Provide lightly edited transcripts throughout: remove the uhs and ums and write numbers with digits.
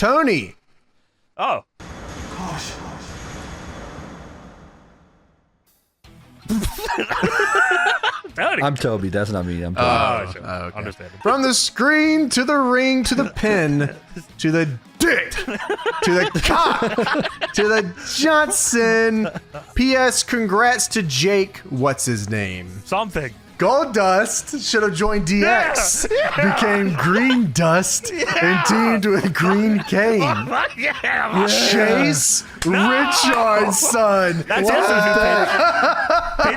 Tony. Oh. Tony. I'm Toby. That's not me. I'm Toby. Sure. Okay. Understandable. From the screen to the ring to the pin to the dick to the cock to the Johnson. P.S. Congrats to Jake. What's his name? Something. Goldust should have joined DX. Became Green Dust and teamed with Green Kane. Chase Richard's son. That's also a new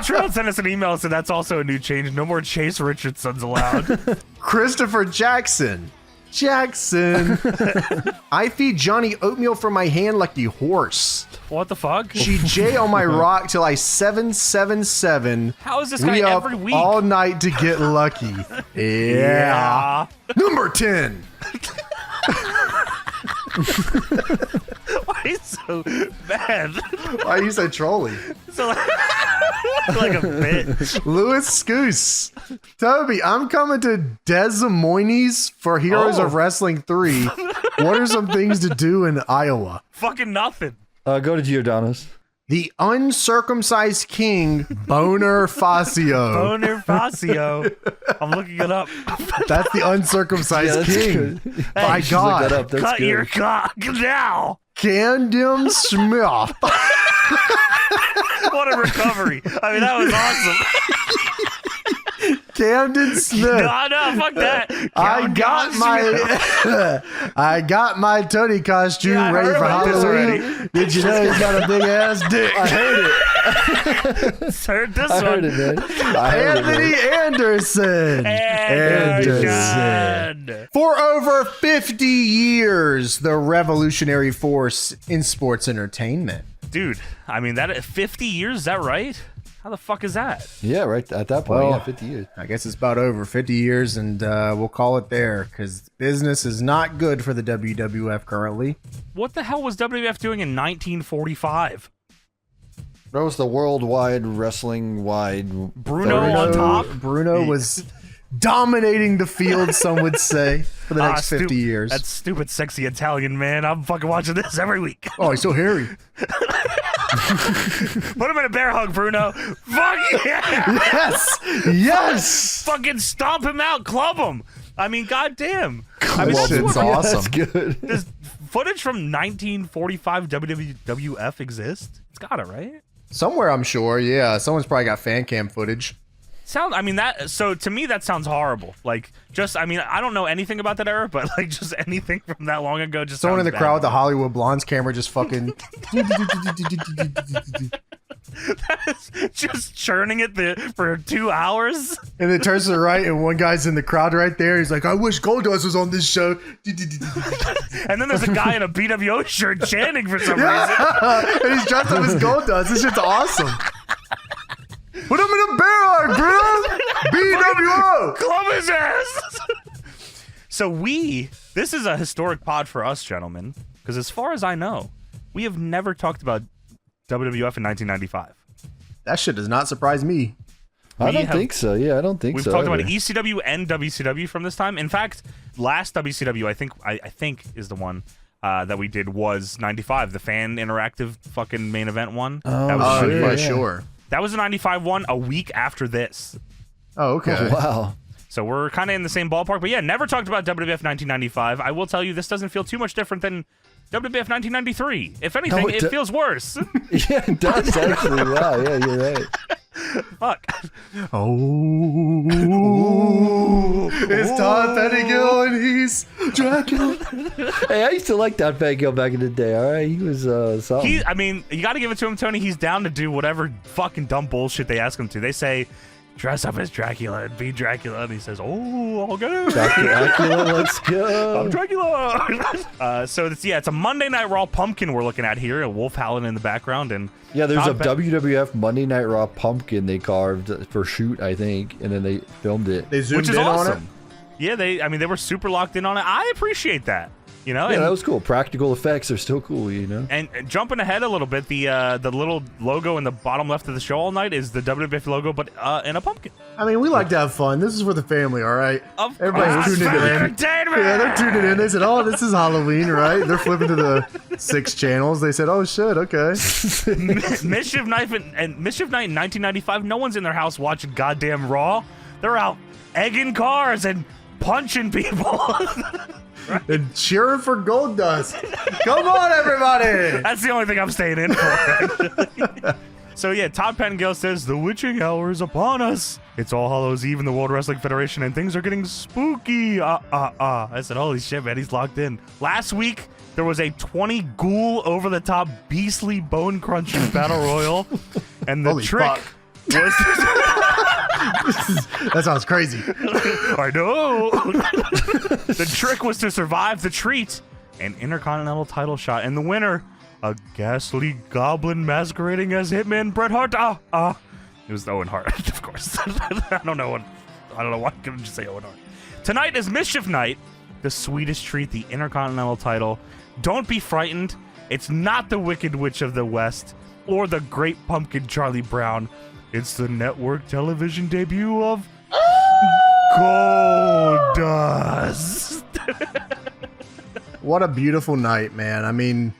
Patreon sent us an email, so that's also a new change. No more Chase Richardsons allowed. Christopher Jackson. I feed Johnny oatmeal from my hand like a horse. What the fuck? She J on my rock till I 777. How is this guy We up every week? all night to get lucky. Yeah. Number 10. Why are you so bad? Why are you so trolly? So like a bit. Louis Scoose. Toby, I'm coming to Des Moines for Heroes of Wrestling 3. What are some things to do in Iowa? Fucking nothing. Go to Giordano's. The uncircumcised king, Boner Facio. Boner Facio. I'm looking it up. That's the uncircumcised king. My Just look that God. up. That's Cut good. your cock now. Candom Smith. What a recovery. I mean, that was awesome. Camden Smith. No, fuck that. I got my Tony costume Yeah, I ready heard for about this Halloween. Did you know he's got a big ass dick? I heard it. Heard this I one. heard it, man. I heard it, man. Anthony Anderson. Anderson. For over 50 years, the revolutionary force in sports entertainment. Dude, I mean, that 50 years, is that right? How the fuck is that? Yeah, right at that point, Well, yeah, 50 years. I guess it's about over 50 years, and we'll call it there, because business is not good for the WWF currently. What the hell was WWF doing in 1945? That was the worldwide wrestling-wide... Bruno on top? Bruno was dominating the field, some would say, for the next 50 years. That stupid, sexy Italian man. I'm fucking watching this every week. Oh, he's so hairy. Put him in a bear hug, Bruno. Fuck yeah! Yes! Yes! Fucking stomp him out, club him. I mean, goddamn. I mean, Well, that's it's what, awesome. That's good. does footage from 1945 WWF exist? It's got it, right? Somewhere, I'm sure, yeah. Someone's probably got fan cam footage. I mean, that, so to me, that sounds horrible. Like, just, I mean, I don't know anything about that era, but like, just anything from that long ago just Someone in sounds the bad. crowd with the Hollywood Blondes camera just fucking... Just churning it for 2 hours. And it turns to the right, and one guy's in the crowd right there. He's like, I wish Goldust was on this show. And then there's a guy in a BWO shirt chanting for some reason. And he's dressed up as Goldust. This shit's awesome. Put him in a bear hug, bro. BWO. Club his ass. So this is a historic pod for us, gentlemen, because as far as I know, we have never talked about WWF in 1995. That shit does not surprise me. I don't think so. Yeah, I don't think We've so. talked about either. ECW and WCW from this time. In fact, last WCW, I think is the one that we did was 95, the fan interactive fucking main event one. That was sure, for yeah. sure. That was a 95 one a week after this. Oh, okay. Oh, wow. So we're kind of in the same ballpark. But yeah, never talked about WWF 1995. I will tell you, this doesn't feel too much different than WWF 1993. If anything, No, it feels worse. Yeah, it does actually. Wow, yeah, you're right. Fuck. Oh, it's Todd Pettigill and he's Dracula. Hey, I used to like that Vega back in the day, all right? He was something. I mean, you got to give it to him, Tony. He's down to do whatever fucking dumb bullshit they ask him to. They say, dress up as Dracula and be Dracula. And he says, oh, I'll go. Dracula, let's go. I'm Dracula. So it's a Monday Night Raw pumpkin we're looking at here. A wolf howling in the background. And Yeah, there's a Todd WWF Monday Night Raw pumpkin they carved for shoot, I think, and then they filmed it. They zoomed which is in awesome. on it. Yeah, they were super locked in on it. I appreciate that. You know, Yeah, and, that was cool. Practical effects are still cool, you know. and jumping ahead a little bit, the little logo in the bottom left of the show all night is the WWF logo, but in a pumpkin. I mean, we like to have fun. This is for the family, all right? Of Everybody's course. tuning in. Entertainment! Yeah, they're tuning in. They said, "Oh, this is Halloween, right?" They're flipping to the 6 channels. They said, "Oh shit, okay." Mischief Night and Mischief Night in 1995. No one's in their house watching goddamn Raw. They're out egging cars and punching people. And cheering for Goldust. Come on, everybody! That's the only thing I'm staying in for. Actually. So yeah, Todd Pettengill says the witching hour is upon us. It's All Hallows Eve in the World Wrestling Federation, and things are getting spooky. I said, holy shit, man, he's locked in. Last week there was a 20 ghoul over-the-top beastly bone-crunching battle royal, and the Holy trick fuck. was. That sounds crazy. I know. The trick was to survive the treat, an Intercontinental title shot, and the winner, a ghastly goblin masquerading as Hitman Bret Hart. It was Owen Hart, of course. I don't know why I couldn't just say Owen Hart. Tonight is Mischief Night, the sweetest treat, the Intercontinental title. Don't be frightened. It's not the Wicked Witch of the West or the Great Pumpkin Charlie Brown. It's the network television debut of Goldust. What a beautiful night, man. I mean,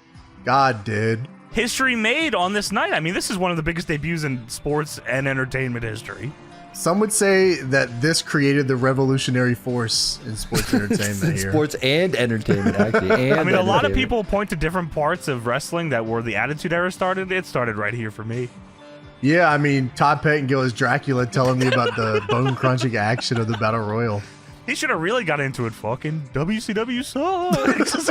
God, dude. History made on this night. I mean, this is one of the biggest debuts in sports and entertainment history. Some would say that this created the revolutionary force in sports entertainment here. Sports and entertainment, actually. And I mean, a lot of entertainment. people point to different parts of wrestling that where the Attitude Era started. It started right here for me. Yeah, I mean, Todd Pettengill is Dracula telling me about the bone-crunching action of the Battle Royal. He should have really got into it. Fucking WCW sucks.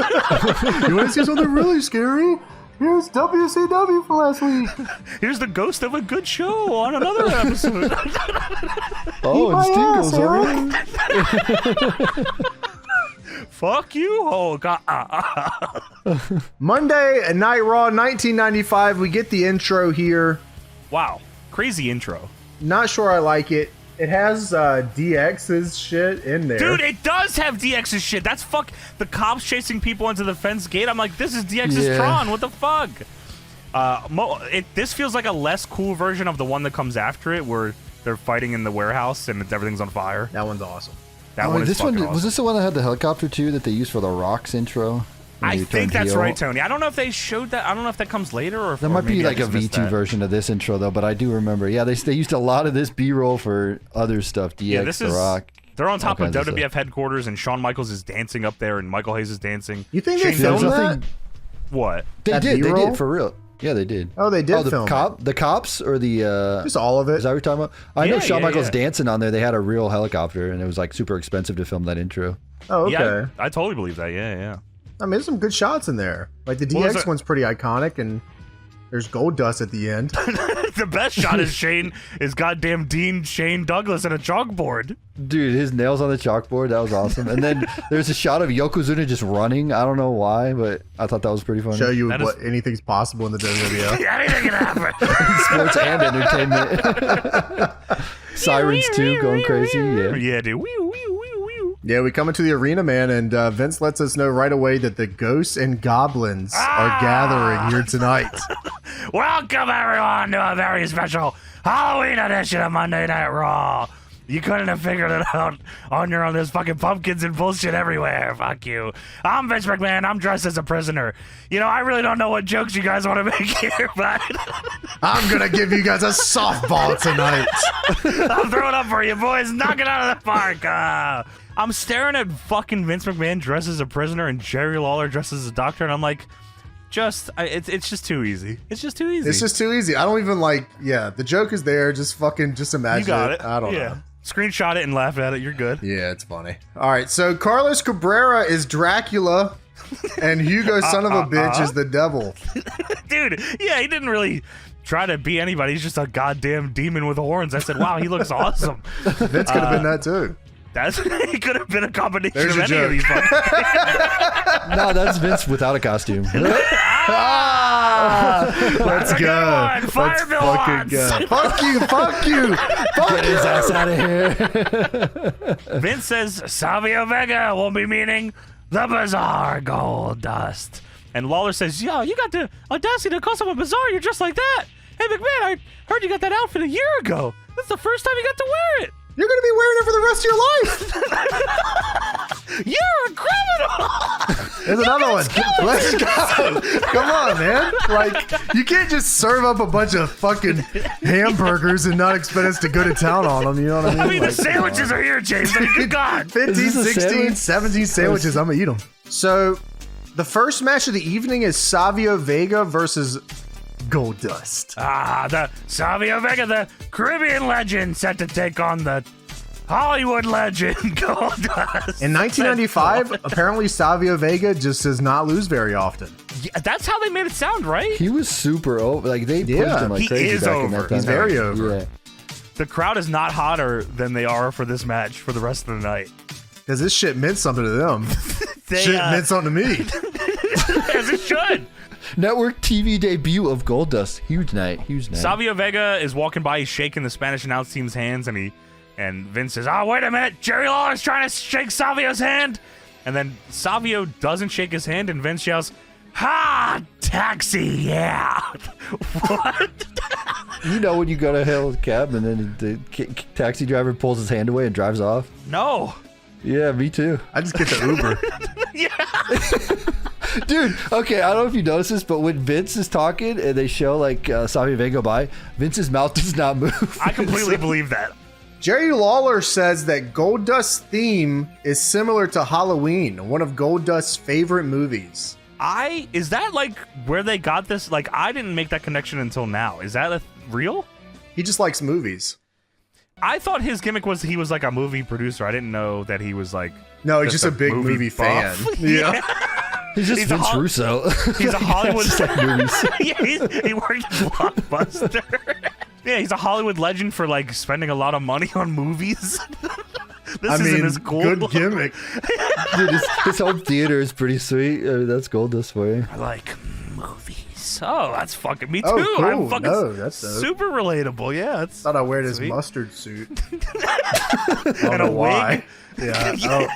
You want to see something really scary? Here's WCW from last week. Here's the ghost of a good show on another episode. Oh, and Sting goes over. Fuck you, Hulk. Monday Night Raw 1995. We get the intro here. Wow. Crazy intro. Not sure I like it. It has DX's shit in there. Dude, it does have DX's shit. That's the cops chasing people into the fence gate. I'm like, this is DX's Yeah. Tron. What the fuck? This feels like a less cool version of the one that comes after it, where they're fighting in the warehouse and everything's on fire. That one's awesome. That Oh, one is this one fucking was awesome. this the one that had the helicopter too that they used for the Rocks intro? when I he think turned that's heel? right, Tony. I don't know if they showed that. I don't know if that comes later or if There or might be maybe I like a just missed V2 that. version of this intro though, but I do remember. Yeah, they used a lot of this B-roll for other stuff. DX, Yeah, this The is. Rock. They're on top all of kinds of WWF stuff. headquarters, and Shawn Michaels is dancing up there, and Michael Hayes is dancing. You think they Shane filmed Douglas- that? What? They That did B-roll? for real. Yeah, they did. Oh, they did the film the cops or the Just all of it. is that what you're talking about? I know Yeah, Shawn yeah, Michaels yeah. dancing on there. They had a real helicopter, and it was like super expensive to film that intro. Oh, okay. Yeah, I totally believe that. Yeah, yeah. I mean, there's some good shots in there. Like the What was DX it? one's pretty iconic, and there's Goldust at the end. The best shot is goddamn Dean Shane Douglas and a chalkboard. Dude, his nails on the chalkboard, that was awesome. And then there's a shot of Yokozuna just running. I don't know why, but I thought that was pretty funny. Show you That what anything's possible in the WWF. Anything can happen. Sports and entertainment. Sirens too, going crazy. Yeah. Yeah, dude. Wee, wee, wee, wee. Yeah, we come into the arena, man, and Vince lets us know right away that the ghosts and goblins are gathering here tonight. Welcome everyone to a very special Halloween edition of Monday Night Raw. You couldn't have figured it out on your own. There's fucking pumpkins and bullshit everywhere. Fuck you. I'm Vince McMahon. I'm dressed as a prisoner. You know, I really don't know what jokes you guys want to make here, but I'm gonna give you guys a softball tonight. I'm throwing up for you boys. Knock it out of the park. I'm staring at fucking Vince McMahon dressed as a prisoner and Jerry Lawler dressed as a doctor, and I'm like, it's just too easy. It's just too easy. It's just too easy. I don't even like. Yeah, the joke is there. Just imagine. You got it. I don't yeah. know. Screenshot it and laugh at it. You're good. Yeah, it's funny. All right, so Carlos Cabrera is Dracula, and Hugo, son of a bitch, is the devil. Dude, yeah, he didn't really try to be anybody. He's just a goddamn demon with horns. I said, wow, he looks awesome. Vince could have been that too. He could have been a combination There's of your any of these joke. fucking. No, that's Vince without a costume. Let's a good go. one. Fire Let's Bill fucking Watts. go. Fuck you. Fuck you. Fuck Get you. his ass out of here. Vince says Savio Vega will be meeting the bizarre Goldust. And Lawler says, yo, you got the audacity to call someone bizarre. You're just like that. Hey, McMahon, I heard you got that outfit a year ago. That's the first time you got to wear it. You're going to be wearing it for the rest of your life. You're a criminal. There's another one. Let's go. Come on, man. Like, you can't just serve up a bunch of fucking hamburgers and not expect us to go to town on them. You know what I mean? I mean, Like, the sandwiches are here, James. Like, good God. 15, Is this a 16, sandwich? 17 sandwiches. I'm going to eat them. So, the first match of the evening is Savio Vega versus Goldust. The Savio Vega, the Caribbean legend, set to take on the Hollywood legend, Goldust. In 1995, apparently Savio Vega just does not lose very often. Yeah, that's how they made it sound, right? He was super over. Like they pushed Yeah, him like he crazy is back in over. that time. He's very over. Yeah. The crowd is not hotter than they are for this match for the rest of the night. Because this shit meant something to them. They, Shit meant something to me. as it should. Network TV debut of Goldust. Huge night. Huge night. Savio Vega is walking by. He's shaking the Spanish announce team's hands, and Vince says, "Oh, wait a minute! Jerry Lawler's trying to shake Savio's hand." And then Savio doesn't shake his hand, and Vince yells, "Ha! Taxi! Yeah!" What? You know when you go to hail a cab and then the taxi driver pulls his hand away and drives off? No. Yeah, me too. I just get the Uber. Dude, okay, I don't know if you noticed this, but when Vince is talking and they show like Savio Vega by, Vince's mouth does not move. I completely believe that. Jerry Lawler says that Goldust's theme is similar to Halloween, one of Goldust's favorite movies. Is that like where they got this? Like, I didn't make that connection until now. Is that real? He just likes movies. I thought his gimmick was he was like a movie producer. I didn't know that he was like... No, he's just a big movie fan. buff. Yeah. He's just He's a Vince Russo. He's a Hollywood... Just like movies. Yeah, he worked at Blockbuster. Yeah, he's a Hollywood legend for like spending a lot of money on movies. This isn't his goal. good gimmick. Dude, his home theater is pretty sweet. I mean, that's Goldust for you. I like movies. Oh, that's fucking me too. Oh, cool. I'm fucking No, that's dope. super relatable. Yeah, it's Thought I wear this Sweet. mustard suit. I don't And know a why. wig. Yeah,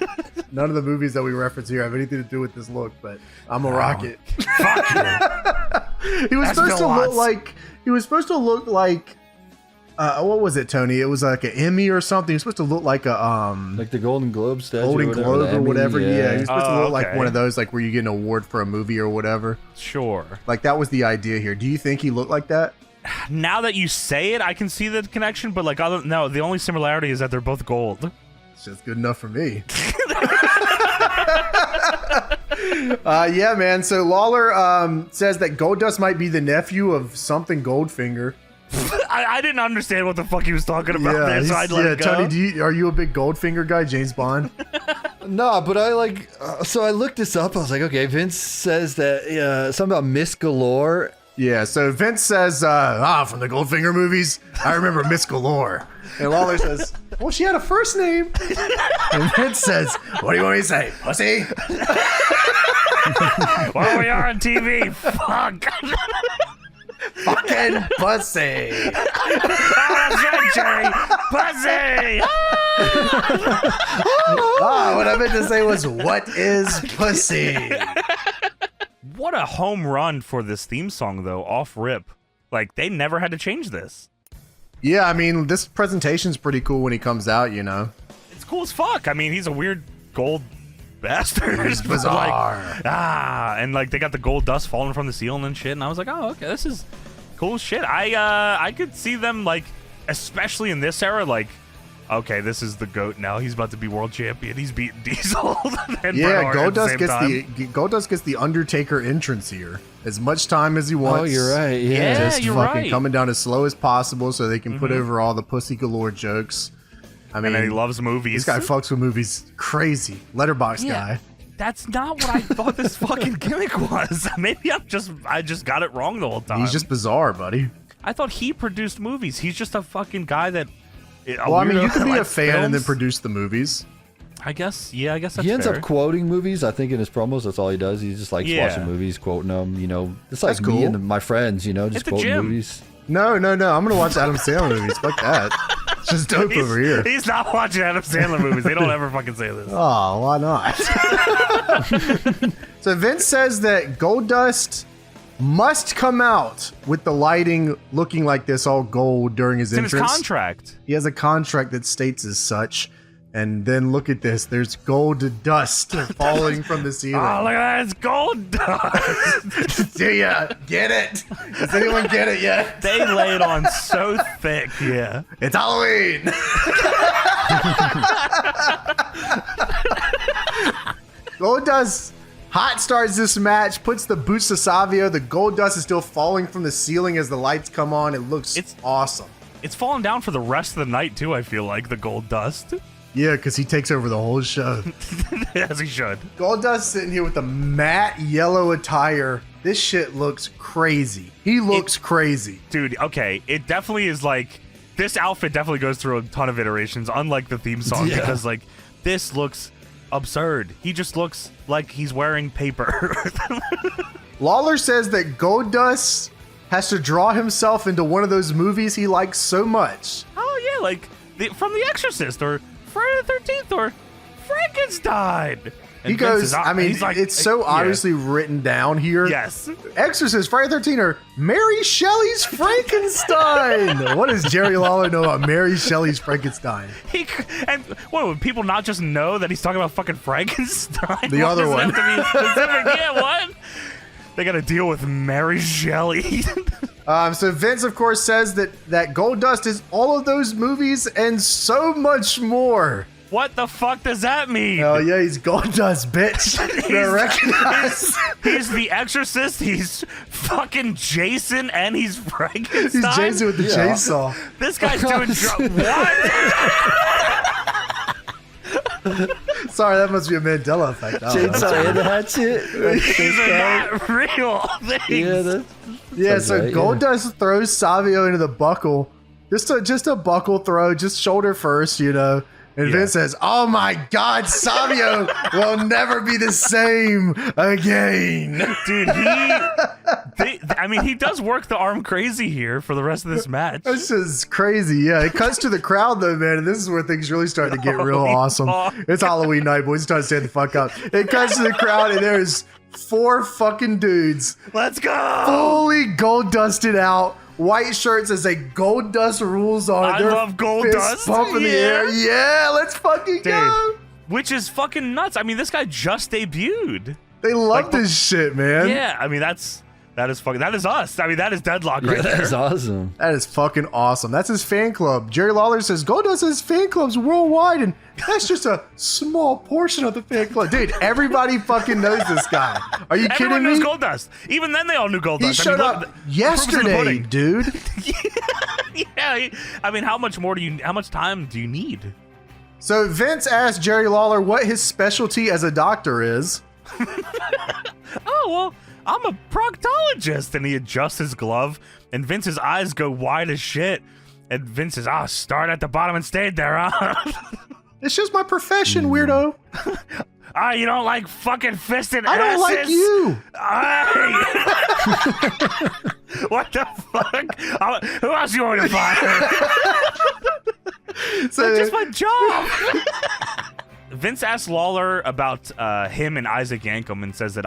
none of the movies that we reference here have anything to do with this look, but I'm a rocket. Fuck you. He was That's supposed to Bill look Watts. like. He was supposed to look like. What was it, Tony? It was like an Emmy or something. He was supposed to look like a Like the Golden Globe statue. Golden or whatever, Globe the or Emmy, whatever. Yeah, he was supposed to Oh, look like okay. one of those, like where you get an award for a movie or whatever. Sure. Like that was the idea here. Do you think he looked like that? Now that you say it, I can see the connection, but like no, the only similarity is that they're both gold. It's just good enough for me. Yeah, man. So Lawler says that Goldust might be the nephew of something Goldfinger. I didn't understand what the fuck he was talking about there, so I'd let it go. Tony, are you a big Goldfinger guy, James Bond? No, but I like. So I looked this up. I was like, okay, Vince says that something about Miss Galore. Yeah. So Vince says, from the Goldfinger movies, I remember Miss Galore. And Lawler says, well, she had a first name. And Vince says, what do you want me to say, pussy? Well, we are on TV. Fuck. Fucking pussy. Oh, that's right, Jerry. Pussy. What I meant to say was, what is pussy? What a home run for this theme song, though, off rip. Like, they never had to change this. Yeah, I mean, this presentation's pretty cool when he comes out, you know. It's cool as fuck. I mean, he's a weird gold bastard. He's But, bizarre. like, and like they got the gold dust falling from the ceiling and shit, and I was like, oh, okay, this is cool shit. I could see them, like, especially in this era, like, okay, this is the GOAT now. He's about to be world champion. He's beating Diesel. And Yeah, Bret Hart at the Goldust same gets time. Goldust gets the Undertaker entrance here. As much time as he wants. Oh, you're right. Yeah. Yeah. Just you're fucking right. coming down as slow as possible so they can put over all the pussy galore jokes. I mean, And he loves movies. this guy fucks with movies crazy. Letterbox guy. That's not what I thought this fucking gimmick was. Maybe I just got it wrong the whole time. He's just bizarre, buddy. I thought he produced movies. He's just a fucking guy that. Well, I mean, you could be a like fan and then films. produce the movies. I guess. Yeah, I guess that's He ends fair. up quoting movies. I think in his promos, that's all he does. He just likes Yeah. watching movies, quoting them. You know, it's like That's me cool. and my friends. You know, just At the quoting gym. movies. No. I'm gonna watch Adam Sandler movies. Fuck that. just dope over here. He's not watching Adam Sandler movies. They don't ever fucking say this. Oh, why not? So Vince says that Goldust must come out with the lighting looking like this, all gold, during his It's in entrance. his contract. He has a contract that states as such. And then look at this. There's gold dust falling from the ceiling. Oh, look at that. It's gold dust. Do ya get it? Does anyone get it yet? They lay it on so thick. Yeah. It's Halloween. Goldust hot starts this match, puts the boots to Savio. The gold dust is still falling from the ceiling as the lights come on. It looks awesome. It's falling down for the rest of the night, too, I feel like, the gold dust. Yeah, because he takes over the whole show. As he should. Goldust sitting here with the matte yellow attire. This shit looks crazy. He looks crazy. Dude, okay, it definitely is like, this outfit definitely goes through a ton of iterations, unlike the theme song, because, like, this looks absurd. He just looks like he's wearing paper. Lawler says that Goldust has to draw himself into one of those movies he likes so much. Oh, yeah, like, from The Exorcist, or Friday the 13th, or Frankenstein. And He goes, Vince is, I mean, he's like, it's so obviously written down here. Yes. Exorcist, Friday the 13th, or Mary Shelley's Frankenstein. What does Jerry Lawler know about Mary Shelley's Frankenstein? And what, would people not just know that he's talking about fucking Frankenstein? The other one. Have to be specific? Yeah, what? They got to deal with Mary Shelley. So Vince, of course, says that Goldust is all of those movies and so much more. What the fuck does that mean? Oh yeah, he's Goldust, bitch. They're recognized. He's the Exorcist. He's fucking Jason, and he's Frankenstein. He's Jason with the chainsaw. This guy's doing what? Sorry, that must be a Mandela effect. Chainsaw and a hatchet. These are not real things. Yeah, so right, Goldust throws Savio into the buckle. Just a buckle throw, just shoulder first, you know. And Vince says, "Oh my God, Savio will never be the same again." Dude, he does work the arm crazy here for the rest of this match. This is crazy. Yeah, it cuts to the crowd though, man, and this is where things really start to get real awesome. It's Halloween night, boys. It's time to stand the fuck up. It cuts to the crowd, and there's 4 fucking dudes. Let's go! Fully gold dusted out. White shirts as a Goldust rules on. I love Goldust. Pump in the air. Yeah, let's fucking go. Which is fucking nuts. I mean, this guy just debuted. They love this shit, man. Yeah, I mean, that is us. I mean, that is Deadlock right there. That is awesome. That is fucking awesome. That's his fan club. Jerry Lawler says Goldust has fan clubs worldwide, and that's just a small portion of the fan club. Dude, everybody fucking knows this guy. Are you Everyone kidding me? knows Goldust. Even then, they all knew Goldust. He showed up yesterday, dude. Yeah, I mean, how much time do you need? So Vince asked Jerry Lawler what his specialty as a doctor is. Oh, well, I'm a proctologist. And he adjusts his glove, and Vince's eyes go wide as shit. And Vince says, start at the bottom and stayed there, huh? It's just my profession, weirdo. You don't like fucking fisted I don't like you. What the fuck? Who else you want to fire? So That's just my job. Vince asked Lawler about him and Isaac Yankem and says that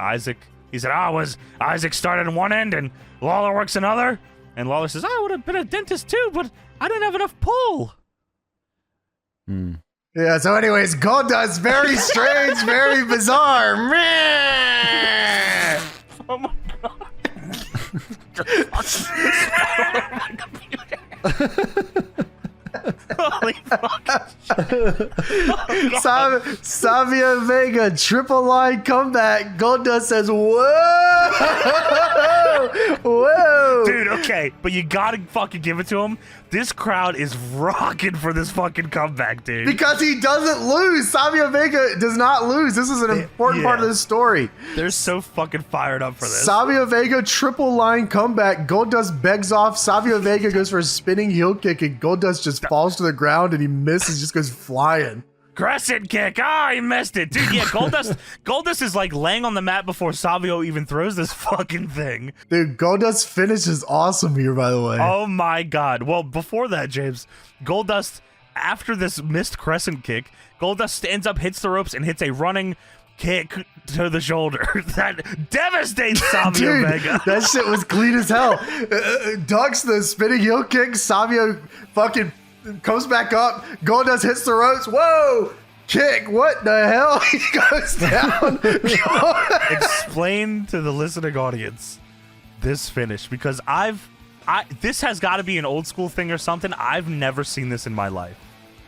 he said, was Isaac started in one end and Lawler works another? And Lawler says, I would have been a dentist too, but I didn't have enough pull. Yeah, so anyways, Goldust, very strange, very bizarre. Meh. Oh my god. Holy fuck. Savio Vega, triple line comeback. Goldust says, whoa! Whoa! Dude, okay, but you gotta fucking give it to him. This crowd is rocking for this fucking comeback, dude. Because he doesn't lose. Savio Vega does not lose. This is an important part of this story. They're so fucking fired up for this. Savio Vega, triple line comeback. Goldust begs off. Savio Vega goes for a spinning heel kick, and Goldust just falls to the ground, and he misses, just goes flying. Crescent kick. He missed it. Dude, yeah, Goldust is like laying on the mat before Savio even throws this fucking thing. Dude, Goldust's finish is awesome here, by the way. Oh my god. Well, before that, James, Goldust after this missed crescent kick, Goldust stands up, hits the ropes, and hits a running kick to the shoulder that devastates Savio Vega. That shit was clean as hell. Ducks the spinning heel kick. Savio fucking comes back up. Goldust hits the ropes. Whoa! Kick. What the hell? He goes down. Explain to the listening audience this finish, because this has got to be an old school thing or something. I've never seen this in my life.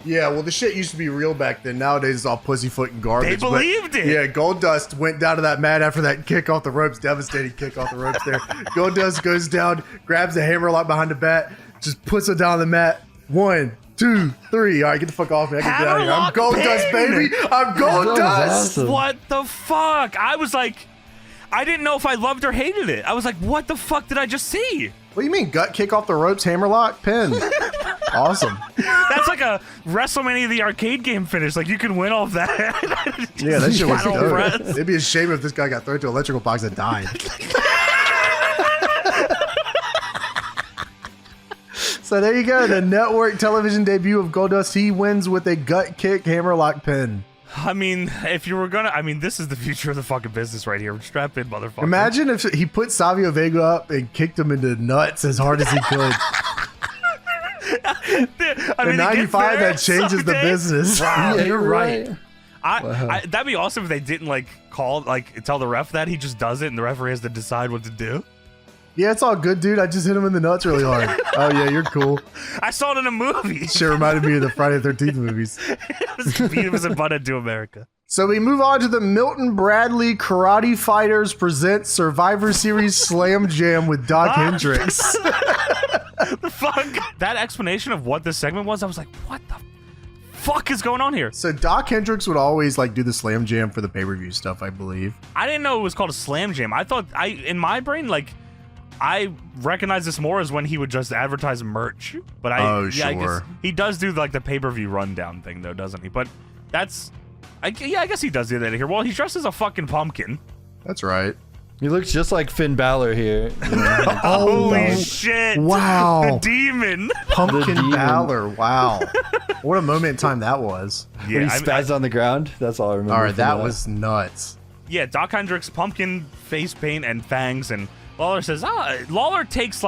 Yeah, well, the shit used to be real back then. Nowadays, it's all pussyfoot and garbage. They believed it. Yeah, Goldust went down to that mat after that kick off the ropes, devastating kick off the ropes there. Goldust goes down, grabs the hammerlock behind the bat, just puts it down on the mat. 1, 2, 3. All right, get the fuck off me. I can get out of here. I'm Goldust, baby. I'm Goldust. Awesome. What the fuck? I was like, I didn't know if I loved or hated it. I was like, what the fuck did I just see? What do you mean, gut kick off the ropes, hammerlock, pin? Awesome. That's like a WrestleMania the arcade game finish. Like, you can win off that. Yeah, that shit was Cattle dope. press. It'd be a shame if this guy got thrown to an electrical box and died. So there you go. The network television debut of Goldust. He wins with a gut kick hammerlock pin. I mean, if you were gonna, this is the future of the fucking business right here. Strap in, motherfucker. Imagine if he put Savio Vega up and kicked him into nuts as hard as he could. In 95, that changes the business. Wow, Yeah, you're right. Wow. That'd be awesome if they didn't tell the ref that. He just does it and the referee has to decide what to do. Yeah, it's all good, dude. I just hit him in the nuts really hard. Oh, yeah, you're cool. I saw it in a movie. Shit reminded me of the Friday the 13th movies. It was abundant to America. So we move on to the Milton Bradley Karate Fighters present Survivor Series Slam Jam with Doc Hendricks. The fuck? That explanation of what this segment was, I was like, what the fuck is going on here? So Doc Hendricks would always do the Slam Jam for the pay-per-view stuff, I believe. I didn't know it was called a Slam Jam. I thought, in my brain, I recognize this more as when he would just advertise merch. But I guess he does do the pay-per-view rundown thing though, doesn't he? But I guess he does do that here. Well, he's dressed as a fucking pumpkin. That's right. He looks just like Finn Balor here. You know? Holy shit. Wow. The demon. Pumpkin demon. Balor. Wow. What a moment in time that was. Yeah, When he spazzed on the ground. That's all I remember. All right, from that was nuts. Yeah, Doc Hendricks, pumpkin face paint and fangs, and Lawler says, Lawler takes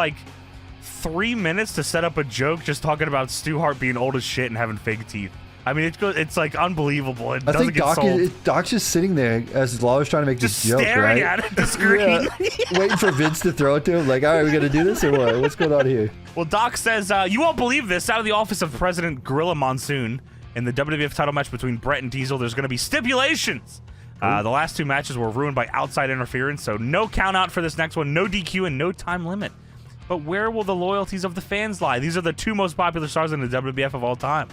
3 minutes to set up a joke just talking about Stu Hart being old as shit and having fake teeth. It's unbelievable. It doesn't get sold. Doc's just sitting there as Lawler's trying to make Just this joke, staring right? at the screen. Yeah, waiting for Vince to throw it to him. All right, we gonna do this or what? What's going on here? Well, Doc says, you won't believe this. Out of the office of President Gorilla Monsoon in the WWF title match between Brett and Diesel, there's going to be stipulations. The last 2 matches were ruined by outside interference, so no count out for this next one, no DQ, and no time limit. But where will the loyalties of the fans lie? These are the 2 most popular stars in the WWF of all time.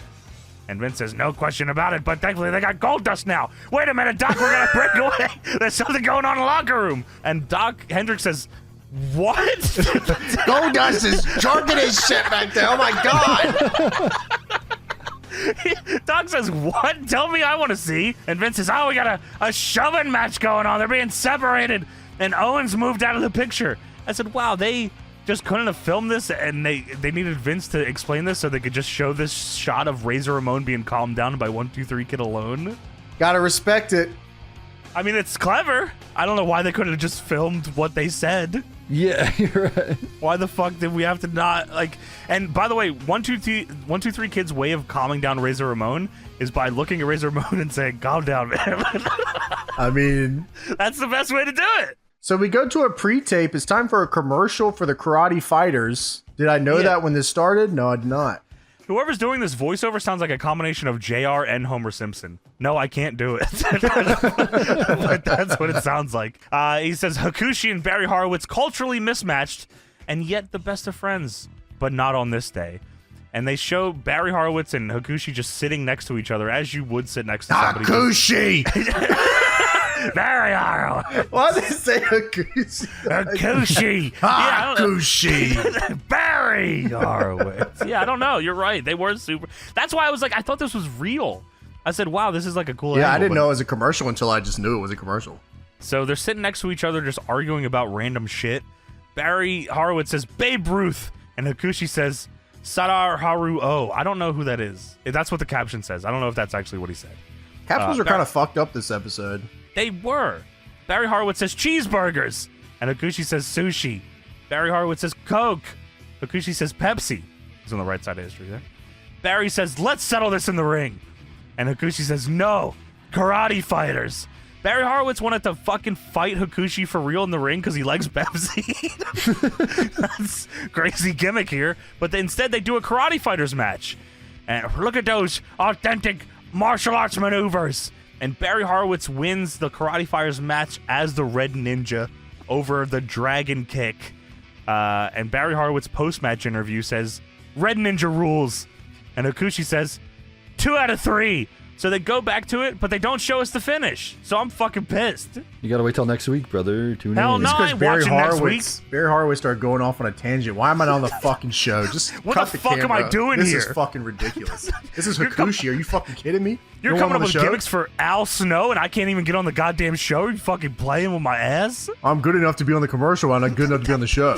And Vince says, no question about it, but thankfully they got Goldust now. Wait a minute, Doc, we're going to break away. There's something going on in the locker room. And Doc Hendricks says, what? Goldust is jerking his shit back there. Oh, my God. Doc says, what? Tell me, I want to see. And Vince says, we got a shoving match going on. They're being separated. And Owens moved out of the picture. I said, wow, they just couldn't have filmed this, and they needed Vince to explain this so they could just show this shot of Razor Ramon being calmed down by 1-2-3 Kid alone. Gotta respect it. It's clever. I don't know why they couldn't have just filmed what they said. Yeah, you're right. Why the fuck did we have to not and by the way, 1-2-3 Kid's way of calming down Razor Ramon is by looking at Razor Ramon and saying, calm down, man. That's the best way to do it. So we go to a pre-tape. It's time for a commercial for the Karate Fighters. Did I know that when this started? No, I did not. Whoever's doing this voiceover sounds like a combination of JR and Homer Simpson. No, I can't do it. But that's what it sounds like. He says, Hakushi and Barry Horowitz culturally mismatched, and yet the best of friends, but not on this day. And they show Barry Horowitz and Hakushi just sitting next to each other, as you would sit next to somebody. Hakushi! Barry Horowitz. Why did they say Hakushi? Hakushi. Hakushi. Barry Horowitz. Yeah, I don't know. You're right. They were super. That's why I was like, I thought this was real. I said, wow, this is like a cool Yeah, angle, I didn't know it was a commercial until I just knew it was a commercial. So they're sitting next to each other just arguing about random shit. Barry Horowitz says, Babe Ruth. And Hakushi says, Sadar Haru O. I don't know who that is. That's what the caption says. I don't know if that's actually what he said. Captions are kind of fucked up this episode. They were. Barry Horowitz says cheeseburgers, and Hakushi says sushi. Barry Horowitz says Coke. Hakushi says Pepsi. He's on the right side of history there. Barry says, let's settle this in the ring. And Hakushi says, no, karate fighters. Barry Horowitz wanted to fucking fight Hakushi for real in the ring because he likes Pepsi. That's crazy gimmick here. But instead, they do a karate fighters match. And look at those authentic martial arts maneuvers. And Barry Horowitz wins the karate fighters match as the Red Ninja over the Dragon Kick. And Barry Horowitz post-match interview says, Red Ninja rules. And Hakushi says, 2 out of 3. So they go back to it, but they don't show us the finish. So I'm fucking pissed. You gotta wait till next week, brother. Tune Hell in. no. I ain't watching next week. Barry Horowitz started going off on a tangent. Why am I not on the fucking show? Just What cut the fuck am camera. I doing this here? This is fucking ridiculous. This is Hakushi. Are you fucking kidding me? You're You coming want up him with on the show? gimmicks for Al Snow, and I can't even get on the goddamn show. You fucking playing with my ass? I'm good enough to be on the commercial. I'm not good enough to be on the show.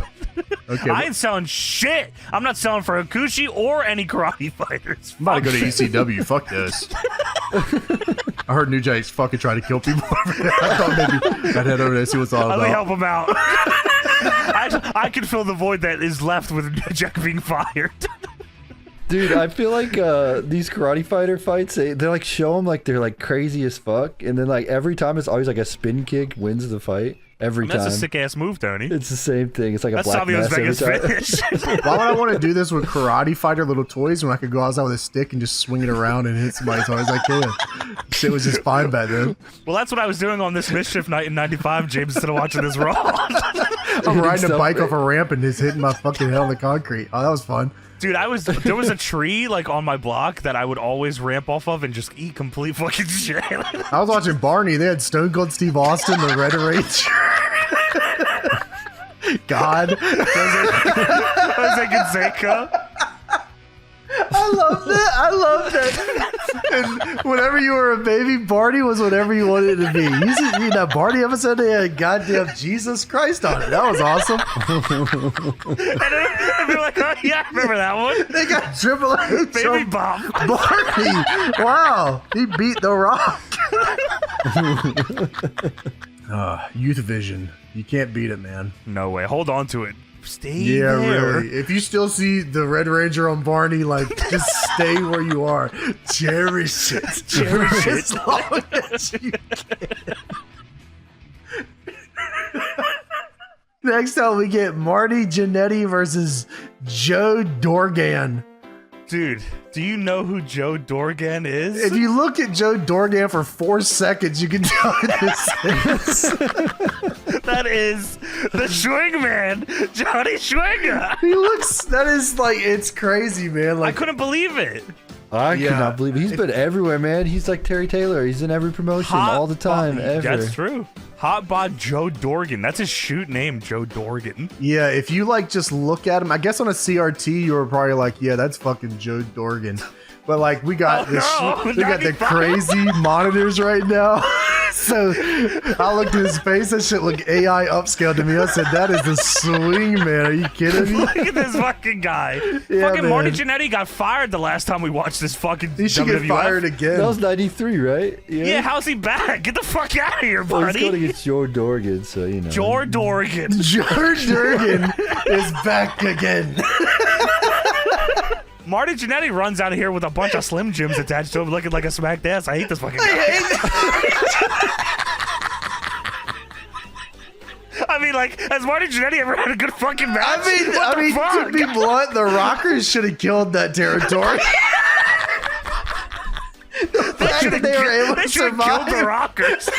Okay. I ain't selling shit. I'm not selling for Hakushi or any karate fighters. I'm about to go to ECW. Fuck this. I heard New Jack's fucking trying to kill people. I thought maybe I'd head over there and see what's all Let me about. help him out. I can fill the void that is left with Jack being fired. Dude, I feel like these karate fighter fights, they like show them like they're like crazy as fuck, and then like every time it's always like a spin kick wins the fight. Every time. That's a sick ass move, Tony. It's the same thing. It's like That's a black Savio's mass every Vegas time. finish. Why would I want to do this with karate fighter little toys when I could go outside with a stick and just swing it around and hit somebody as hard as I can? Shit was just fine back then. Well, that's what I was doing on this Mischief Night in '95, James, instead of watching this Raw. I'm riding a bike off a ramp and just hitting my fucking head on the concrete. Oh, that was fun. Dude, there was a tree like on my block that I would always ramp off of and just eat complete fucking shit. I was watching Barney. They had Stone Cold Steve Austin, the Red Ranger. God. Jose Canseco. I love that. I love that. And whenever you were a baby, Barney was whatever you wanted it to be. You see that Barney episode, they had goddamn Jesus Christ on it. That was awesome. And I'd be like, oh yeah, I remember that one. They got Triple H. Baby on Bob. Barney. Wow. He beat The Rock. Youth vision. You can't beat it, man. No way. Hold on to it. Stay Yeah, there. really. If you still see the Red Ranger on Barney, like, just stay where you are. Cherish it. Cherish it. As long as you can. Next up, we get Marty Jannetty versus Joe Dorgan. Dude, do you know who Joe Dorgan is? If you look at Joe Dorgan for 4 seconds, you can tell who this is. That is the Swing Man, Johnny Schwinger. He looks, that is like, it's crazy, man. I Like, couldn't believe it. I Yeah. cannot believe it. He's been everywhere, man. He's like Terry Taylor. He's in every promotion all the time, ever. That's true. Hot Bod Joe Dorgan. That's his shoot name, Joe Dorgan. yeah, if you like just look at him, I guess on a CRT, you were probably like, yeah, that's fucking Joe Dorgan. But like, we got we got the 95. crazy monitors right now. So I looked at his face. That shit looked AI upscaled to me. I said, that is the Swing Man. Are you kidding me? Look at this fucking guy. Yeah, fucking man. Marty Jannetty got fired the last time we watched this fucking He should WWF. get fired again. That was 93, right? Yeah, how's he back? Get the fuck out of here, Well, he's going buddy. against Joe Dorgan, so you know. Joe Dorgan. Joe Dorgan is back again. Marty Jannetty runs out of here with a bunch of Slim Jims attached to him looking like a smacked ass. I hate this fucking guy. I mean, like, has Marty Jannetty ever had a good fucking match? I mean, fuck? to be blunt, the Rockers should have killed that territory. The fact that they were able They to should have killed the survive. Rockers.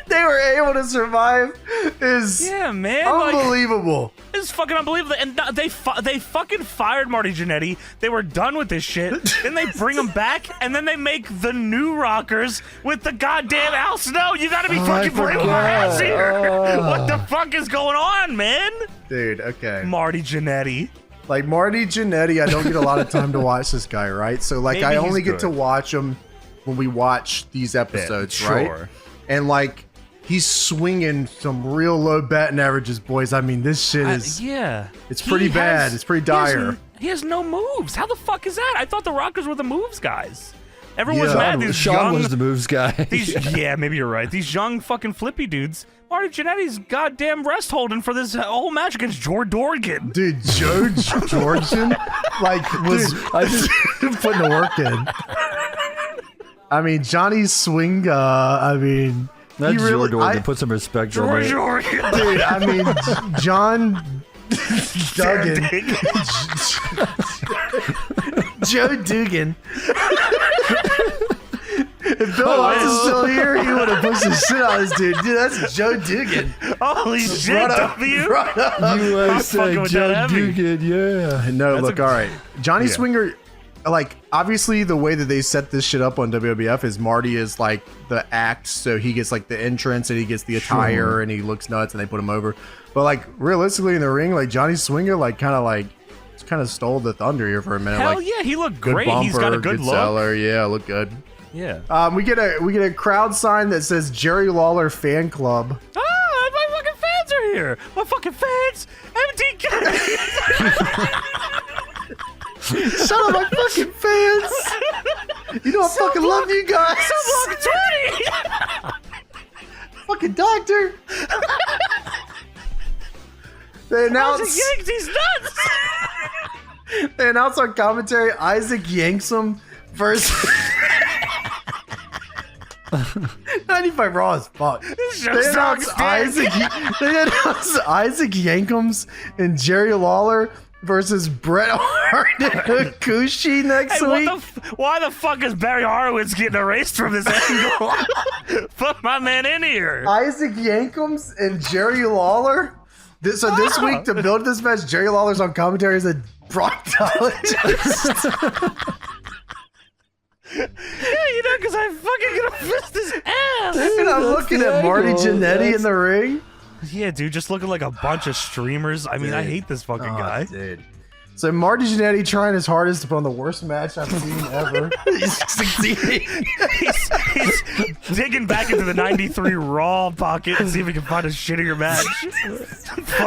They were able to survive is Yeah, man. Like, unbelievable. it's fucking unbelievable. And they fucking fired Marty Jannetty. They were done with this shit. Then they bring him back, and then they make the new Rockers with the goddamn Al Snow. You gotta be I fucking playing with my ass here. forgot. What the fuck is going on, man? Dude, okay. Marty Jannetty. Like Marty Jannetty, I don't get a lot of time to watch this guy, right? So like Maybe I he's only get good. to watch him when we watch these episodes, Yeah, right? sure. And like he's swinging some real low batting averages, boys. I mean, this shit is it's pretty bad. It's pretty dire. He has no moves. How the fuck is that? I thought the Rockers were the moves guys. Everyone's mad. These Sean young, was the moves guy. Yeah, maybe you're right. These young fucking flippy dudes. Marty Jannetty's goddamn rest holding for this whole match against George Dorgan. Dude, Joe Jorgensen, like, was I just putting the work in. I mean, Johnny Swing, I mean... That's George Dorgan. Put some respect on it. Dude, I mean, John Duggan. Joe Dugan. If Bill Watts is still here, he would have pushed the shit out of this dude. Dude, that's Joe Dugan. Holy shit, W. USA, Joe Dugan, yeah. No, look, all right. Johnny Swinger, like, obviously the way that they set this shit up on WWF is Marty is like the act, so he gets like the entrance and he gets the attire and he looks nuts and they put him over. But like realistically in the ring, like Johnny Swinger kind of stole the thunder here for a minute. Hell like, yeah, he looked good great. Bumper, He's got a good look. Seller. Yeah, look good. Yeah. We get a crowd sign that says Jerry Lawler Fan Club. Ah, my fucking fans are here. My fucking fans. MTK. Shut up, my fucking fans. You know I fucking love you guys. Block 20. Fucking doctor. They announce He's nuts. They announce on commentary Isaac Yanksum versus 95 Raw as fuck. They announce Isaac Yankums and Jerry Lawler versus Bret Hart and Hakushi next week. Why the fuck is Barry Horowitz getting erased from this angle? Put my man in here. Isaac Yankums and Jerry Lawler. This week to build this match, Jerry Lawler's on commentary as a proctologist. Yeah, you know, because I'm fucking gonna fist his ass. And I'm looking at Marty Jannetty in the ring. Yeah, dude, just looking like a bunch of streamers. I mean, I hate this fucking guy. Dude. So Marty Jannetty trying his hardest to put on the worst match I've seen ever. He's succeeding. he's digging back into the 93 Raw pocket and see if he can find a shittier match.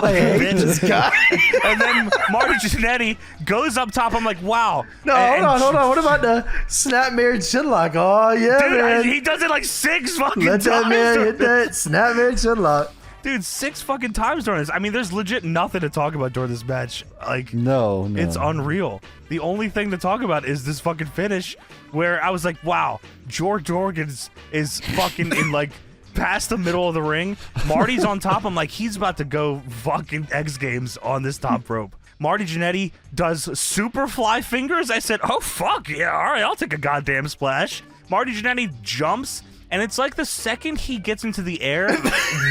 I hate this guy. And then Marty Jannetty goes up top. I'm like, wow. No, hold on. What about the snap married chinlock? Oh, yeah, dude, man. He does it like 6 fucking Let times. that man hit that snap married chinlock. Dude, 6 fucking times during this. I mean, there's legit nothing to talk about during this match. Like, no. It's unreal. The only thing to talk about is this fucking finish where I was like, wow, George Dorgan is fucking in like past the middle of the ring. Marty's on top. I'm like, he's about to go fucking X Games on this top rope. Marty Jannetty does super fly fingers. I said, oh, fuck, yeah, all right, I'll take a goddamn splash. Marty Jannetty jumps. And it's like the second he gets into the air,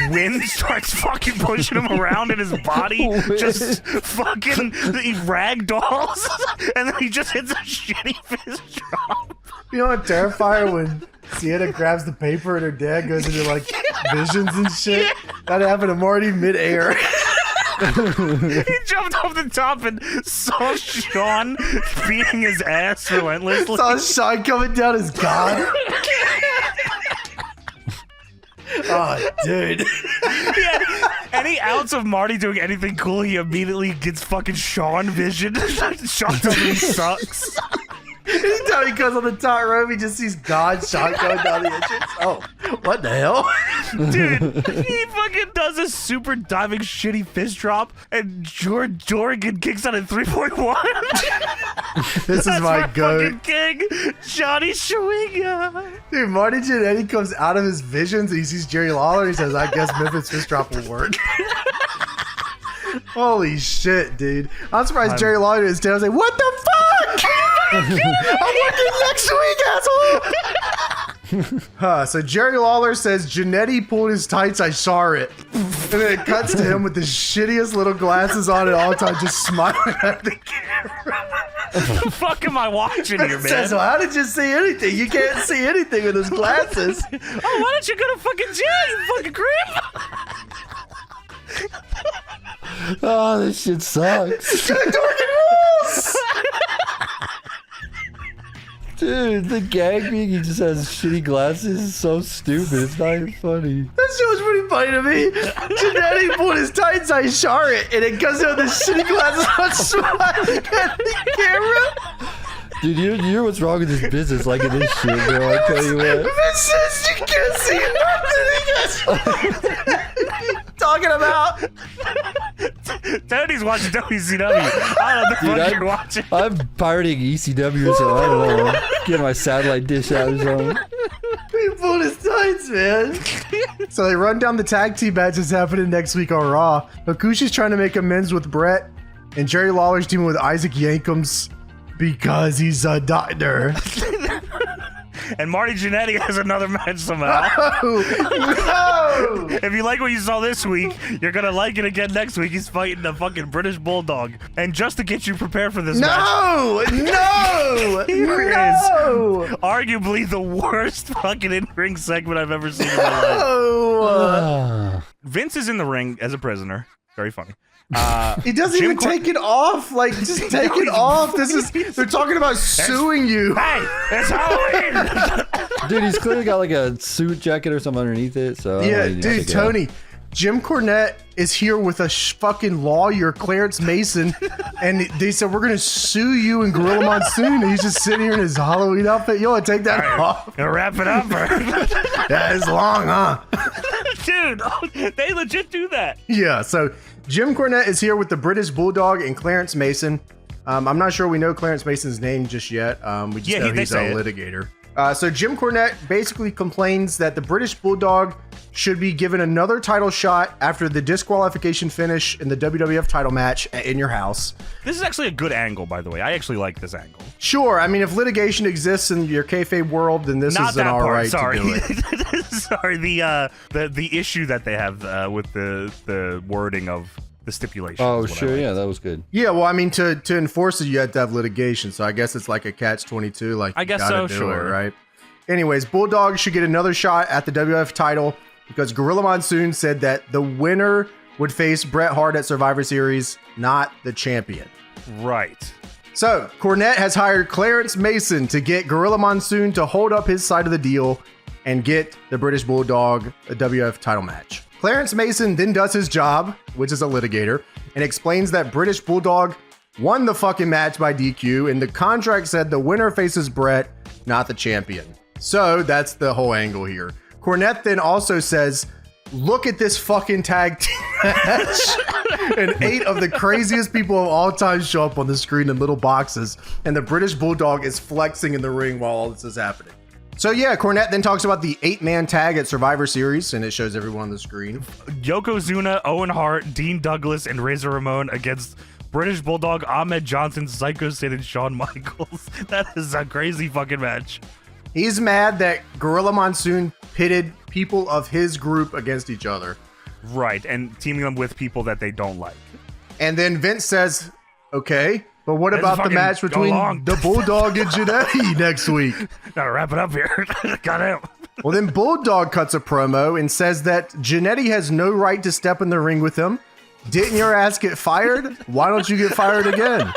wind starts fucking pushing him around in his body, just fucking he ragdolls, and then he just hits a shitty fist drop. You know what Terrifier when Sienna grabs the paper and her dad goes into like visions and shit? Yeah. That happened to Marty mid-air. He jumped off the top and saw Sean beating his ass relentlessly. Saw Sean coming down as God. Oh, dude. Yeah, any ounce of Marty doing anything cool, he immediately gets fucking Sean vision. Sean totally sucks. Anytime he goes on the top rope, he just sees God shot going down the entrance. Oh, what the hell? Dude, he fucking does a super diving shitty fist drop, and George Dorgan kicks out at 3.1. This is my goat. King, Johnny Schwinger. Dude, Marty Jannetty comes out of his visions and he sees Jerry Lawler. He says, I guess Memphis fist drop will work. Holy shit, dude. I'm surprised Jerry Lawler is down. I was like, what the fuck? I'm working next week, asshole. So Jerry Lawler says, Jannetty pulled his tights, I saw it. And then it cuts to him with the shittiest little glasses on at all times, just smiling at the camera. What the fuck am I watching here, man? Says, well, how did you see anything? You can't see anything with those glasses. Oh, why don't you go to fucking jail, you fucking creep? Oh, this shit sucks. Dorgan rules! Dude, the gag being he just has shitty glasses is so stupid. It's not even funny. That shit was pretty funny to me. Jannetty pulled his tight side Charlotte, and it goes out with the shitty glasses on smiling at the camera. Dude, you know what's wrong with this business? Like in this shit, bro. I tell you what. Vince says you can't see nothing. He goes, talking about. Tony's watching WCW. I don't know the fuck you're watching. I'm pirating ECW or something. I don't know. Getting my satellite dish out or something. He pulled his tights, man. So they run down the tag team matches happening next week on Raw. Hakushi's trying to make amends with Brett, and Jerry Lawler's teaming with Isaac Yankems because he's a doctor. And Marty Jannetty has another match somehow. No! If you like what you saw this week, you're gonna like it again next week. He's fighting the fucking British Bulldog. And just to get you prepared for this match. No! Here No! is arguably the worst fucking in-ring segment I've ever seen in my life. No! Vince is in the ring as a prisoner. Very funny. He doesn't even take it off. Like, just take it off. They're talking about suing you. Hey, it's Halloween! Dude, he's clearly got like a suit jacket or something underneath it. So Yeah, dude, Tony. Jim Cornette is here with a fucking lawyer, Clarence Mason, and they said, we're going to sue you and Gorilla Monsoon. And he's just sitting here in his Halloween outfit. Yo, take that off. Gonna wrap it up, or? That is long, huh? Dude, they legit do that. Yeah, so Jim Cornette is here with the British Bulldog and Clarence Mason. I'm not sure we know Clarence Mason's name just yet. We just know he's a litigator. So Jim Cornette basically complains that the British Bulldog should be given another title shot after the disqualification finish in the WWF title match at In Your House. This is actually a good angle, by the way. I actually like this angle. Sure, I mean, if litigation exists in your kayfabe world, then this is an alright to do it. Sorry, the issue that they have with the wording of the stipulation. Oh, sure, yeah, that was good. Yeah, well, I mean, to enforce it, you have to have litigation, so I guess it's like a catch-22, like, I guess gotta so, do sure. it, right? Anyways, Bulldog should get another shot at the WWF title because Gorilla Monsoon said that the winner would face Bret Hart at Survivor Series, not the champion. Right. So, Cornette has hired Clarence Mason to get Gorilla Monsoon to hold up his side of the deal and get the British Bulldog a WWF title match. Clarence Mason then does his job, which is a litigator, and explains that British Bulldog won the fucking match by DQ, and the contract said the winner faces Bret, not the champion. So that's the whole angle here. Cornette then also says, look at this fucking tag team match. And 8 of the craziest people of all time show up on the screen in little boxes, and the British Bulldog is flexing in the ring while all this is happening. So yeah, Cornette then talks about the 8-man tag at Survivor Series, and it shows everyone on the screen. Yokozuna, Owen Hart, Dean Douglas, and Razor Ramon against British Bulldog, Ahmed Johnson, Psycho Sid, and Shawn Michaels. That is a crazy fucking match. He's mad that Gorilla Monsoon pitted people of his group against each other. Right, and teaming them with people that they don't like. And then Vince says, okay, but what about the match between the Bulldog and Jannetty next week? Gotta wrap it up here. Goddamn. Well, then Bulldog cuts a promo and says that Jannetty has no right to step in the ring with him. Didn't your ass get fired? Why don't you get fired again?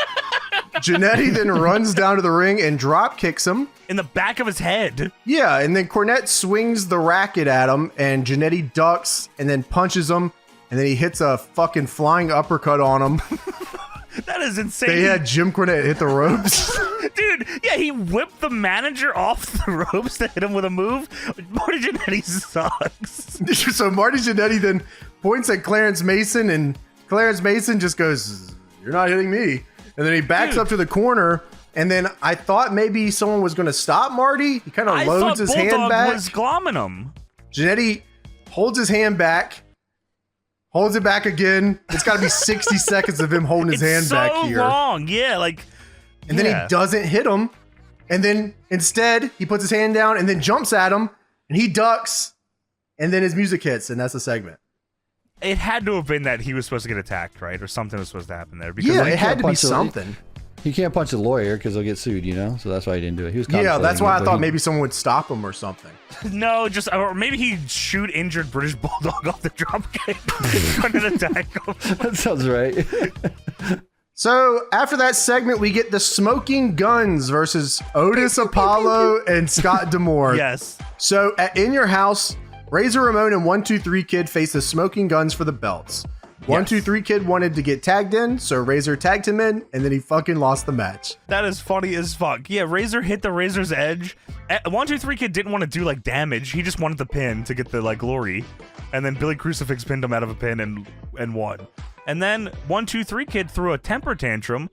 Jannetty then runs down to the ring and drop kicks him. In the back of his head. Yeah, and then Cornette swings the racket at him, and Jannetty ducks and then punches him, and then he hits a fucking flying uppercut on him. That is insane. They had Jim Cornette hit the ropes. Dude, yeah, he whipped the manager off the ropes to hit him with a move. Marty Jannetty sucks. So Marty Jannetty then points at Clarence Mason, and Clarence Mason just goes, you're not hitting me. And then he backs up to the corner, and then I thought maybe someone was going to stop Marty. He kind of loads his hand back. Was glomming him. Jannetty holds his hand back, holds it back again. It's got to be 60 seconds of him holding his hand back here. So long, yeah, like. And then he doesn't hit him, and then instead he puts his hand down and then jumps at him, and he ducks, and then his music hits, and that's the segment. It had to have been that he was supposed to get attacked, right? Or something was supposed to happen there. Because yeah, it had to be something. He can't punch a lawyer because he'll get sued, you know? So that's why he didn't do it. He was that's why I thought maybe someone would stop him or something. No, or maybe he'd shoot injured British Bulldog off the drop kick. Couldn't attack him. That sounds right. So after that segment, we get the Smokin Gunns versus Otis Apollo and Scott D'Amore. Yes. So In Your House, Razor Ramon and 1-2-3 Kid face the Smokin Gunns for the belts. 1-2-3 Kid wanted to get tagged in, so Razor tagged him in, and then he fucking lost the match. That is funny as fuck. Yeah, Razor hit the Razor's edge. 1-2-3 Kid didn't want to do like damage. He just wanted the pin to get the like glory. And then Billy Crucifix pinned him out of a pin and won. And then 1-2-3 Kid threw a temper tantrum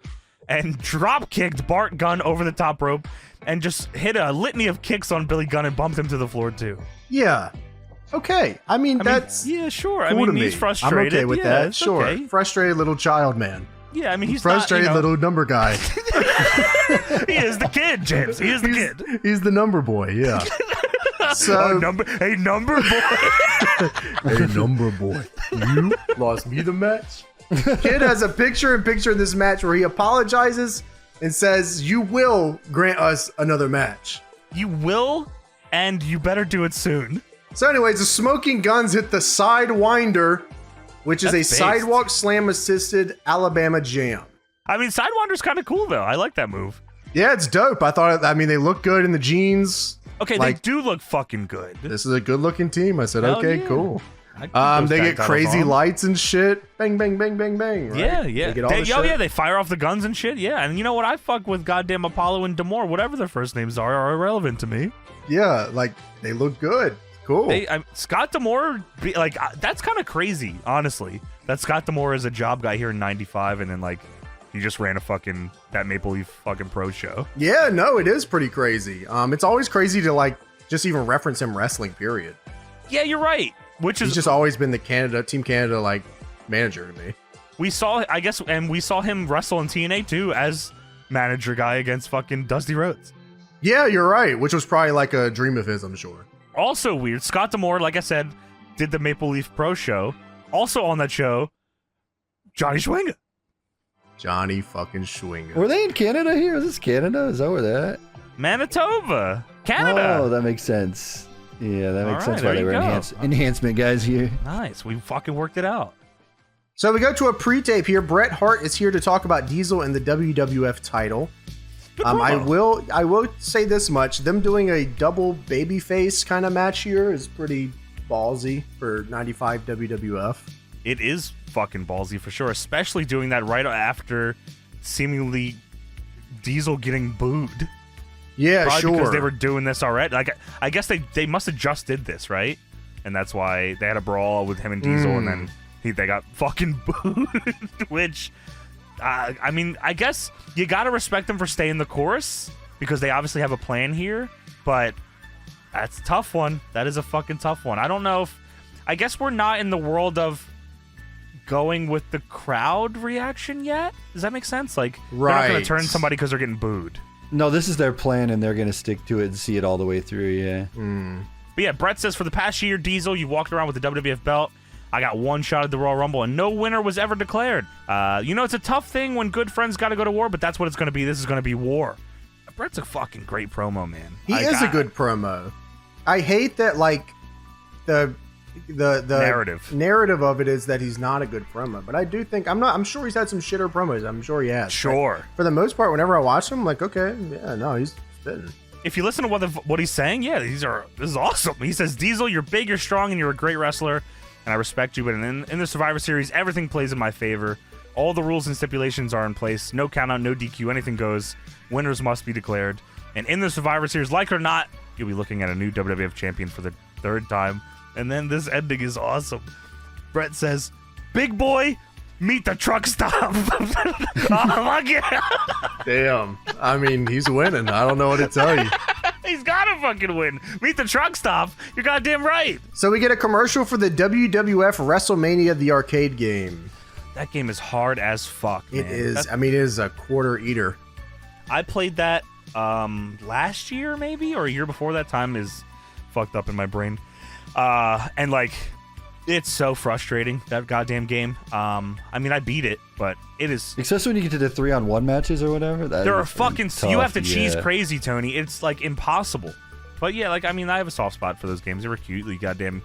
and drop kicked Bart Gunn over the top rope and just hit a litany of kicks on Billy Gunn and bumped him to the floor too. Yeah. Okay. I mean, that's yeah, sure. Cool to me. He's frustrated. I'm okay with yeah, that. Sure. Okay. Frustrated little child man. Yeah, I mean, he's frustrated not, little number guy. He is the kid, James. He is the kid. He's the number boy. Yeah. So number boy. Hey, number boy. You lost me the match. Kid has a picture-in-picture in this match where he apologizes and says, "You will grant us another match. You will, and you better do it soon." So anyways, the Smokin Gunns hit the Sidewinder, which is a sidewalk slam assisted Alabama jam. I mean, Sidewinder's kind of cool though. I like that move. Yeah, it's dope. I mean, they look good in the jeans. Okay, like, they do look fucking good. This is a good looking team. I said, Hell okay, yeah. cool. They get crazy lights and shit. Bang, bang, bang, bang, bang. Right? Yeah. They get all the shit. Yeah, they fire off the guns and shit. Yeah, and you know what? I fuck with goddamn Apollo and D'Amore. Whatever their first names are irrelevant to me. Yeah, like they look good. Cool. Scott D'Amore, that's kind of crazy, honestly. That Scott D'Amore is a job guy here in '95, and then like he just ran that Maple Leaf fucking pro show. Yeah, no, it is pretty crazy. It's always crazy to like just even reference him wrestling. Period. Yeah, you're right. He's just always been the Team Canada like manager to me. We saw him wrestle in TNA too as manager guy against fucking Dusty Rhodes. Yeah, you're right. Which was probably like a dream of his, I'm sure. Also weird. Scott D'Amore, like I said, did the Maple Leaf Pro show. Also on that show, Johnny Schwinga. Johnny fucking Schwinga. Were they in Canada here? Is this Canada? Is that where they're at? Manitoba, Canada. Oh, that makes sense. Yeah, that makes sense right, why they were enhancement guys here. Nice. We fucking worked it out. So we go to a pre-tape here. Bret Hart is here to talk about Diesel and the WWF title. I will say this much. Them doing a double babyface kind of match here is pretty ballsy for 95 WWF. It is fucking ballsy for sure, especially doing that right after seemingly Diesel getting booed. Yeah, probably sure. Because they were doing this already. Like, I guess they must have just did this, right? And that's why they had a brawl with him and Diesel, and then they got fucking booed. Which, I mean, I guess you gotta respect them for staying the course because they obviously have a plan here. But that's a tough one. That is a fucking tough one. I don't know if. I guess we're not in the world of going with the crowd reaction yet. Does that make sense? Like, right. They're not gonna turn somebody because they're getting booed. No, this is their plan, and they're going to stick to it and see it all the way through, yeah. But yeah, Bret says, for the past year, Diesel, you walked around with the WWF belt. I got one shot at the Royal Rumble, and no winner was ever declared. It's a tough thing when good friends got to go to war, but that's what it's going to be. This is going to be war. Bret's a fucking great promo, man. He is a good promo. I hate that, like, the narrative of it is that he's not a good promo, but I do think I'm sure he's had some shitter promos. I'm sure he has. Sure. But for the most part, whenever I watch him, I'm like, okay, yeah, no, he's spitting. If you listen to what he's saying, yeah, this is awesome. He says, Diesel, you're big, you're strong, and you're a great wrestler, and I respect you. But in the Survivor Series, everything plays in my favor. All the rules and stipulations are in place. No count out, no DQ, anything goes. Winners must be declared. And in the Survivor Series, like it or not, you'll be looking at a new WWF champion for the third time. And then this ending is awesome. Bret says, big boy, meet the truck stop. Oh, my God. Damn. I mean, he's winning. I don't know what to tell you. He's got to fucking win. Meet the truck stop. You're goddamn right. So we get a commercial for the WWF WrestleMania, the arcade game. That game is hard as fuck, man. It is. I mean, it is a quarter eater. I played that last year, maybe, or a year before. That time is fucked up in my brain. And like, it's so frustrating, that goddamn game. I mean, I beat it, but it is. Especially when you get to the 3-on-1 matches or whatever. There are fucking tough, you have to cheese crazy, Tony. It's like impossible. But yeah, like, I mean, I have a soft spot for those games. They were cute. You goddamn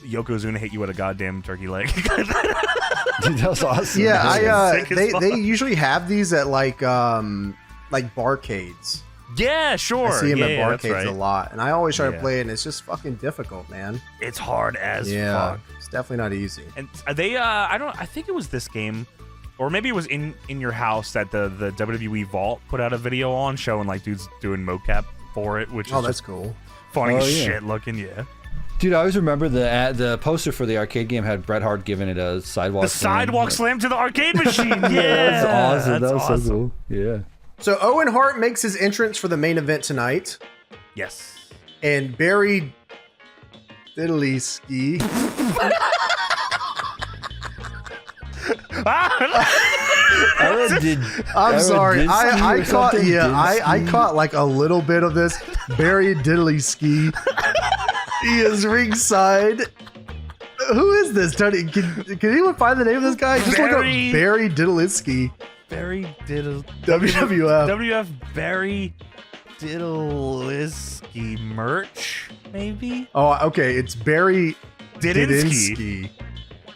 Yokozuna hit you with a goddamn turkey leg. Dude, that was awesome. Yeah, Sick as fuck. they usually have these at like barcades. Yeah, sure. I see them at that's barcades right. a lot, and I always try to Yeah. play it, and it's just fucking difficult, man. It's hard as Yeah, fuck. it's definitely not easy. And they, I think it was this game, or maybe it was in your house that the WWE Vault put out a video on showing like dudes doing mocap for it, which is Oh, that's just cool. funny Oh, as yeah. shit looking. Yeah, Dude, I always remember the poster for the arcade game had Bret Hart giving it a sidewalk the slam. sidewalk slam to the arcade machine. Yeah, That was awesome. that's That was awesome. so cool. Yeah. So Owen Hart makes his entrance for the main event tonight, Yes. and Barry Diddley-ski. I'm sorry. I caught I caught like a little bit of this. Barry Diddley-ski. He is ringside. Who is this, Tony? Can anyone find the name of this guy? Just look up Barry- Barry Diddley-ski. Barry Diddle. WWF. WWF Barry Diddley merch, maybe? Oh, okay. It's Barry Didinsky. Didinsky.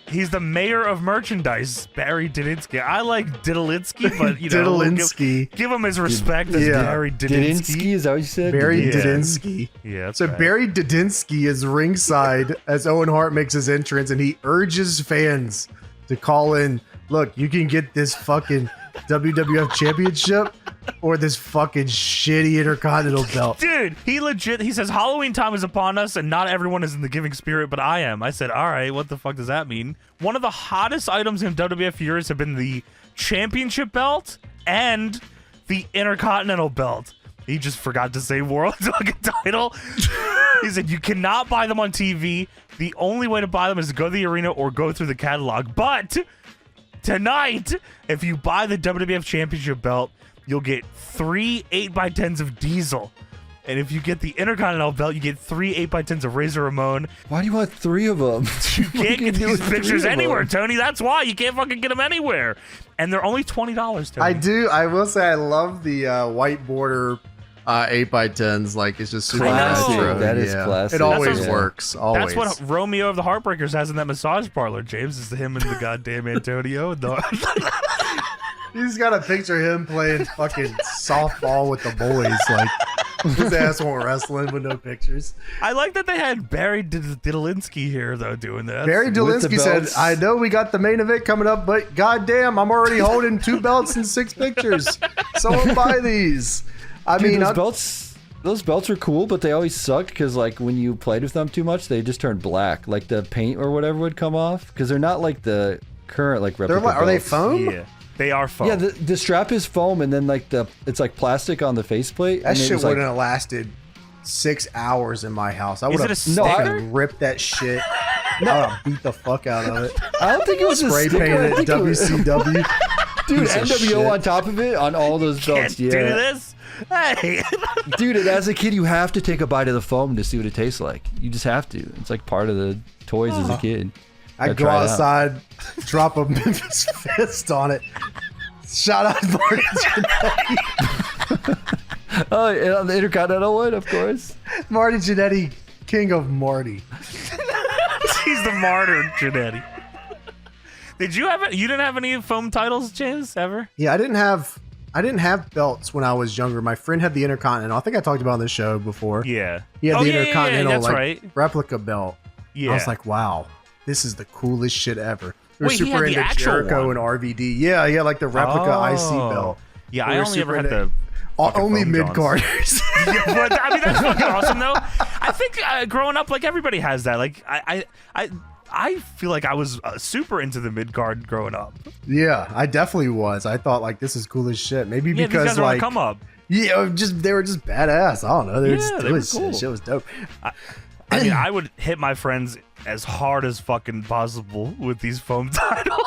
He's the mayor of merchandise, Barry Didinsky. I like Diddlinsky, but you know, Diddlinsky. give him his respect as Yeah. Barry Didinsky, Didinsky. is that what you said? Barry Yeah. Didinsky. Yeah, that's So right. Barry Didinsky is ringside as Owen Hart makes his entrance, and he urges fans to call in. Look, you can get this fucking WWF Championship or this fucking shitty Intercontinental belt. Dude, he says Halloween time is upon us and not everyone is in the giving spirit, but I am. I said, all right, what the fuck does that mean? One of the hottest items in WWF years have been the championship belt and the Intercontinental belt. He just forgot to say world fucking title. He said, you cannot buy them on TV. The only way to buy them is to go to the arena or go through the catalog. But tonight, if you buy the WWF Championship belt, you'll get 3 8x10s of Diesel. And if you get the Intercontinental belt, you get 3 8x10s of Razor Ramon. Why do you want 3 of them? You can't get these pictures anywhere, Tony. That's why. You can't fucking get them anywhere. And they're only $20, Tony. I will say I love the white border 8x10s. Like, it's just super Classic. retro. That is classic. It always That's works. Always. That's what Romeo of the Heartbreakers has in that massage parlor, James. Is him and the goddamn Antonio. He's got a picture of him playing fucking softball with the boys. Like, his ass won't wrestling with no pictures. I like that they had Barry Diddlinsky here, though, doing that. Barry With the Diddlinsky said, belts. I know we got the main event coming up, but goddamn, I'm already holding 2 belts and 6 pictures. Someone buy these. I Dude, mean, those belts are cool, but they always suck because like when you played with them too much, they just turn black. Like the paint or whatever would come off because they're not like the current like replica they're like, are they belts. foam? Yeah, they are foam. Yeah, the strap is foam, and then like it's like plastic on the faceplate. That and it shit was, like, wouldn't have lasted 6 hours in my house. I Is would it have a sticker? fucking ripped that shit. I would have beat the fuck out of it. I don't think it was Spray a sticker. painted I at think it was- WCW. Dude, Piece of NWO shit. on top of it on all those Can't belts. do Yeah, this. Hey. dude. And as a kid, you have to take a bite of the foam to see what it tastes like. You just have to. It's like part of the toys as a kid. I Gotta go try it out. outside, drop a Memphis fist on it. Shout out Marty Jannetty. Oh, and on the Intercontinental one, of course. Marty Jannetty, king of Marty. He's the martyr, Jannetty. Did you have it? You didn't have any foam titles, James, ever? Yeah, I didn't have belts when I was younger. My friend had the Intercontinental. I think I talked about it on this show before. Yeah. He had Oh, the yeah, Intercontinental that's like right. replica belt. Yeah. I was like, wow, this is the coolest shit ever. They're Wait, he super had the into actual Jericho one. and RVD. Yeah, like the replica IC belt. Yeah, We I were only super ever had into- the fucking Only foam mid Johns. carders. Yeah, but I mean that's fucking awesome though. I think growing up, like everybody has that. Like I feel like I was super into the mid card growing up. Yeah, I definitely was. I thought like this is cool as shit. Maybe Yeah, these because guys are on like come up. yeah, they were just badass. I don't know. They were just Yeah, they doing were shit. cool. Shit was dope. I mean, I would hit my friends as hard as fucking possible with these foam titles.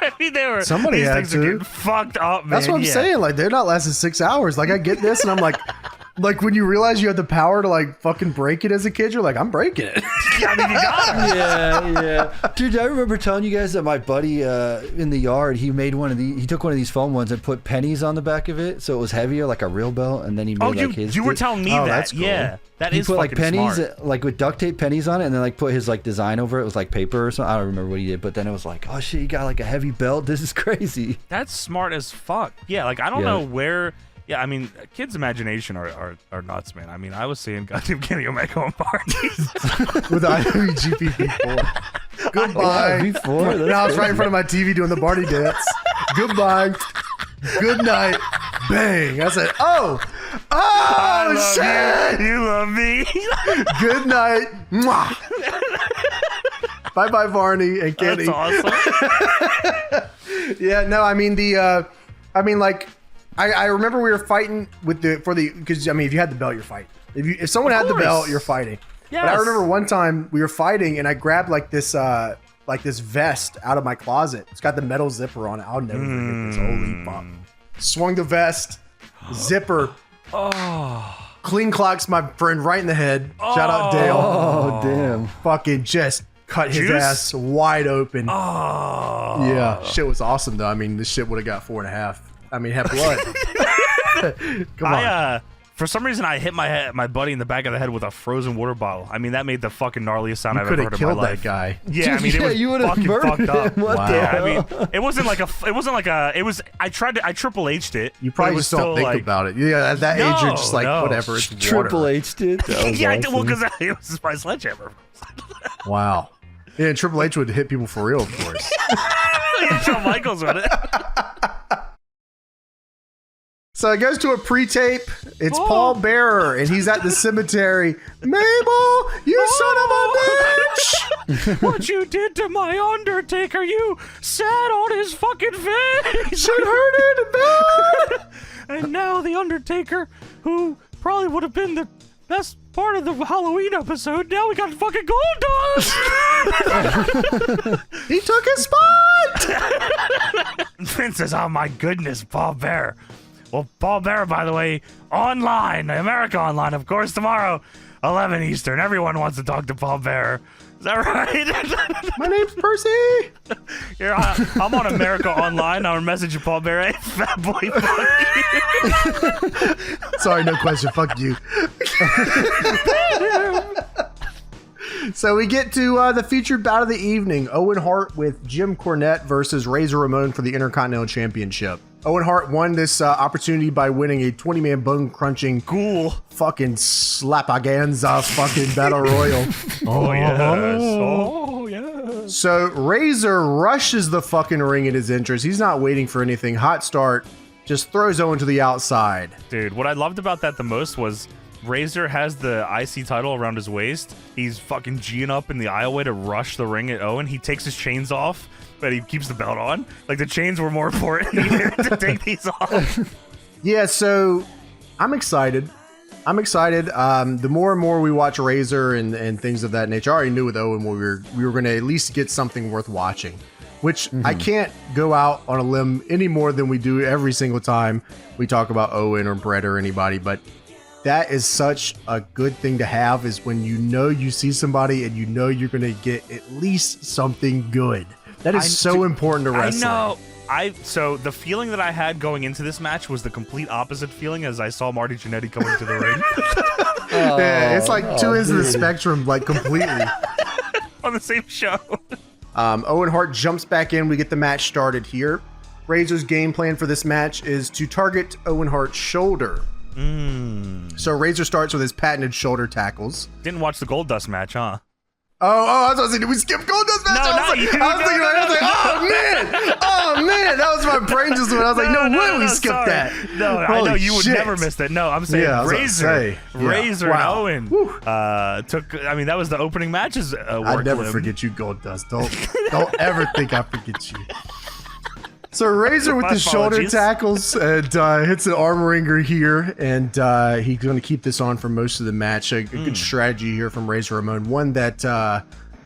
I mean, they were Somebody these had things are to. getting fucked up, man. That's what I'm Yeah. saying. Like they're not lasting 6 hours. Like I get this, and I'm like, like when you realize you have the power to like fucking break it as a kid, you're like, I'm breaking it. I mean, you got it. Yeah. Dude, I remember telling you guys that my buddy in the yard, he made one of these. He took one of these foam ones and put pennies on the back of it, so it was heavier, like a real belt. And then he made like his. You were telling me that. That's cool. Yeah, that he is put like fucking pennies, smart. like with duct tape pennies on it, and then like put his like design over it. It was like paper or something. I don't remember what he did, but then it was like, oh shit, you got like a heavy belt. This is crazy. That's smart as fuck. Yeah, like I don't know where. Yeah, I mean, kids' imagination are nuts, man. I mean, I was seeing goddamn Kenny Omega on parties With the IWGP V4. Goodbye. V4. Now I was right in front of my TV doing the Barney dance. Goodbye. Good night. Bang. I said, oh shit. You love me. Good night. Mwah. Bye bye, Barney and Kenny. That's awesome. Yeah, no, I mean I remember we were fighting because I mean if you had the belt, you're fighting. If someone had the belt, you're fighting. Yes. But I remember one time we were fighting and I grabbed like this vest out of my closet. It's got the metal zipper on it. I'll never forget this. Holy fuck! Swung the vest, zipper. Clean clocks my friend right in the head. Shout out Dale. Oh damn! Fucking just cut his ass wide open. Yeah, shit was awesome though. I mean, this shit would have got 4.5. I mean, had blood. Come on. For some reason, I hit my buddy in the back of the head with a frozen water bottle. I mean, that made the fucking gnarliest sound I've ever heard in my life. You could have killed that guy. Yeah, I mean, it was you would have fucking fucked up. What the hell? I mean, it wasn't like I Triple H'd it. You probably just don't think about it. Yeah, at that age, you're just like, whatever, it's water. Triple H'd it. Yeah, I did. Well, because it was my sledgehammer. Wow. Yeah, and Triple H would hit people for real, of course. Shawn Michaels with it. So it goes to a pre-tape. It's Paul Bearer, and he's at the cemetery. Mabel, you son of a bitch! What you did to my Undertaker, you sat on his fucking face! Should hurt it bad! And now the Undertaker, who probably would have been the best part of the Halloween episode, now we got fucking Goldust! He took his spot! Vince says, oh my goodness, Paul Bearer. Well, Paul Bearer, by the way, online, America Online, of course, tomorrow, 11 Eastern. Everyone wants to talk to Paul Bearer. Is that right? My name's Percy. Here, I'm on America Online. I'll message you, Paul Bearer. Hey, fat boy, fuck you. Sorry, no question. Fuck you. So we get to the featured bout of the evening. Owen Hart with Jim Cornette versus Razor Ramon for the Intercontinental Championship. Owen Hart won this opportunity by winning a 20-man bone-crunching fucking slapaganza fucking battle royal. Oh, yes. So Razor rushes the fucking ring at his entrance. He's not waiting for anything. Hot start. Just throws Owen to the outside. Dude, what I loved about that the most was Razor has the IC title around his waist. He's fucking G'ing up in the aisleway to rush the ring at Owen. He takes his chains off, but he keeps the belt on. Like, the chains were more important to take these off. Yeah, so I'm excited. The more and more we watch Razor and things of that nature, I already knew with Owen we were going to at least get something worth watching, which I can't go out on a limb any more than we do every single time we talk about Owen or Brett or anybody, but that is such a good thing to have, is when you know you see somebody and you know you're going to get at least something good. That is so important to wrestling. I know. So the feeling that I had going into this match was the complete opposite feeling as I saw Marty Jannetty come into the ring. Yeah, it's like two ends of the spectrum, like completely. On the same show. Owen Hart jumps back in. We get the match started here. Razor's game plan for this match is to target Owen Hart's shoulder. So Razor starts with his patented shoulder tackles. Didn't watch the Goldust match, huh? I was saying, did we skip Goldust match? I was like, oh man, that was my brain just went. I was like, no way we skipped that. No, I know you would never miss that. No, I'm saying Razor and Owen took. I mean, that was the opening matches. I'd never forget you, Goldust. Don't ever think I forget you. So Razor with the shoulder tackles and hits an arm wringer here, and he's going to keep this on for most of the match. A good strategy here from Razor Ramon. One that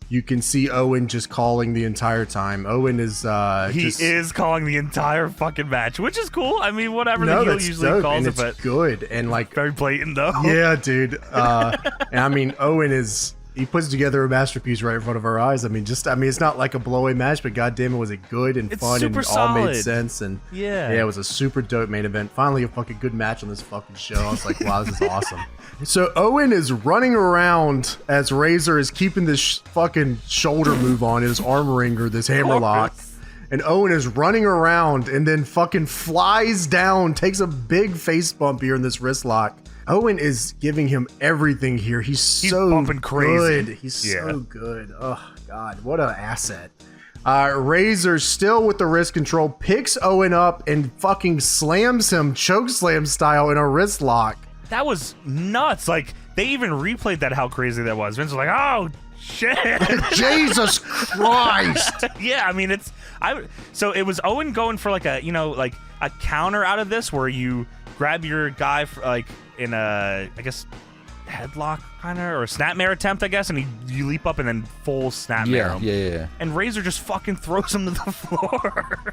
you can see Owen just calling the entire time. Owen is he is calling the entire fucking match, which is cool. I mean, whatever no, the heel that's usually dope, calls and it, it's but good and like very blatant though. yeah, dude. And I mean, Owen is. He puts together a masterpiece right in front of our eyes. I mean, it's not like a blowaway match, but goddamn, it was it good and fun and all made sense. And yeah, it was a super dope main event. Finally, a fucking good match on this fucking show. I was like, wow, this is awesome. So Owen is running around as Razor is keeping this fucking shoulder move on, his arm wringer, this hammerlock. And Owen is running around and then fucking flies down, takes a big face bump here in this wrist lock. Owen is giving him everything here. He's so bumping crazy. good. He's so good. Oh, God. What an asset. Razor still with the wrist control, picks Owen up and fucking slams him, chokeslam style, in a wrist lock. That was nuts. Like, they even replayed that, how crazy that was. Vince was like, oh, shit. Jesus Christ. Yeah, I mean, so it was Owen going for like a, like a counter out of this where you grab your guy for like in a, I guess, headlock kind of, or a snapmare attempt, I guess, and you leap up and then full snapmare him. Yeah. And Razor just fucking throws him to the floor.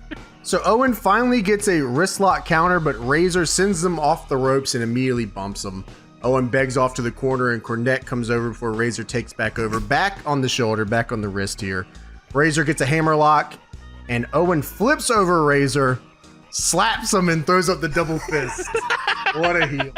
So Owen finally gets a wrist lock counter, but Razor sends him off the ropes and immediately bumps him. Owen begs off to the corner and Cornette comes over before Razor takes back over. Back on the shoulder, back on the wrist here. Razor gets a hammerlock and Owen flips over Razor, slaps him, and throws up the double fist. What a heel.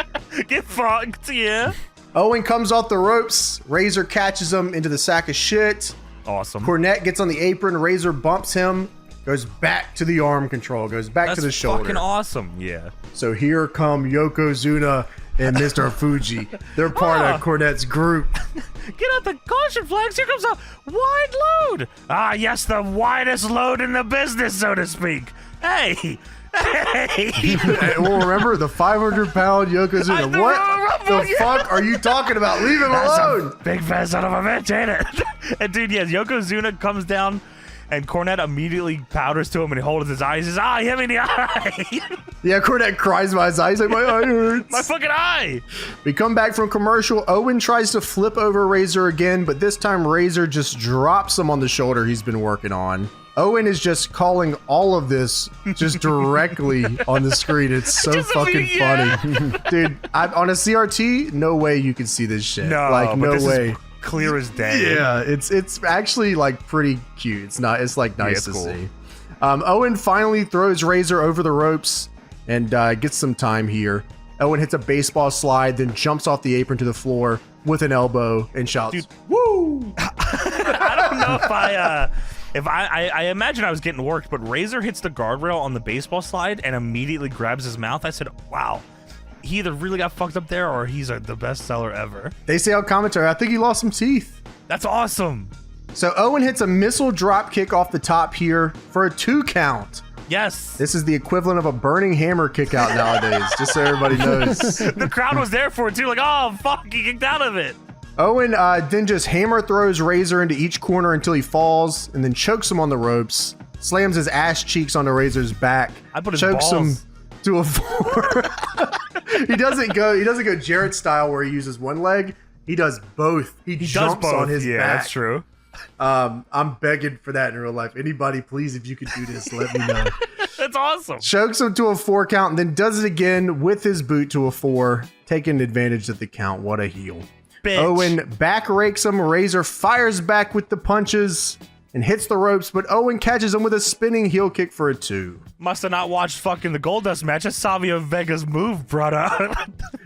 Get fucked, yeah. Owen comes off the ropes. Razor catches him into the sack of shit. Awesome. Cornette gets on the apron. Razor bumps him. Goes back to the arm control. Goes back to the shoulder. That's fucking awesome, yeah. So here come Yokozuna and Mr. Fuji. They're part of Cornette's group. Get out the caution flags. Here comes a wide load. Ah, yes, the widest load in the business, so to speak. Hey. Well, remember the 500-pound Yokozuna. What the fuck are you talking about? Leave him alone. Big fat son of a bitch, ain't it? And dude, yes, Yokozuna comes down and Cornette immediately powders to him and he holds his eye. He says, he hit me in the eye. Yeah, Cornette cries by his eye. He's like, my eye hurts. My fucking eye. We come back from commercial. Owen tries to flip over Razor again, but this time Razor just drops him on the shoulder he's been working on. Owen is just calling all of this just directly on the screen. It's so fucking funny. Dude, on a CRT, no way you can see this shit. No, like, no way. Is clear as day. Yeah, it's actually like pretty cute. It's like nice to cool. see. Owen finally throws Razor over the ropes and gets some time here. Owen hits a baseball slide, then jumps off the apron to the floor with an elbow and shouts, dude, "Woo!" I don't know if I imagine I was getting worked, but Razor hits the guardrail on the baseball slide and immediately grabs his mouth. I said, wow, he either really got fucked up there or he's the best seller ever. They say on commentary, I think he lost some teeth. That's awesome. So Owen hits a missile drop kick off the top here for a 2 count. Yes. This is the equivalent of a burning hammer kick out nowadays, just so everybody knows. The crowd was there for it too, like, oh, fuck, he kicked out of it. Owen then just hammer throws Razor into each corner until he falls, and then chokes him on the ropes, slams his ass cheeks onto Razor's back, chokes him to a 4. He doesn't go Jarrett style where he uses one leg. He does both. He jumps does both. on his back. Yeah, that's true. I'm begging for that in real life. Anybody, please, if you could do this, let me know. That's awesome. Chokes him to a 4 count, and then does it again with his boot to a 4, taking advantage of the count. What a heel. Bitch. Owen back rakes him. Razor fires back with the punches and hits the ropes, but Owen catches him with a spinning heel kick for a 2. Must have not watched fucking the Goldust match. That's Savio Vega's move, brother.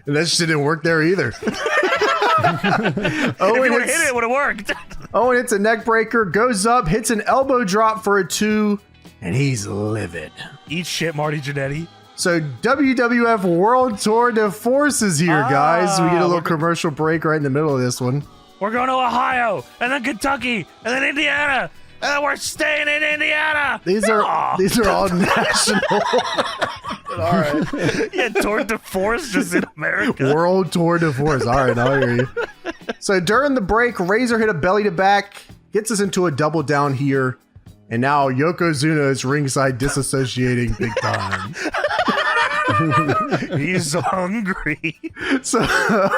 And that shit didn't work there either. Owen if you would have hit it would have worked. Owen hits a neck breaker, goes up, hits an elbow drop for a 2, and he's livid. Eat shit, Marty Jannetty. So WWF World Tour de Force is here, guys. We get a little commercial break right in the middle of this one. We're going to Ohio, and then Kentucky, and then Indiana, and then we're staying in Indiana. These are all national. All right. Yeah, Tour de Force just in America. World Tour de Force. All right, I'll hear you. So during the break, Razor hit a belly to back, gets us into a double down here, and now Yokozuna is ringside disassociating big time. He's hungry. So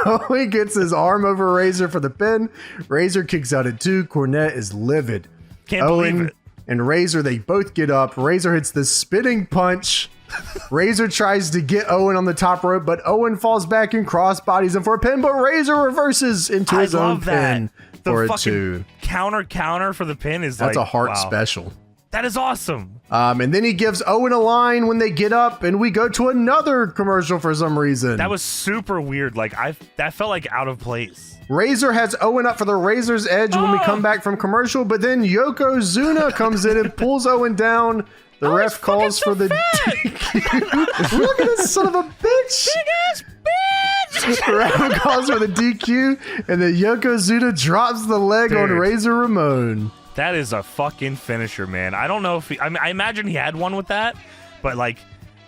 Owen gets his arm over Razor for the pin. Razor kicks out at 2. Cornette is livid. Can't believe Owen it. and Razor, they both get up. Razor hits the spinning punch. Razor tries to get Owen on the top rope, but Owen falls back and crossbodies him for a pin, but Razor reverses into his own pin for a 2. Counter for the pin is That's like, a Hart wow. special. That is awesome. And then he gives Owen a line when they get up, and we go to another commercial for some reason. That was super weird. Like that felt like out of place. Razor has Owen up for the Razor's Edge when we come back from commercial, but then Yokozuna comes in and pulls Owen down. The ref calls for the DQ. Look at this son of a bitch. Big ass bitch. The ref calls for the DQ, and then Yokozuna drops the leg on Dude. Razor Ramon. That is a fucking finisher, man. I don't know if I imagine he had one with that, but like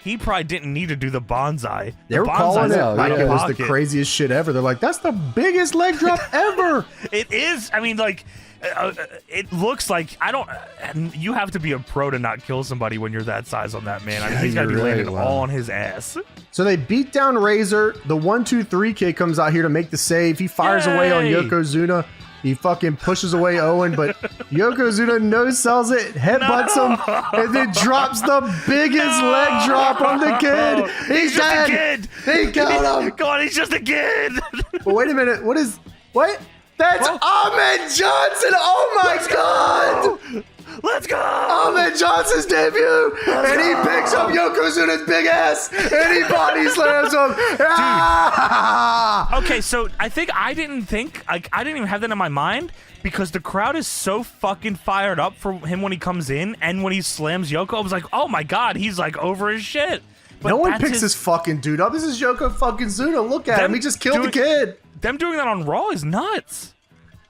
he probably didn't need to do the bonsai. They were The calling it bonsai's like out it of was the pocket. craziest shit ever. They're like, that's the biggest leg drop ever. It is. I mean, like, it looks like you have to be a pro to not kill somebody when you're that size on that man. I mean, he's got to be You're right, landing wow. all on his ass. So they beat down Razor. The 1-2-3 kid comes out here to make the save. He fires away on Yay! Yokozuna. He fucking pushes away Owen, but Yokozuna no-sells it, headbutts him, and then drops the biggest leg drop on the kid. He's just a dead. kid. He got him. Go on, he's just a kid. But wait a minute. What? That's Ahmed Johnson. Oh my God. Let's go. Ahmed Johnson's debut, and he picks up Yokozuna's big ass, and he body slams him. Ah! Okay, so I didn't even have that in my mind because the crowd is so fucking fired up for him when he comes in and when he slams Yoko. I was like, oh my God, he's like over his shit. But No one that's picks this fucking dude up. This is Yoko fucking Zuna. Look at him. He just killed the kid. Them doing that on Raw is nuts.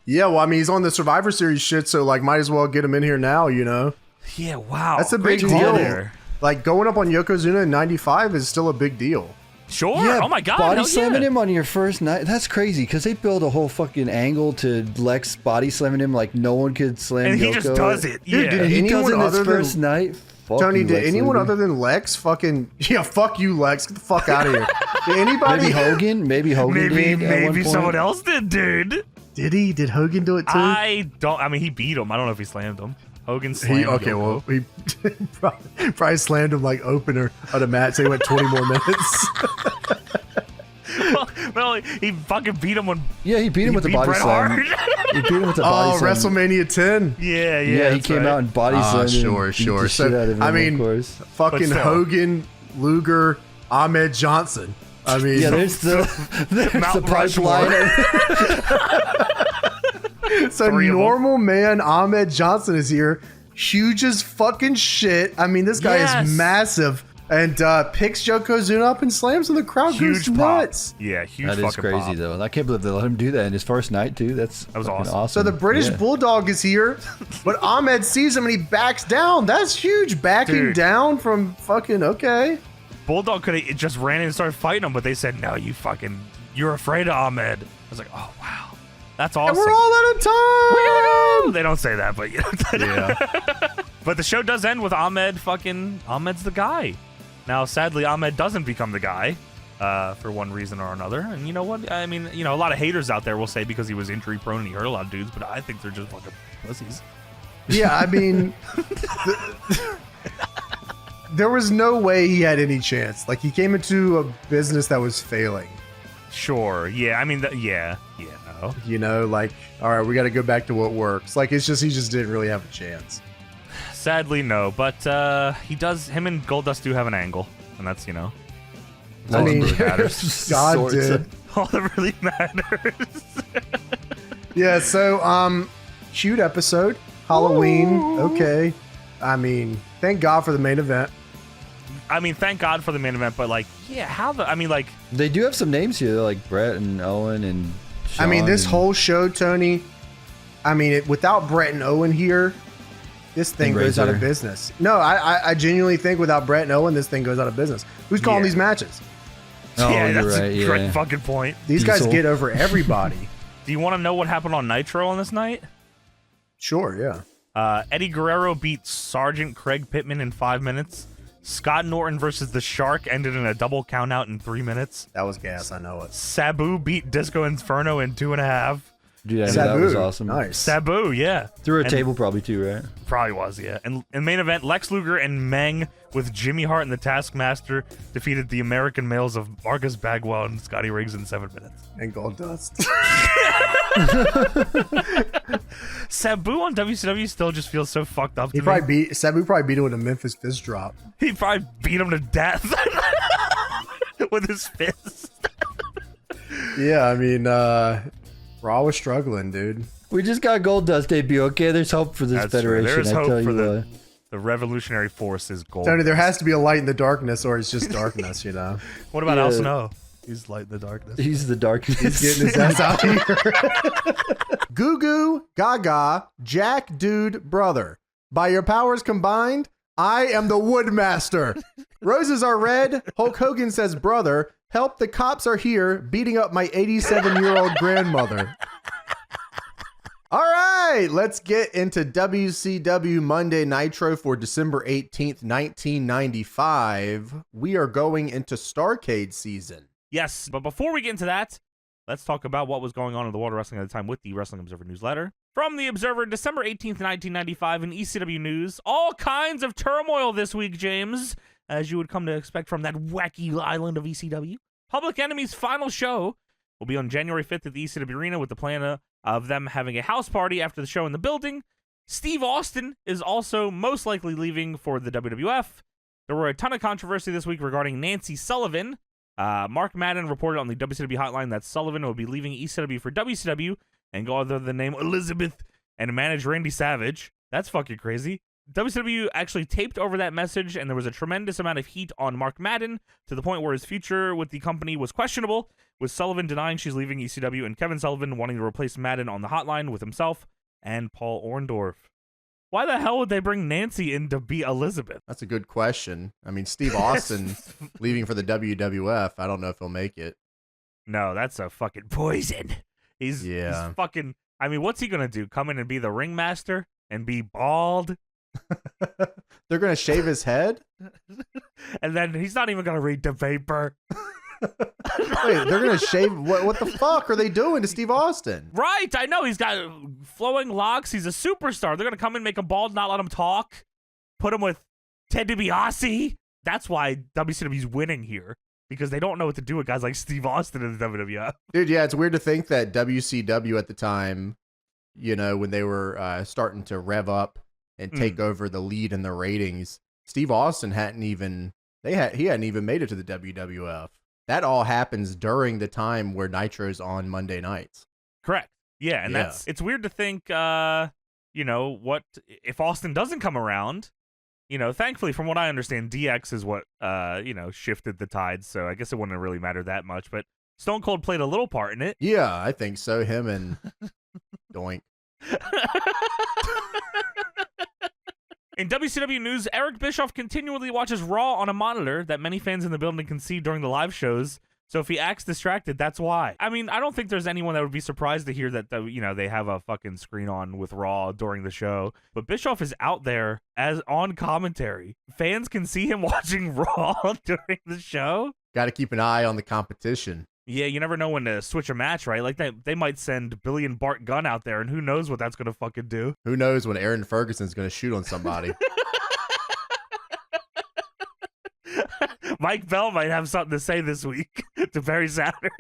Yeah, well, I mean, he's on the Survivor Series shit, so like, might as well get him in here now, you know? Yeah, wow. That's a big Great deal. call there. Like, going up on Yokozuna in 95 is still a big deal. Sure. Yeah, Oh my God. body hell slamming yeah. him on your first night. That's crazy because they build a whole fucking angle to Lex body slamming him like no one could slam And he Yoko. just does it. Dude, Yeah. did And he Anyone does it in his other than- first night. Fuck Tony, you, did Lex anyone Luger. other than Lex fucking... Yeah, fuck you, Lex. Get the fuck out of here. Did anybody... Maybe Hogan? Maybe Hogan did at one Maybe point. someone else did, dude. Did he? Did Hogan do it too? I mean, he beat him. I don't know if he slammed him. Hogan slammed Yoko. He probably slammed him like opener of the match. So he went 20 more minutes. Well, he fucking beat him when Yeah, he beat him with the beat body Bret slam. Hart. He beat him with the Oh, body slam. WrestleMania 10. Yeah, Yeah, he that's came right. out and body slammed him. Sure, and beat sure. the shit out of him, I mean, of course. fucking But still. Hogan, Luger, Ahmed Johnson. I mean, Yeah, there's the Mount pipeline. so three of 'em. normal man Ahmed Johnson is here. Huge as fucking shit. I mean, this guy Yes. is massive. And picks Yokozuna up and slams him. The crowd goes Huge pop. nuts. Yeah, huge That fucking is crazy, pop. though. I can't believe they let him do that in his first night, too. That was fucking awesome. So the British Yeah. Bulldog is here, but Ahmed sees him and he backs down. That's huge. Backing Dude. down from fucking okay. Bulldog could have just ran in and started fighting him, but they said, no, you're afraid of Ahmed. I was like, oh, wow. That's awesome. And we're all out of time. They don't say that, but yeah. But the show does end with Ahmed's the guy. Now, sadly, Ahmed doesn't become the guy for one reason or another. And you know what? I mean, a lot of haters out there will say because he was injury prone and he hurt a lot of dudes, but I think they're just fucking pussies. Yeah, I mean, there was no way he had any chance. Like, he came into a business that was failing. Sure. Yeah. I mean, no. You know, like, all right, we got to go back to what works. Like, it's just, he just didn't really have a chance. Sadly, no. But him and Goldust do have an angle. And that's, I all mean, that really matters. God Sorts did. of- All that really matters. Yeah, so, shoot episode. Halloween. Okay. I mean, thank God for the main event. I mean, thank God for the main event, but They do have some names here, like Brett and Owen and Sean I mean, this and- whole show, Tony, without Brett and Owen here, this thing And goes out of Razor. business. No, I genuinely think without Brett and Owen, this thing goes out of business. Who's calling Yeah. these matches? Oh, yeah, you're that's right, a great yeah. fucking point. These guys Diesel. get over everybody. Do you want to know what happened on Nitro on this night? Sure, yeah. Eddie Guerrero beat Sergeant Craig Pittman in 5 minutes. Scott Norton versus the Shark ended in a double countout in 3 minutes. That was gas. I know it. Sabu beat Disco Inferno in 2.5. Dude, I know Sabu. that was awesome. Nice. Sabu, yeah. Through a table probably too, right? Probably was, yeah. And in main event, Lex Luger and Meng with Jimmy Hart and the Taskmaster defeated the American males of Marcus Bagwell and Scotty Riggs in 7 minutes. And Goldust. Sabu on WCW still just feels so fucked up to Sabu probably beat him with a Memphis fist drop. He probably beat him to death with his fist. Yeah, I mean, Raw was struggling, dude. We just got Goldust debut. Okay, there's hope for this That's true. federation. There's I hope tell for you the revolutionary force is gold. Tony, there has to be a light in the darkness, or it's just darkness, you know. What about Yeah. Al Snow? He's light in the darkness. He's the darkness. He's getting his ass out here. Goo Goo Gaga Jack Dude Brother. By your powers combined, I am the Woodmaster. Roses are red. Hulk Hogan says, brother, help, the cops are here beating up my 87-year-old grandmother. All right, let's get into WCW Monday Nitro for December 18th, 1995. We are going into Starrcade season. Yes, but before we get into that, let's talk about what was going on in the world of wrestling at the time with the Wrestling Observer newsletter. From the Observer, December 18th, 1995, in ECW news, all kinds of turmoil this week, James, as you would come to expect from that wacky island of ECW. Public Enemy's final show will be on January 5th at the ECW Arena with the plan of them having a house party after the show in the building. Steve Austin is also most likely leaving for the WWF. There were a ton of controversy this week regarding Nancy Sullivan. Mark Madden reported on the WCW hotline that Sullivan will be leaving ECW for WCW and go under the name Elizabeth and manage Randy Savage. That's fucking crazy. WCW actually taped over that message, and there was a tremendous amount of heat on Mark Madden to the point where his future with the company was questionable, with Sullivan denying she's leaving ECW and Kevin Sullivan wanting to replace Madden on the hotline with himself and Paul Orndorff. Why the hell would they bring Nancy in to be Elizabeth? That's a good question. I mean, Steve Austin leaving for the WWF, I don't know if he'll make it. No, that's a fucking poison. He's fucking... I mean, what's he gonna do? Come in and be the ringmaster and be bald? They're going to shave his head? And then he's not even going to read the paper. Wait, they're going to shave? What the fuck are they doing to Steve Austin? Right, I know. He's got flowing locks. He's a superstar. They're going to come in, make him bald, not let him talk. Put him with Ted DiBiase. That's why WCW's winning here. Because they don't know what to do with guys like Steve Austin in the WWF. Dude, yeah, it's weird to think that WCW at the time, you know, when they were starting to rev up and take over the lead in the ratings, Steve Austin he hadn't even made it to the WWF. That all happens during the time where Nitro's on Monday nights. Correct. Yeah, and it's weird to think, you know, what if Austin doesn't come around? You know, thankfully, from what I understand, DX is what, you know, shifted the tides, so I guess it wouldn't really matter that much, but Stone Cold played a little part in it. Yeah, I think so. Him and Doink. In WCW news, Eric Bischoff continually watches Raw on a monitor that many fans in the building can see during the live shows. So if he acts distracted, that's why. I mean, I don't think there's anyone that would be surprised to hear that, you know, they have a fucking screen on with Raw during the show. But Bischoff is out there as on commentary. Fans can see him watching Raw during the show. Got to keep an eye on the competition. Yeah, you never know when to switch a match, right? Like, they might send Billy and Bart Gunn out there, and who knows what that's going to fucking do. Who knows when Aaron Ferguson's going to shoot on somebody. Mike Bell might have something to say this week to Barry Saturn.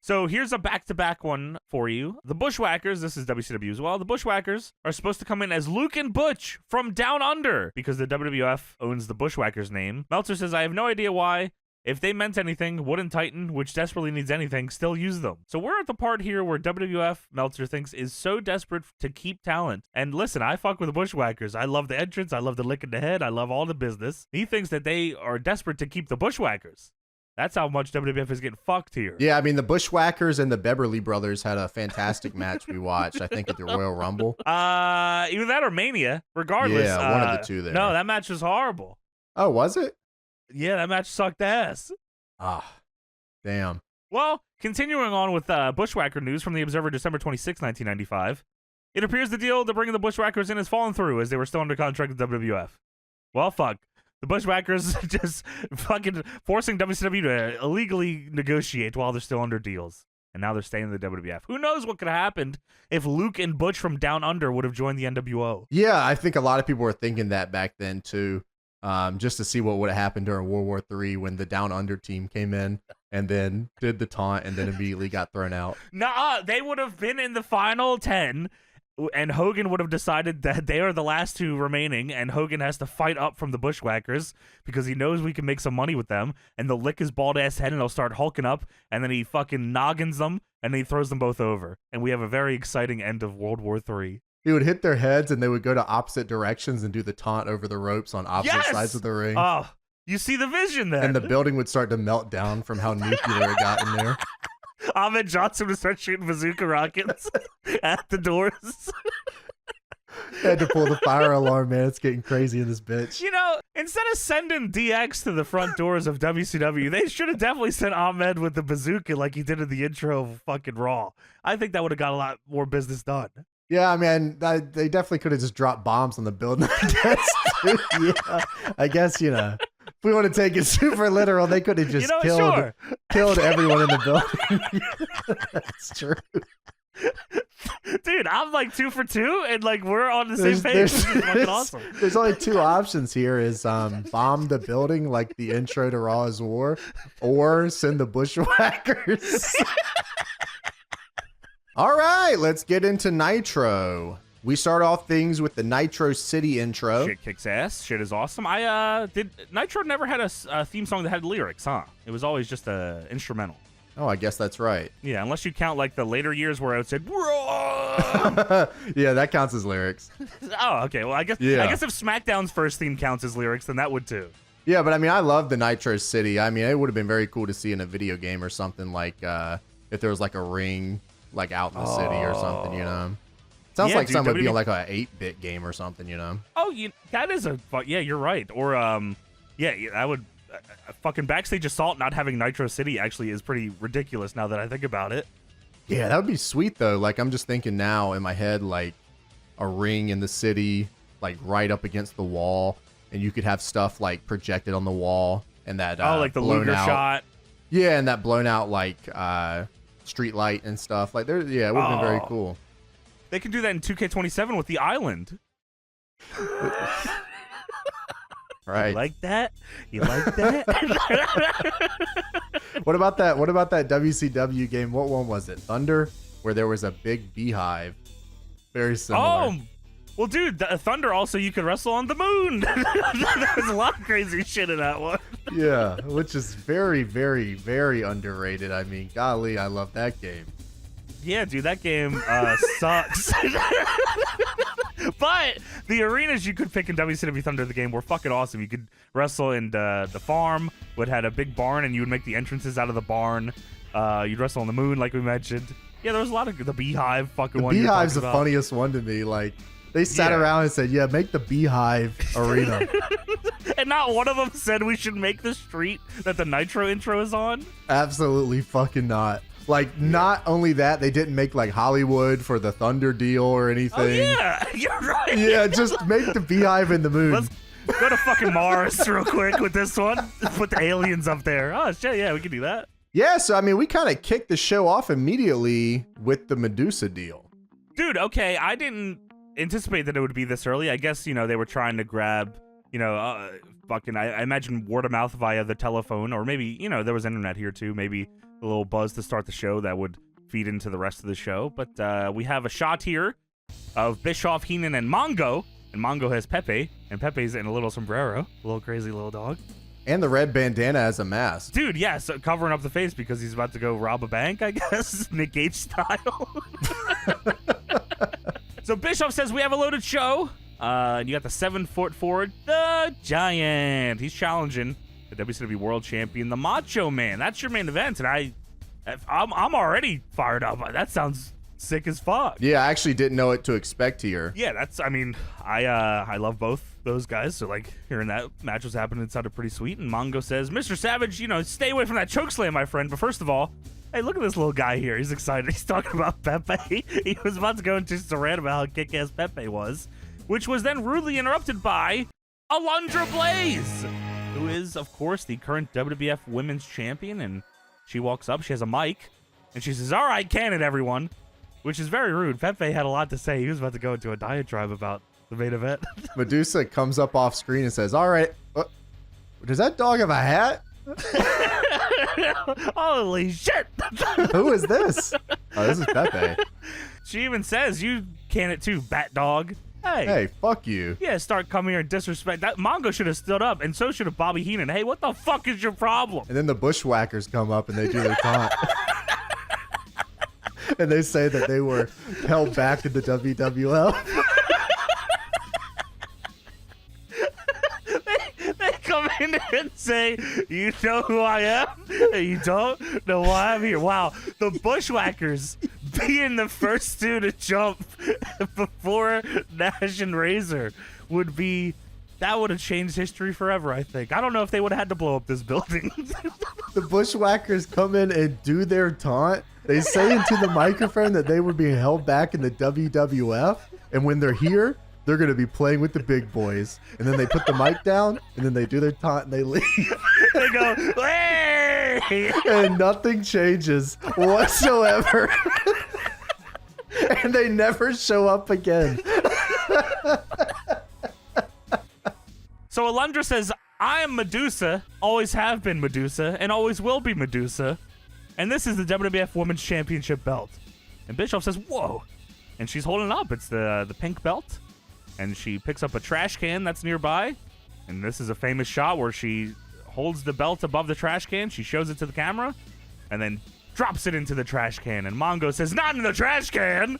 So here's a back-to-back one for you. The Bushwhackers, this is WCW as well, the Bushwhackers are supposed to come in as Luke and Butch from Down Under because the WWF owns the Bushwhackers name. Meltzer says, I have no idea why. If they meant anything, Wooden Titan, which desperately needs anything, still use them. So we're at the part here where WWF, Meltzer thinks, is so desperate to keep talent. And listen, I fuck with the Bushwhackers. I love the entrance. I love the lick in the head. I love all the business. He thinks that they are desperate to keep the Bushwhackers. That's how much WWF is getting fucked here. Yeah, I mean, the Bushwhackers and the Beverly Brothers had a fantastic match we watched, I think, at the Royal Rumble. Either that or Mania. Regardless. Yeah, one of the two there. No, that match was horrible. Oh, was it? Yeah, that match sucked ass. Ah, damn. Well, continuing on with Bushwhacker news from the Observer, December 26, 1995. It appears the deal to bring the Bushwhackers in has fallen through as they were still under contract with WWF. Well, fuck. The Bushwhackers just fucking forcing WCW to illegally negotiate while they're still under deals. And now they're staying in the WWF. Who knows what could have happened if Luke and Butch from Down Under would have joined the NWO? Yeah, I think a lot of people were thinking that back then too, just to see what would have happened during World War III when the Down Under team came in and then did the taunt and then immediately got thrown out. Nah, they would have been in the final 10, and Hogan would have decided that they are the last two remaining, and Hogan has to fight up from the Bushwhackers because he knows we can make some money with them, and they'll lick his bald-ass head, and they'll start hulking up, and then he fucking noggins them, and then he throws them both over. And we have a very exciting end of World War III. He would hit their heads, and they would go to opposite directions and do the taunt over the ropes on opposite sides of the ring. Oh, you see the vision then. And the building would start to melt down from how nuclear it got in there. Ahmed Johnson would start shooting bazooka rockets at the doors. Had to pull the fire alarm, man. It's getting crazy in this bitch. You know, instead of sending DX to the front doors of WCW, they should have definitely sent Ahmed with the bazooka like he did in the intro of fucking Raw. I think that would have got a lot more business done. Yeah, I mean, they definitely could have just dropped bombs on the building. Yeah, I guess, you know, if we want to take it super literal, they could have just killed everyone in the building. That's true. Dude, I'm like 2 for 2, and like we're on the same page. This is fucking awesome. There's only two options here: is bomb the building like the intro to Raw is War, or send the Bushwhackers. All right, let's get into Nitro. We start off things with the Nitro City intro. Shit kicks ass. Shit is awesome. Nitro never had a theme song that had lyrics, huh? It was always just a instrumental. Oh, I guess that's right. Yeah, unless you count like the later years where it said Raw. Yeah, that counts as lyrics. Oh, okay. Well, I guess if SmackDown's first theme counts as lyrics, then that would too. Yeah, but I mean, I love the Nitro City. I mean, it would have been very cool to see in a video game or something, like if there was like a ring like out in the city or something, you know. Sounds like something would be like a 8-bit game or something, you know. Oh, that is yeah, you're right. Or I would fucking Backstage Assault not having Nitro City actually is pretty ridiculous now that I think about it. Yeah, that would be sweet though. Like I'm just thinking now in my head, like a ring in the city, like right up against the wall, and you could have stuff like projected on the wall and that like the Luger shot. Yeah, and that blown out like street light and stuff. Like it would have been very cool. They can do that in 2K27 with the island. Right. You like that? You like that? What about that WCW game? What one was it? Thunder, where there was a big beehive. Very similar. Oh, well, dude, Thunder also you could wrestle on the moon. There's a lot of crazy shit in that one. Yeah, which is very, very, very underrated. I mean, golly, I love that game. Yeah, dude, that game sucks. But the arenas you could pick in WCW Thunder, the game, were fucking awesome. You could wrestle in the farm, which had a big barn, and you would make the entrances out of the barn. You'd wrestle on the moon, like we mentioned. Yeah, there was a lot of the beehive fucking one. The beehive's the funniest one to me. Like, they sat around and said, yeah, make the beehive arena. And not one of them said we should make the street that the Nitro intro is on? Absolutely fucking not. Like, not only that, they didn't make, like, Hollywood for the Thunder deal or anything. Oh, yeah, you're right. Yeah, just make the beehive in the moon. Let's go to fucking Mars real quick with this one. Put the aliens up there. Oh, shit, yeah, we can do that. Yeah, so, I mean, we kind of kicked the show off immediately with the Madusa deal. Dude, okay, I didn't anticipate that it would be this early. I guess, they were trying to grab, I imagine word of mouth via the telephone, or maybe, there was internet here, too, maybe a little buzz to start the show that would feed into the rest of the show. But we have a shot here of Bischoff, Heenan, and Mongo. And Mongo has Pepe, and Pepe's in a little sombrero, a little crazy little dog. And the red bandana as a mask. Dude, yeah, so covering up the face because he's about to go rob a bank, I guess, Nick Gage style. So Bischoff says we have a loaded show. And you got the 7-foot forward, the Giant. He's challenging the WCW World Champion, the Macho Man. That's your main event, and I'm already fired up. That sounds sick as fuck. Yeah, I actually didn't know what to expect here. Yeah, I love both those guys, so like hearing that match was happening, it sounded pretty sweet. And Mongo says, Mr. Savage, stay away from that chokeslam, my friend. But first of all, hey, look at this little guy here. He's excited. He's talking about Pepe. He was about to go into just a rant about how kick-ass Pepe was, which was then rudely interrupted by Alundra Blaze, who is, of course, the current WWF Women's Champion. And she walks up, she has a mic, and she says, "All right, can it, everyone?" Which is very rude. Pepe had a lot to say. He was about to go into a diatribe about the main event. Medusa comes up off screen and says, "All right, does that dog have a hat? Holy shit!" Who is this? Oh, this is Pepe. She even says, "You can it too, bat dog." Hey, fuck you. Yeah, start coming here and disrespect. That Mongo should have stood up, and so should have Bobby Heenan. Hey, what the fuck is your problem? And then the Bushwhackers come up and they do their taunt. And they say that they were held back in the WWF. They come in and say, "You know who I am? You don't know why I'm here." Wow, the Bushwhackers being the first two to jump before Nash and Razor would have changed history forever, I think. I don't know if they would have had to blow up this building. The Bushwhackers come in and do their taunt. They say into the microphone that they were being held back in the WWF, and when they're here, they're going to be playing with the big boys. And then they put the mic down, and then they do their taunt, and they leave. They go, "Hey!" And nothing changes whatsoever. And they never show up again. So Alundra says, "I am Madusa, always have been Madusa, and always will be Madusa. And this is the WWF Women's Championship belt." And Bischoff says, "Whoa." And she's holding it up. It's the pink belt. And she picks up a trash can that's nearby. And this is a famous shot where she holds the belt above the trash can. She shows it to the camera and then drops it into the trash can. And Mongo says, "Not in the trash can."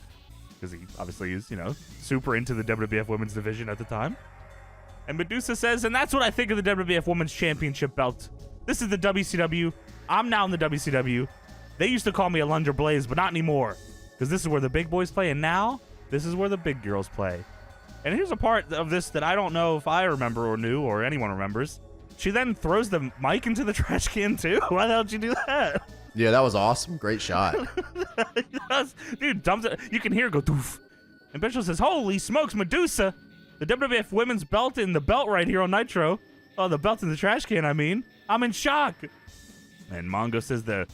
Because he obviously is, super into the WWF Women's Division at the time. And Medusa says, "And that's what I think of the WWF Women's Championship belt. This is the WCW. I'm now in the WCW. They used to call me Alundra Blaze, but not anymore. Because this is where the big boys play, and now this is where the big girls play." And here's a part of this that I don't know if I remember or knew or anyone remembers. She then throws the mic into the trash can, too. Why the hell did you do that? Yeah, that was awesome. Great shot. Dude, dumps it. You can hear it go doof. And Bishop says, "Holy smokes, Medusa. The WWF women's belt in the belt right here on Nitro. Oh, the belt in the trash can, I mean. I'm in shock." And Mongo says the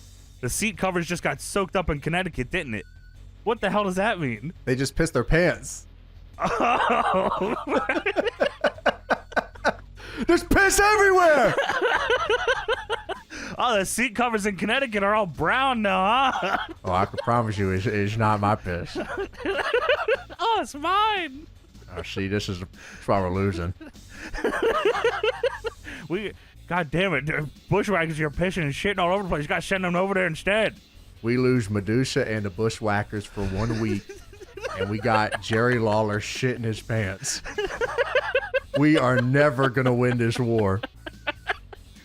seat covers just got soaked up in Connecticut, didn't it? What the hell does that mean? They just pissed their pants. Oh. There's piss everywhere. Oh, the seat covers in Connecticut are all brown now, huh? Oh, I can promise you it's not my piss. Oh, it's mine. Oh, see, this is why we're losing. God damn it, the Bushwhackers are pissing and shitting all over the place. You gotta send them over there instead. We lose Medusa and the Bushwhackers for 1 week, and we got Jerry Lawler shitting his pants. We are never gonna win this war.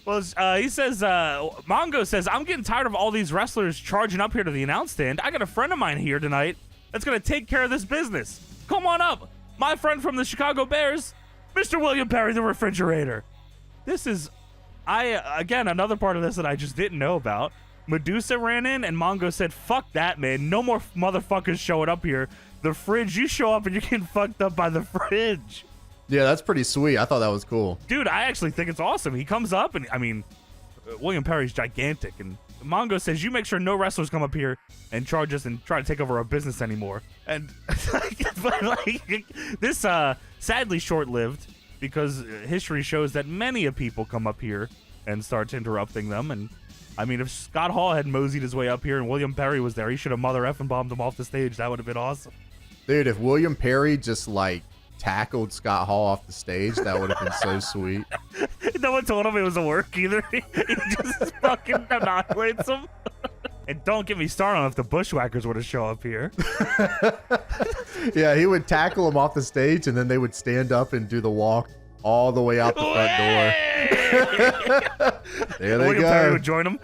Well, he says, Mongo says, "I'm getting tired of all these wrestlers charging up here to the announce stand. I got a friend of mine here tonight that's gonna take care of this business. Come on up. My friend from the Chicago Bears, Mr. William Perry, the refrigerator." This is, again, another part of this that I just didn't know about. Medusa ran in and Mongo said, "Fuck that, man. No more motherfuckers showing up here. The fridge, you show up and you're getting fucked up by the fridge." Yeah, that's pretty sweet. I thought that was cool. Dude, I actually think it's awesome. He comes up and, William Perry's gigantic. And Mongo says, "You make sure no wrestlers come up here and charge us and try to take over our business anymore." And this, sadly short-lived, because history shows that many of people come up here and start interrupting them. And if Scott Hall had moseyed his way up here and William Perry was there, he should have mother effing bombed him off the stage. That would have been awesome. Dude, if William Perry just tackled Scott Hall off the stage, that would have been so sweet. No one told him it was a work either. He just fucking annihilates him. And don't get me started on if the Bushwhackers were to show up here. Yeah, he would tackle him off the stage, and then they would stand up and do the walk all the way out the front door. There they William go. Perry would join him.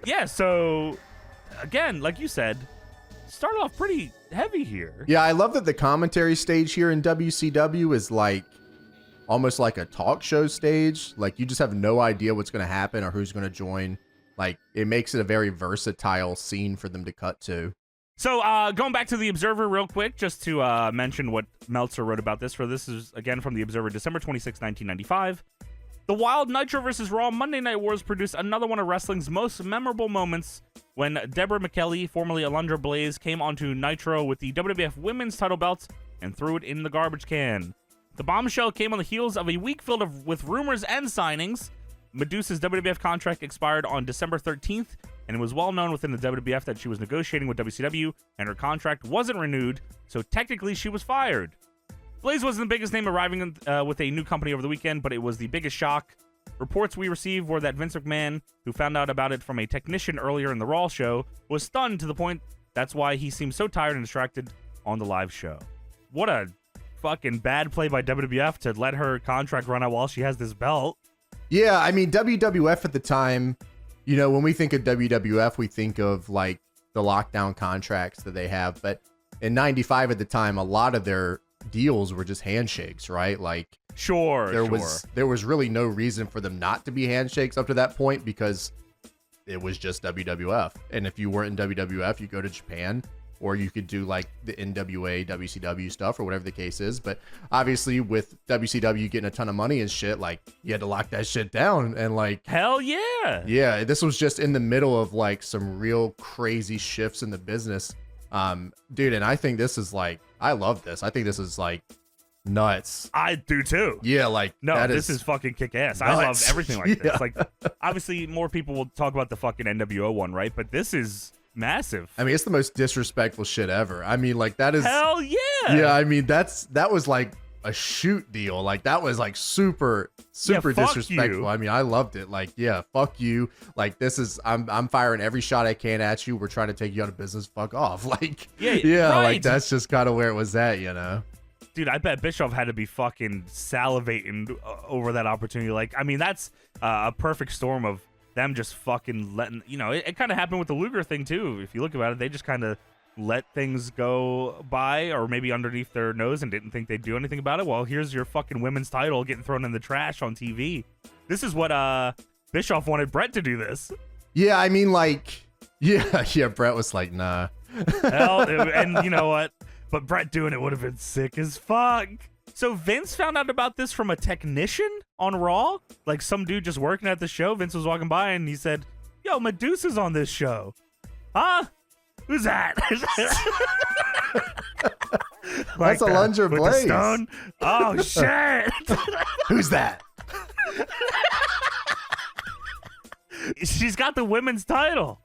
Yeah, so, again, like you said, started off pretty heavy here. Yeah, I love that the commentary stage here in WCW is almost like a talk show stage. You just have no idea what's going to happen or who's going to join. It makes it a very versatile scene for them to cut to. So going back to the Observer real quick, just to mention what Meltzer wrote about this. This is, again, from the Observer, December 26, 1995. The wild Nitro vs. Raw Monday Night Wars produced another one of wrestling's most memorable moments when Deborah McKelly, formerly Alundra Blaze, came onto Nitro with the WWF Women's Title belt and threw it in the garbage can. The bombshell came on the heels of a week filled with rumors and signings. Madusa's WWF contract expired on December 13th, and it was well known within the WWF that she was negotiating with WCW, and her contract wasn't renewed, so technically she was fired. Blaze wasn't the biggest name arriving with a new company over the weekend, but it was the biggest shock. Reports we received were that Vince McMahon, who found out about it from a technician earlier in the Raw show, was stunned to the point that's why he seemed so tired and distracted on the live show. What a fucking bad play by WWF to let her contract run out while she has this belt. Yeah, I mean, WWF at the time, you know, when we think of WWF, we think of like the lockdown contracts that they have. But in 95 at the time, a lot of their deals were just handshakes, right? Like, there was really no reason for them not to be handshakes up to that point because it was just WWF. And if you weren't in WWF, you go to Japan, or you could do like the NWA, WCW stuff, or whatever the case is. But obviously with WCW getting a ton of money and shit, like you had to lock that shit down. And like, hell yeah. Yeah, this was just in the middle of like some real crazy shifts in the business. Dude, and I think this is like, I love this. I think this is like nuts. I do too. Yeah, like, no, this is fucking kick ass. I love everything like Yeah. this. Like, obviously more people will talk about the fucking NWO one, right? But this is massive. I mean, it's the most disrespectful shit ever. I mean, like, that is hell yeah. Yeah, I mean, that was like a shoot deal. Like, that was like super disrespectful. You. I mean, I loved it. Like, yeah, fuck you. Like, this is I'm firing every shot I can at you. We're trying to take you out of business. Fuck off. Like, yeah, right. like that's just kind of where it was at, you know. Dude, I bet Bischoff had to be fucking salivating over that opportunity. Like, I mean, that's a perfect storm of them just fucking letting, you know, it kind of happened with the Luger thing too. If you look about it, they just kind of let things go by, or maybe underneath their nose, and didn't think they'd do anything about it. Well, here's your fucking women's title getting thrown in the trash on TV. This is what Bischoff wanted Brett to do this. Yeah, I mean, like, yeah, Brett was like, nah. Hell, and you know what? But Brett doing it would have been sick as fuck. So Vince found out about this from a technician on Raw? Like some dude just working at the show. Vince was walking by and he said, yo, Madusa's on this show. Huh? Who's that? Like That's Alundra with the Blaze. stone? Oh, shit. Who's that? She's got the women's title.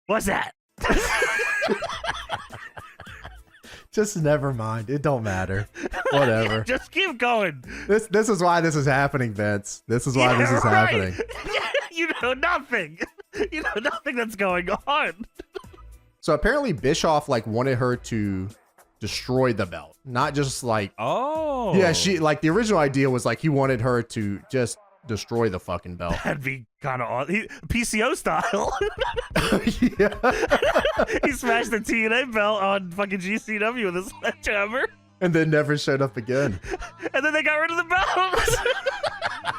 What's that? Just never mind. It don't matter. Whatever. Just keep going. This is why this is happening, Vince. This is why this is right. happening. You know nothing. You know nothing that's going on. So apparently Bischoff like wanted her to destroy the belt, not just like, oh yeah, she like the original idea was like he wanted her to just destroy the fucking belt. That'd be kind of odd. PCO style. Yeah. He smashed the TNA belt on fucking GCW with a sledgehammer. And then never showed up again. And then they got rid of the belt.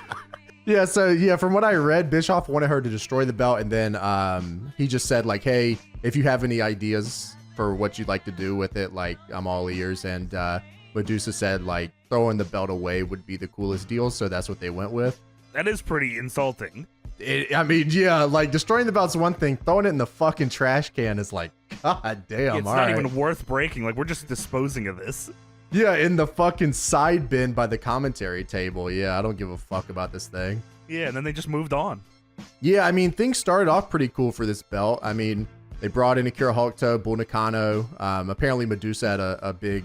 Yeah, so yeah, from what I read, Bischoff wanted her to destroy the belt, and then he just said like, hey, if you have any ideas for what you'd like to do with it, like, I'm all ears. And Madusa said like throwing the belt away would be the coolest deal, so that's what they went with. That is pretty insulting. I mean, yeah, like destroying the belt's one thing, throwing it in the fucking trash can is like, god damn. It's not even worth breaking. Like, we're just disposing of this. Yeah, in the fucking side bin by the commentary table. Yeah, I don't give a fuck about this thing. Yeah, and then they just moved on. Yeah, I mean, things started off pretty cool for this belt. I mean, they brought in Akira Hokuto, Bull Nakano. Apparently Madusa had a big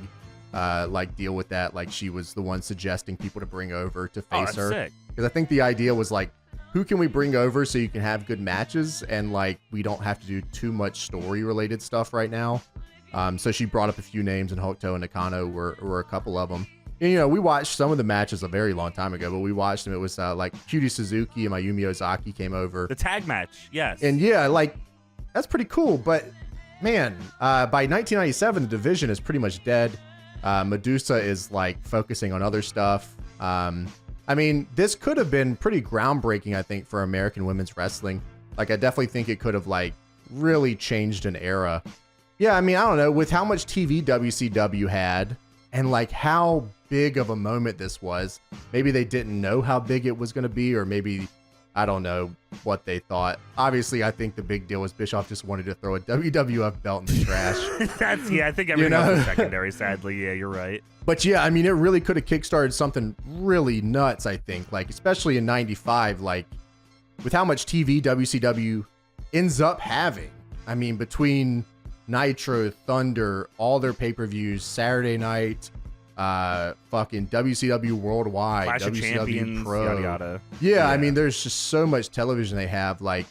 like deal with that. Like, she was the one suggesting people to bring over to face her. Sick. Because I think the idea was like, who can we bring over so you can have good matches and like we don't have to do too much story related stuff right now. So she brought up a few names, and Hokuto and Nakano were a couple of them. And, you know, we watched some of the matches a very long time ago, but we watched them. It was like Cutie Suzuki and Mayumi Ozaki came over. The tag match, yes. And yeah, like, that's pretty cool. But man, by 1997, the division is pretty much dead. Madusa is like focusing on other stuff. I mean, this could have been pretty groundbreaking, I think, for American women's wrestling. Like, I definitely think it could have like really changed an era. Yeah, I mean, I don't know, with how much TV WCW had and like how big of a moment this was, maybe they didn't know how big it was going to be, or maybe, I don't know what they thought. Obviously, I think the big deal was Bischoff just wanted to throw a WWF belt in the trash. I think everything else is secondary, sadly. Yeah, you're right. But yeah, I mean, it really could have kickstarted something really nuts, I think. Like, especially in 95, like, with how much TV WCW ends up having. I mean, between Nitro, Thunder, all their pay-per-views, Saturday night, fucking WCW Worldwide, Clash of WCW Champions, Pro. yada yada. Yeah, I mean, there's just so much television they have. Like,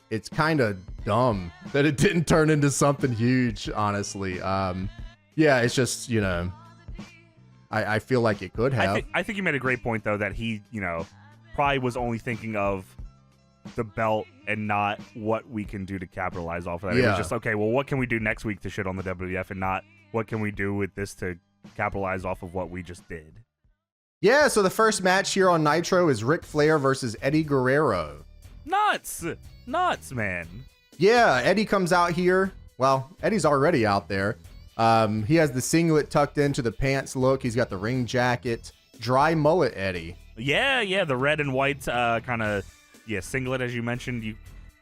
it's kind of dumb that it didn't turn into something huge, honestly. Yeah, it's just, you know, I feel like it could have. I think you made a great point, though, that he, you know, probably was only thinking of the belt and not what we can do to capitalize off of that. It was just, okay, well, what can we do next week to shit on the WWF, and not what can we do with this to capitalize off of what we just did. Yeah, so the first match here on Nitro is Ric Flair versus Eddie Guerrero. Nuts, man. Yeah, Eddie comes out here. Well, Eddie's already out there. He has the singlet tucked into the pants look. He's got the ring jacket. Dry mullet Eddie. Yeah, the red and white kind of singlet, as you mentioned.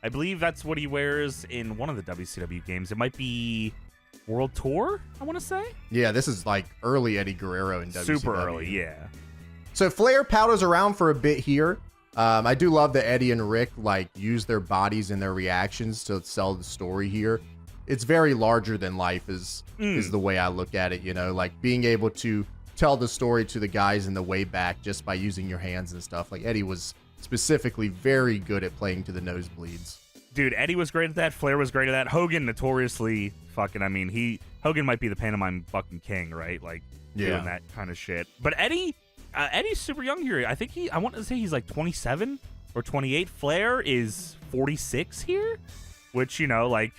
I believe that's what he wears in one of the WCW games. It might be World Tour, I want to say. Yeah, this is like early Eddie Guerrero in WCW. Super early, yeah. So Flair powders around for a bit here. I do love that Eddie and Rick like use their bodies and their reactions to sell the story here. It's very larger than life is the way I look at it, you know, like being able to tell the story to the guys in the way back just by using your hands and stuff. Like Eddie was specifically very good at playing to the nosebleeds. Dude, Eddie was great at that. Flair was great at that. Hogan notoriously fucking, I mean, Hogan might be the pantomime fucking king, right? Like doing that kind of shit. But Eddie's super young here. I want to say he's like 27 or 28. Flair is 46 here, which, you know, like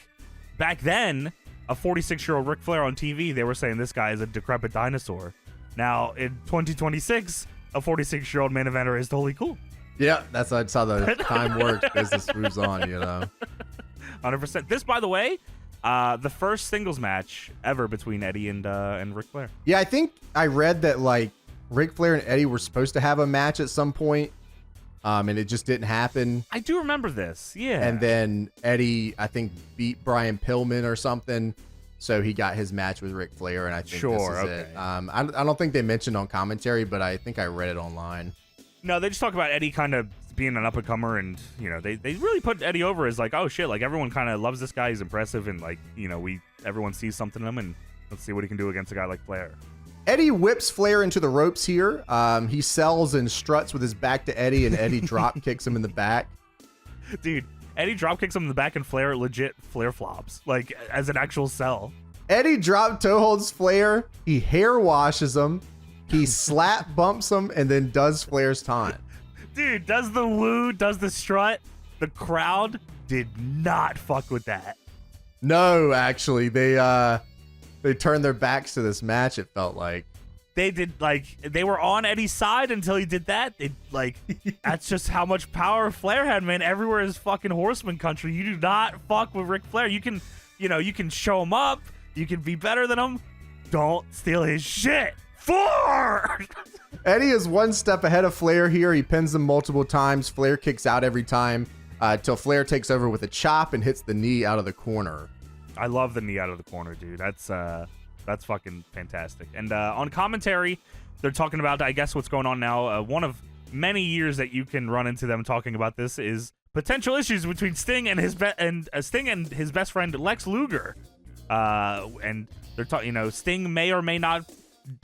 back then, a 46-year-old Ric Flair on TV, they were saying this guy is a decrepit dinosaur. Now, in 2026, a 46-year-old main eventer is totally cool. Yeah, that's how the time works. Business moves on, you know. 100%. This, by the way, the first singles match ever between Eddie and Ric Flair. Yeah, I think I read that like Ric Flair and Eddie were supposed to have a match at some point, and it just didn't happen. I do remember this, yeah. And then Eddie, I think, beat Brian Pillman or something, so he got his match with Ric Flair, and I think this is it. I don't think they mentioned on commentary, but I think I read it online. No, they just talk about Eddie kind of being an up-and-comer, and, you know, they really put Eddie over as like, oh shit, like everyone kind of loves this guy, he's impressive, and like, you know, everyone sees something in him, and let's see what he can do against a guy like Flair. Eddie whips Flair into the ropes here. He sells and struts with his back to Eddie, and Eddie drop kicks him in the back. Dude, Eddie drop kicks him in the back, and Flair legit Flair flops, like as an actual sell. Eddie drop toe holds Flair. He hair washes him. He slap bumps him and then does Flair's taunt. Dude, does the woo, does the strut. The crowd did not fuck with that. No, actually, they turned their backs to this match, it felt like. They did, like, they were on Eddie's side until he did that. That's just how much power Flair had, man. Everywhere is fucking Horseman country. You do not fuck with Ric Flair. You can, you can show him up. You can be better than him. Don't steal his shit. 4! Eddie is one step ahead of Flair here. He pins him multiple times. Flair kicks out every time till Flair takes over with a chop and hits the knee out of the corner. I love the knee out of the corner, dude. That's fucking fantastic. And on commentary, they're talking about, I guess, what's going on now. One of many years that you can run into them talking about this is potential issues between Sting and his best friend Lex Luger. And they're talking, Sting may or may not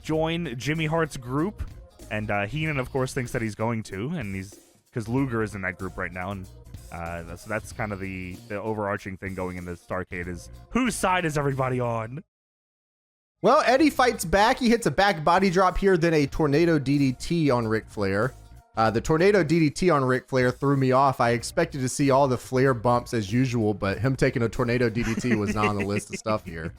join Jimmy Hart's group, and Heenan, of course, thinks that he's going to, and because Luger is in that group right now, and so that's kind of the overarching thing going in the Starrcade is whose side is everybody on? Well, Eddie fights back. He hits a back body drop here, then a tornado DDT on Ric Flair. The tornado DDT on Ric Flair threw me off. I expected to see all the Flair bumps as usual, but him taking a tornado DDT was not on the list of stuff here.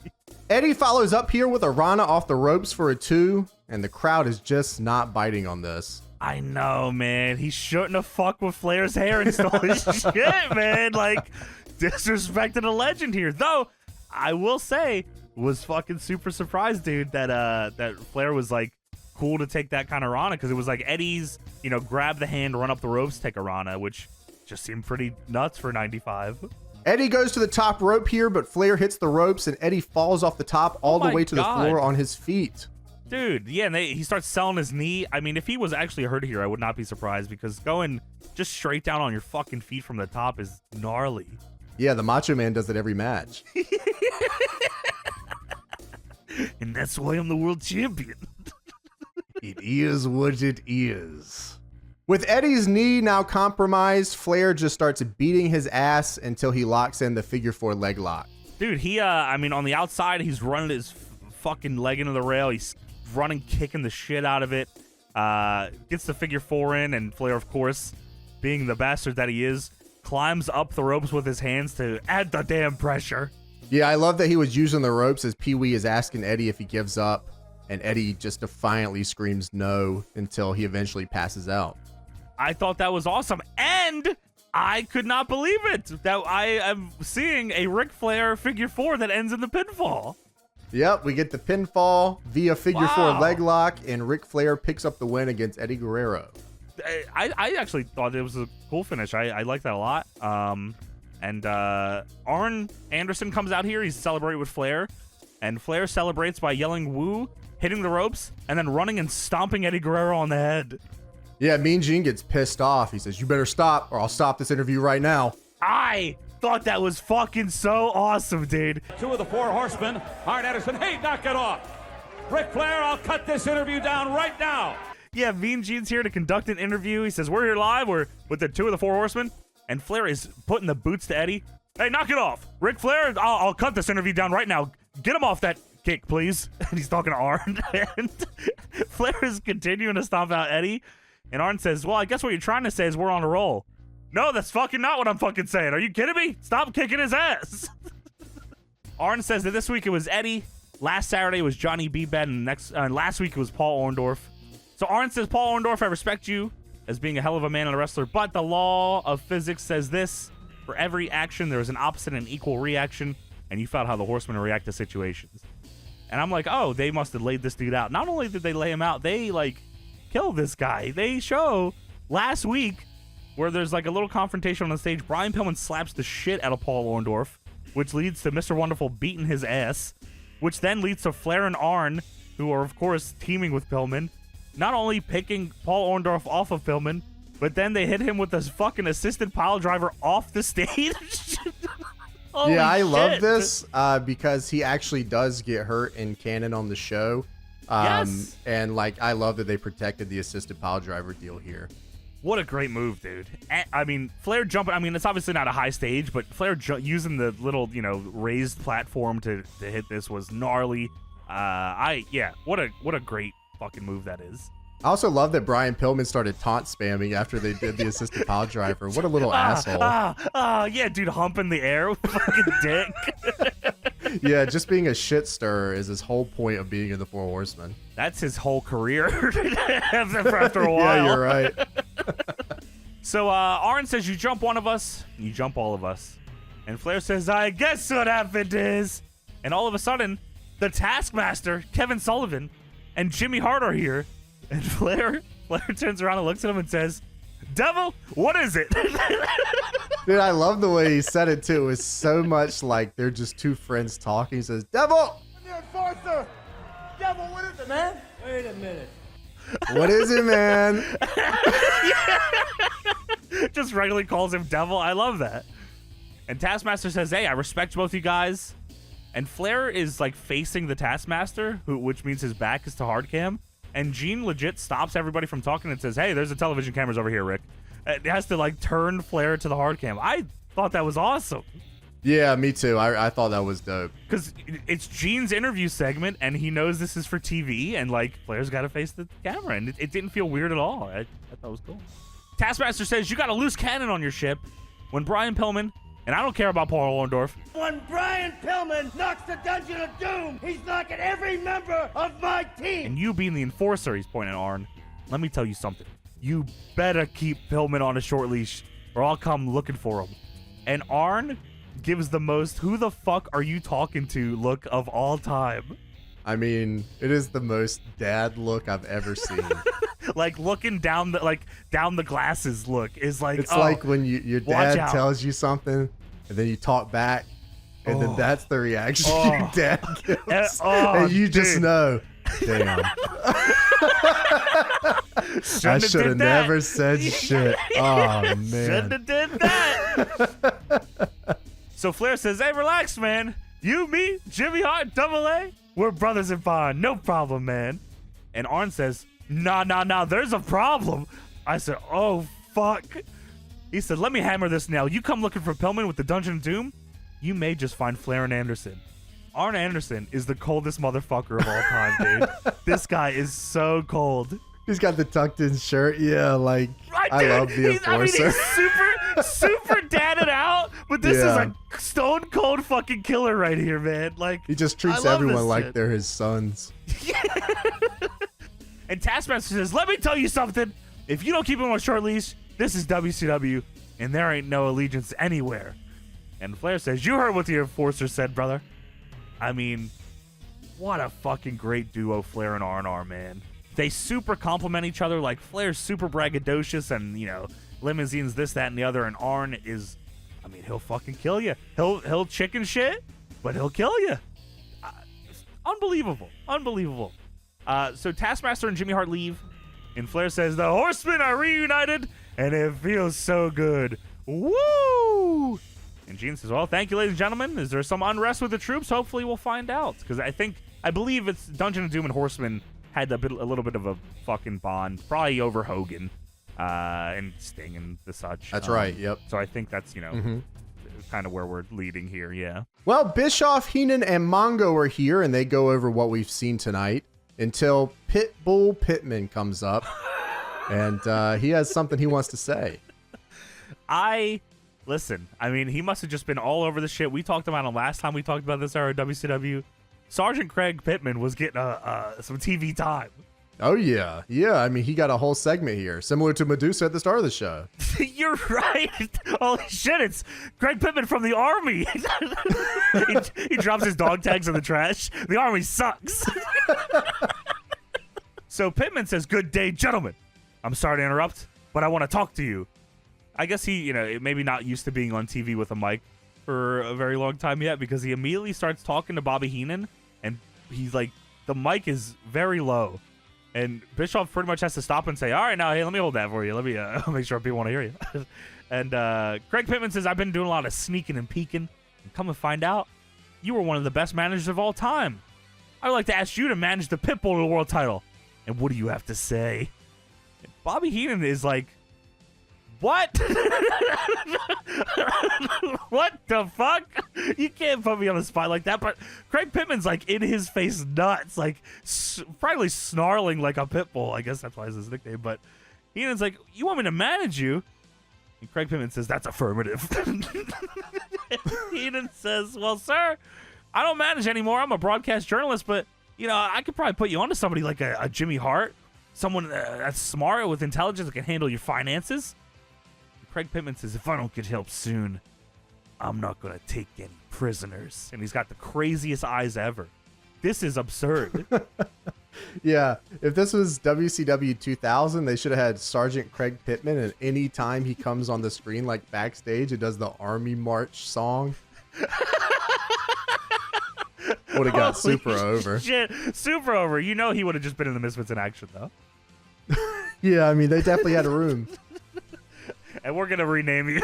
Eddie follows up here with a Rana off the ropes for a 2, and the crowd is just not biting on this. I know, man. He shouldn't have fucked with Flair's hair and stole his shit, man. Like, disrespecting a legend here. Though, I will say, was fucking super surprised, dude, that Flair was like cool to take that kind of Rana, because it was like Eddie's, grab the hand, run up the ropes, take a Rana, which just seemed pretty nuts for 95. Eddie goes to the top rope here, but Flair hits the ropes and Eddie falls off the top all the way to the floor on his feet. Dude, yeah, and he starts selling his knee. I mean, if he was actually hurt here, I would not be surprised, because going just straight down on your fucking feet from the top is gnarly. Yeah, the Macho Man does it every match. And that's why I'm the world champion. It is what it is. With Eddie's knee now compromised, Flair just starts beating his ass until he locks in the figure 4 leg lock. Dude, he, on the outside, he's running his fucking leg into the rail. He's running, kicking the shit out of it. Gets the figure 4 in, and Flair, of course, being the bastard that he is, climbs up the ropes with his hands to add the damn pressure. Yeah, I love that he was using the ropes as Pee-wee is asking Eddie if he gives up, and Eddie just defiantly screams no until he eventually passes out. I thought that was awesome, and I could not believe it that I am seeing a Ric Flair figure 4 that ends in the pinfall. Yep, we get the pinfall via figure 4 leg lock, and Ric Flair picks up the win against Eddie Guerrero. I actually thought it was a cool finish. I like that a lot. And Arn Anderson comes out here. He's celebrating with Flair, and Flair celebrates by yelling "woo," hitting the ropes, and then running and stomping Eddie Guerrero on the head. Yeah, Mean Gene gets pissed off. He says, "You better stop, or I'll stop this interview right now." I thought that was fucking so awesome, dude. 2 of the 4 horsemen. Arn Anderson, hey, knock it off. Ric Flair, I'll cut this interview down right now. Yeah, Mean Gene's here to conduct an interview. He says, we're here live. We're with the 2 of the 4 horsemen. And Flair is putting the boots to Eddie. Hey, knock it off. Ric Flair, I'll cut this interview down right now. Get him off that kick, please. And he's talking to Arn. And Flair is continuing to stomp out Eddie. And Arn says, well, I guess what you're trying to say is we're on a roll. No, that's fucking not what I'm fucking saying. Are you kidding me? Stop kicking his ass. Arn says that this week it was Eddie. Last Saturday it was Johnny B. Bad. And last week it was Paul Orndorff. So Arn says, Paul Orndorff, I respect you as being a hell of a man and a wrestler, but the law of physics says this: for every action, there is an opposite and equal reaction, and you felt how the Horsemen react to situations. And I'm like, oh, they must have laid this dude out. Not only did they lay him out, they, killed this guy. They show last week where there's, a little confrontation on the stage. Brian Pillman slaps the shit out of Paul Orndorff, which leads to Mr. Wonderful beating his ass, which then leads to Flair and Arn, who are, of course, teaming with Pillman, not only picking Paul Orndorff off of Pillman, but then they hit him with this fucking assisted pile driver off the stage. Yeah, I love this because he actually does get hurt in canon on the show. Yes. And I love that they protected the assisted pile driver deal here. What a great move, dude. I mean, Flair jumping, it's obviously not a high stage, but Flair using the little, raised platform to hit this was gnarly. What a great fucking move that is. I also love that Brian Pillman started taunt spamming after they did the assisted pile driver. What a little asshole. Yeah, dude, humping the air with fucking dick. Yeah, just being a shit stirrer is his whole point of being in the 4 Horsemen. That's his whole career after a while. Yeah, you're right. So Arn says, you jump one of us, you jump all of us. And Flair says, I guess what happened is. And all of a sudden, the Taskmaster, Kevin Sullivan, and Jimmy Hart are here. And Flair turns around and looks at him and says, Devil, what is it? Dude, I love the way he said it, too. It's so much like they're just 2 friends talking. He says, Devil! The enforcer! Devil, what is it, man? Wait a minute. What is it, man? Just regularly calls him Devil. I love that. And Taskmaster says, hey, I respect both you guys. And Flair is facing the Taskmaster, which means his back is to Hardcam. And Gene legit stops everybody from talking and says, hey, there's the television cameras over here, Rick. It has to turn Flair to the Hardcam. I thought that was awesome. Yeah, me too. I thought that was dope. Because it's Gene's interview segment, and he knows this is for TV, and Flair's got to face the camera, and it didn't feel weird at all. I thought it was cool. Taskmaster says, you got a loose cannon on your ship. When Brian Pillman, and I don't care about Paul Orndorff. When Brian Pillman knocks the Dungeon of Doom, he's knocking every member of my team. And you being the enforcer, he's pointing at Arn. Let me tell you something. You better keep Pillman on a short leash, or I'll come looking for him. And Arn gives the most "who the fuck are you talking to" look of all time. I mean, it is the most dad look I've ever seen. Like looking down the glasses look is like, it's like when your dad tells you something and then you talk back and then that's the reaction your dad gives. And you just know, damn. I should have never said shit. Oh, man. Shouldn't have did that. So Flair says, hey, relax, man. You, me, Jimmy Hart, Double A, we're brothers in bond. No problem, man. And Arn says, nah, there's a problem. I said, oh, fuck. He said, let me hammer this nail. You come looking for Pillman with the Dungeon of Doom, you may just find Flair and Anderson. Arn Anderson is the coldest motherfucker of all time, dude. This guy is so cold. He's got the tucked in shirt. Yeah, like, I love the Enforcer. He's super dadded out, but this is a stone cold fucking killer right here, man. Like, he just treats everyone like they're his sons. And Taskmaster says, let me tell you something. If you don't keep him on a short leash, this is WCW, and there ain't no allegiance anywhere. And Flair says, you heard what the Enforcer said, brother. I mean, what a fucking great duo Flair and Arn are, man. They super complement each other. Like, Flair's super braggadocious and, you know, limousines, this, that, and the other. And Arn is, I mean, he'll fucking kill you. He'll chicken shit, but he'll kill you. Unbelievable. So Taskmaster and Jimmy Hart leave, and Flair says, the Horsemen are reunited, and it feels so good. Woo! And Gene says, well, thank you, ladies and gentlemen. Is there some unrest with the troops? Hopefully we'll find out. Because I believe it's Dungeon of Doom and Horsemen had a little bit of a fucking bond, probably over Hogan and Sting and the such. That's right, yep. So I think that's, you know, kind of where we're leading here, yeah. Well, Bischoff, Heenan, and Mongo are here, and they go over what we've seen tonight until Pitbull Pitman comes up, and he has something he wants to say. Listen, I mean, he must have just been all over the shit. We talked about him last time we talked about this era of WCW. Sergeant Craig Pittman was getting some TV time. Oh, yeah. Yeah, I mean, he got a whole segment here, similar to Madusa at the start of the show. You're right. Holy shit, it's Craig Pittman from the Army. he drops his dog tags in the trash. The Army sucks. So Pittman says, good day, gentlemen. I'm sorry to interrupt, but I want to talk to you. I guess he, you know, maybe not used to being on TV with a mic for a very long time yet, because he immediately starts talking to Bobby Heenan, and he's like, the mic is very low. And Bischoff pretty much has to stop and say, all right, now, hey, let me hold that for you. Let me make sure people want to hear you. And Craig Pittman says, I've been doing a lot of sneaking and peeking. And come and find out, you were one of the best managers of all time. I'd like to ask you to manage the Pitbull to the world title. And what do you have to say? And Bobby Heenan is like, what? What the fuck? You can't put me on the spot like that. But Craig Pittman's like in his face nuts, like probably snarling like a pit bull. I guess that's why it's his nickname. But Heenan's like, you want me to manage you? And Craig Pittman says, that's affirmative. Heenan says, well, sir, I don't manage anymore. I'm a broadcast journalist, but, you know, I could probably put you onto somebody like a Jimmy Hart, someone that's smart with intelligence that can handle your finances. Craig Pittman says, if I don't get help soon, I'm not going to take any prisoners. And he's got the craziest eyes ever. This is absurd. Yeah, if this was WCW 2000, they should have had Sergeant Craig Pittman, and any time he comes on the screen, like backstage, it does the Army March song. Would have got super over. Shit, super over. You know he would have just been in the Misfits in action, though. Yeah, I mean, they definitely had a room. And we're going to rename you.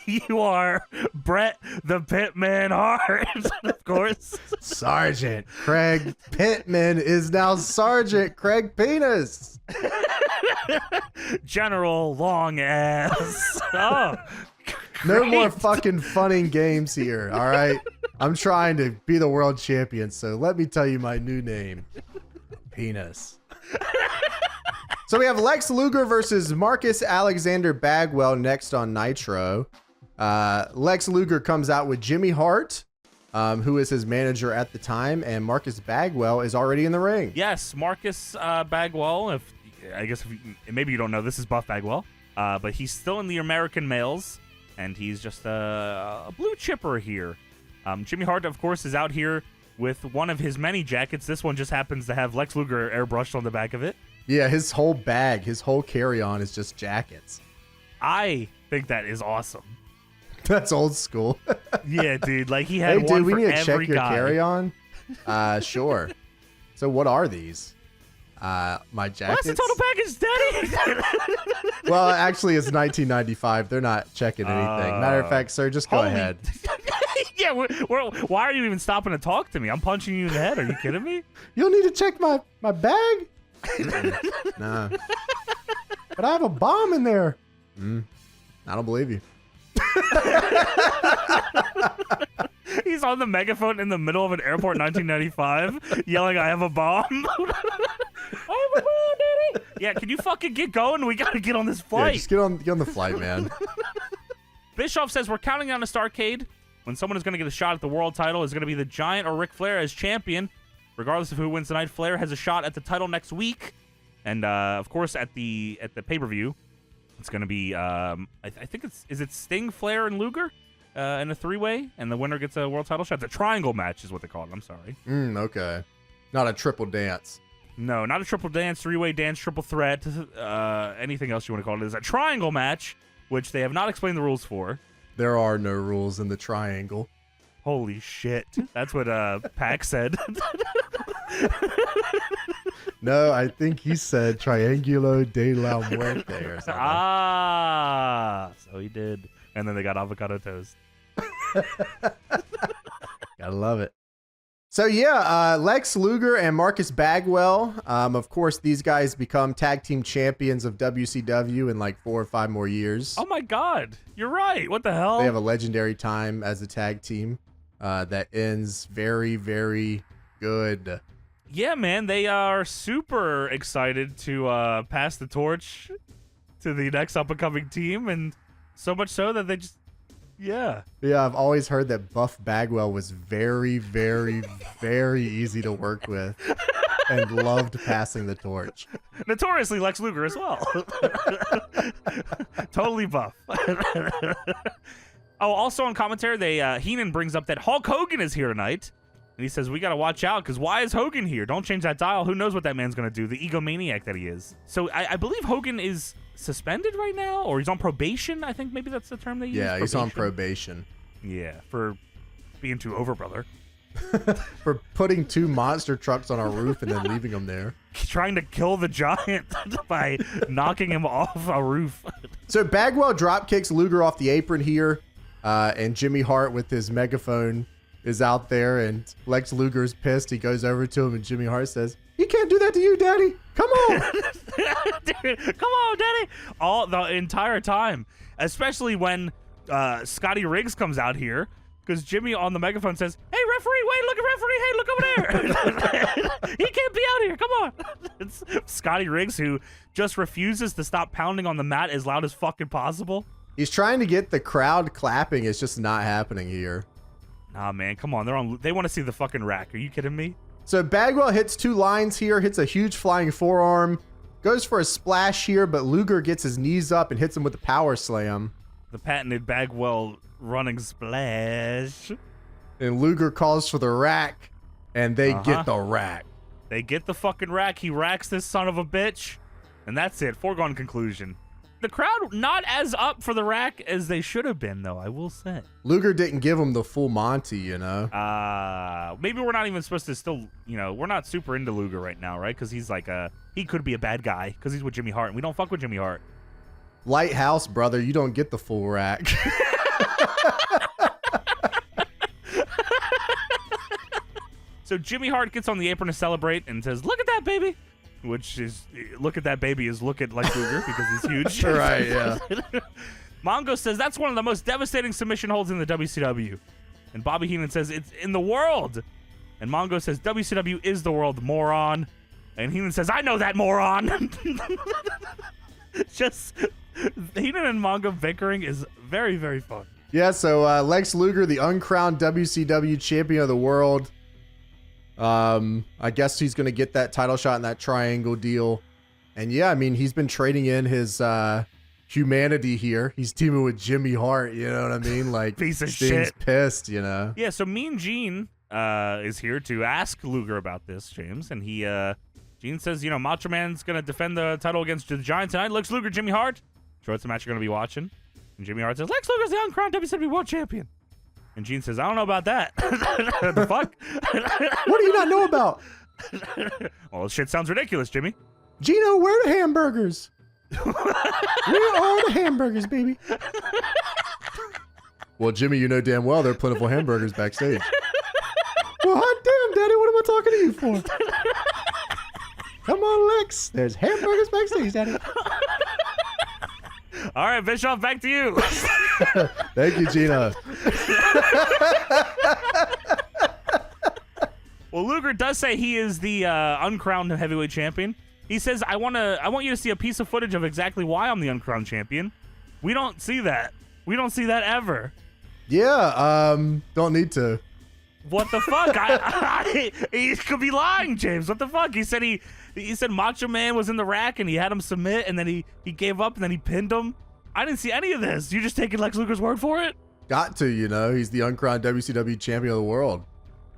You are Bret the Pitman Hart, of course. Sergeant Craig Pittman is now Sergeant Craig Penis. General Long Ass. Oh, no more fucking fun and games here, all right? I'm trying to be the world champion, so let me tell you my new name. Penis. So we have Lex Luger versus Marcus Alexander Bagwell next on Nitro. Lex Luger comes out with Jimmy Hart, who is his manager at the time, and Marcus Bagwell is already in the ring. Yes, Marcus Bagwell. Maybe you don't know, this is Buff Bagwell. but he's still in the American males, and he's just a blue chipper here. Jimmy Hart, of course, is out here with one of his many jackets. This one just happens to have Lex Luger airbrushed on the back of it. Yeah, his whole bag, his whole carry-on is just jackets. I think that is awesome. That's old school. Yeah, dude. Like, he had hey, one dude, we for need to every check your guy. carry-on. Sure. So what are these? My jackets? What's the total package, Daddy? Well, actually, it's 1995. They're not checking anything. Matter of fact, sir, just go Holy- ahead. Yeah, why are you even stopping to talk to me? I'm punching you in the head. Are you kidding me? You'll need to check my bag? Nah. But I have a bomb in there. I don't believe you. He's on the megaphone in the middle of an airport in 1995 yelling, I have a bomb. I have a bomb, Daddy. Yeah, can you fucking get going? We got to get on this Yeah, flight. just get on the flight, man. Bischoff says we're counting down to Starrcade. When someone is going to get a shot at the world title, is going to be the Giant or Ric Flair as champion. Regardless of who wins tonight, Flair has a shot at the title next week. And, of course, at the pay-per-view, it's going to be, I think is it Sting, Flair, and Luger in a three-way? And the winner gets a world title shot. The triangle match is what they call it. I'm sorry. Okay. Not a triple dance. No, not a triple dance, three-way dance, triple threat, anything else you want to call it. It's a triangle match, which they have not explained the rules for. There are no rules in the triangle. Holy shit. That's what Pac said. No, I think he said Triangulo de la Muerte or something. So he did. And then they got avocado toast. Gotta love it. So yeah, Lex Luger and Marcus Bagwell. Of course, these guys become tag team champions of WCW in like 4 or 5 more years. Oh my God. You're right. What the hell? They have a legendary time as a tag team that ends very, very good. Yeah, man. They are super excited to pass the torch to the next up-and-coming team. And so much so that they just... Yeah. Yeah, I've always heard that Buff Bagwell was very, very, very easy to work with and loved passing the torch. Notoriously Lex Luger as well. Totally buff. Oh, also on commentary, Heenan brings up that Hulk Hogan is here tonight. And he says, we got to watch out because why is Hogan here? Don't change that dial. Who knows what that man's going to do? The egomaniac that he is. So I believe Hogan is suspended right now, or he's on probation. I think maybe that's the term they use. Yeah, he's on probation. Yeah, for being too over, brother. For putting 2 monster trucks on our roof and then leaving them there. Trying to kill the Giant by knocking him off a roof. So Bagwell drop kicks Luger off the apron here, and Jimmy Hart with his megaphone is out there, and Lex Luger's pissed. He goes over to him, and Jimmy Hart says, "He can't do that to you, Daddy. Come on." Dude, come on, Daddy. All the entire time, especially when Scotty Riggs comes out here, because Jimmy on the megaphone says, "Hey, referee, wait, look at referee. Hey, look over there. He can't be out here. Come on." It's Scotty Riggs, who just refuses to stop pounding on the mat as loud as fucking possible. He's trying to get the crowd clapping. It's just not happening here. Nah, man, come on. They want to see the fucking rack. Are you kidding me? So Bagwell hits 2 lines here, hits a huge flying forearm, goes for a splash here, but Luger gets his knees up and hits him with a power slam. The patented Bagwell running splash. And Luger calls for the rack, and they get the rack. They get the fucking rack. He racks this son of a bitch. And that's it. Foregone conclusion. The crowd not as up for the rack as they should have been, though, I will say. Luger didn't give him the full Monty, you know? Maybe we're not even supposed to still, we're not super into Luger right now, right? Because he's like he could be a bad guy because he's with Jimmy Hart, and we don't fuck with Jimmy Hart. Lighthouse, brother, you don't get the full rack. So Jimmy Hart gets on the apron to celebrate and says, "Look at that, baby." Which is, look at that baby is look at Lex Luger because he's huge. Right, yeah. Mongo says that's one of the most devastating submission holds in the WCW. And Bobby Heenan says it's in the world. And Mongo says WCW is the world, moron. And Heenan says, I know that, moron. Just Heenan and Mongo bickering is very, very fun. Yeah, so Lex Luger, the uncrowned WCW champion of the world. I guess he's going to get that title shot in that triangle deal. And yeah, I mean, he's been trading in his humanity here. He's teaming with Jimmy Hart. You know what I mean? Like Piece of Sting's shit. pissed. You know. Yeah, so Mean Gene is here to ask Luger about this, James, and Gene says, Macho Man's gonna defend the title against the Giant tonight. Lex Luger, Jimmy Hart. So it's the match you're gonna be watching. And Jimmy Hart says, Lex Luger's the uncrowned WCW World Champion. And Gene says, I don't know about that. The fuck? What do you not know about? Well, this shit sounds ridiculous, Jimmy. Gino, where are the hamburgers? Where are the hamburgers, baby? Well, Jimmy, you know damn well there are plentiful hamburgers backstage. Well, hot damn, Daddy, what am I talking to you for? Come on, Lex. There's hamburgers backstage, Daddy. All right, Bischoff, back to you. Thank you, Gina. Well, Luger does say he is the uncrowned heavyweight champion. He says, I want you to see a piece of footage of exactly why I'm the uncrowned champion. We don't see that. We don't see that ever. Yeah, don't need to. What the fuck? He could be lying, James. What the fuck? He said Macho Man was in the rack and he had him submit and then he gave up and then he pinned him. I didn't see any of this. You just taking Lex Luger's word for it? Got to, he's the uncrowned WCW champion of the world.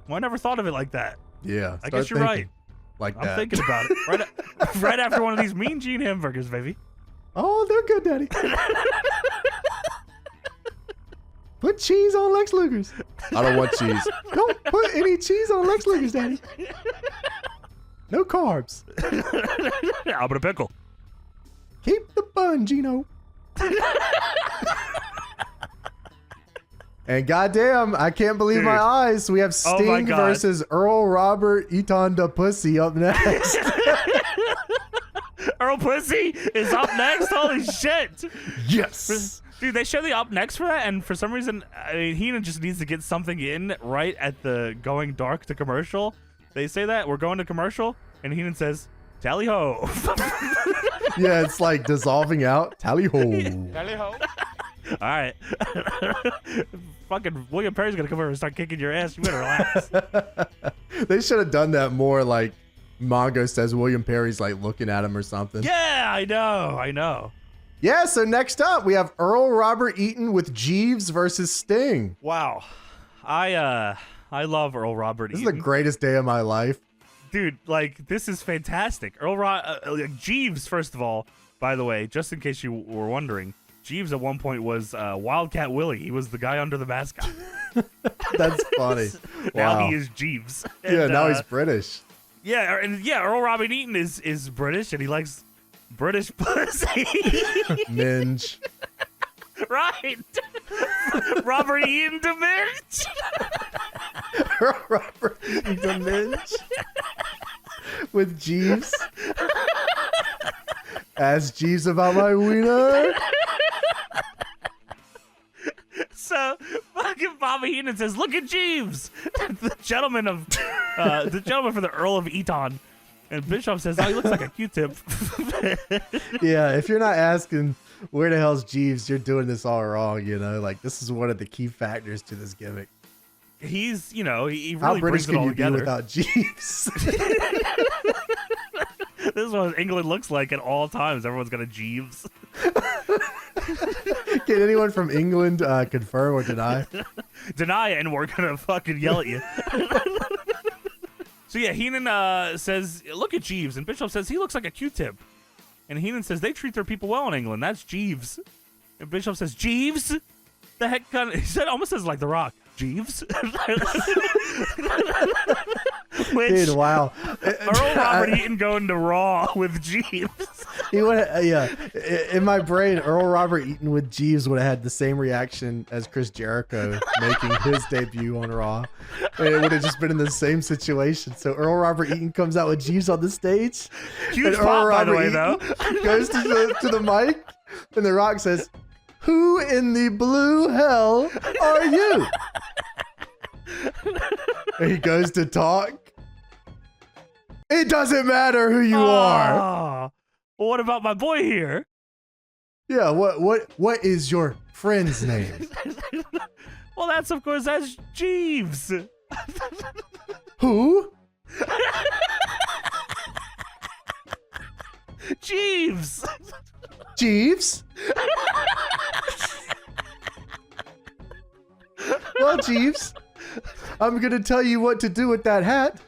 Well, I never thought of it like that. Yeah. I guess you're right. Like that. I'm thinking about it. Right after one of these Mean Gene hamburgers, baby. Oh, they're good, Daddy. Put cheese on Lex Luger's. I don't want cheese. Don't put any cheese on Lex Luger's, Daddy. No carbs. How about a pickle? Keep the bun, Gino. And goddamn, I can't believe my eyes. We have Sting versus Earl Robert Eaton da Pussy up next. Earl Pussy is up next? Holy shit. Yes. Dude, they show the up next for that, and for some reason, Heenan just needs to get something in right at the going dark to commercial. They say that, we're going to commercial, and Heenan says, tally ho. Yeah, it's like dissolving out. Tally ho. Tally ho. All right. Fucking William Perry's going to come over and start kicking your ass. You better relax. They should have done that more like Mongo says William Perry's like looking at him or something. Yeah, I know. Yeah, so next up we have Earl Robert Eaton with Jeeves versus Sting. Wow. I love Earl Robert This Eaton. is the greatest day of my life. Dude, like, this is fantastic. Jeeves, first of all, by the way, just in case you were wondering, Jeeves at one point was Wildcat Willie. He was the guy under the mascot. That's funny. Now Wow. he is Jeeves. Yeah, And, now he's British. Yeah, and Earl Robert Eaton is British, and he likes British pussy. Minge. Right. Robert Eaton to Minge. Earl Robert Eaton the Minge. With Jeeves. Ask Jeeves about my wiener. So fucking Bobby Heenan says, "Look at Jeeves, the gentleman for the Earl of Eaton." And Bischoff says, "Oh, he looks like a Q-tip." Yeah, if you're not asking where the hell's Jeeves, you're doing this all wrong. Like this is one of the key factors to this gimmick. He's, he really How British brings it can all you be together. without Jeeves? This is what England looks like at all times. Everyone's got a Jeeves. Can anyone from England confirm or deny? Deny it, and we're gonna fucking yell at you. So yeah, Heenan says, "Look at Jeeves," and Bischoff says he looks like a Q-tip. And Heenan says they treat their people well in England. That's Jeeves. And Bischoff says, "Jeeves? The heck kind of," he said, almost says like The Rock. Jeeves? Which, Dude, wow. Earl Robert Eaton going to Raw with Jeeves. He would, yeah. In my brain, Earl Robert Eaton with Jeeves would have had the same reaction as Chris Jericho making his debut on Raw. And it would have just been in the same situation. So Earl Robert Eaton comes out with Jeeves on the stage. Huge and pop, by the way, Eaton though. goes to the mic, and The Rock says, "Who in the blue hell are you?" And he goes to talk. It doesn't matter who you are. Well, what about my boy here? Yeah, what is your friend's name? Well, that's Jeeves. Who? Jeeves. Jeeves? Jeeves. I'm going to tell you what to do with that hat.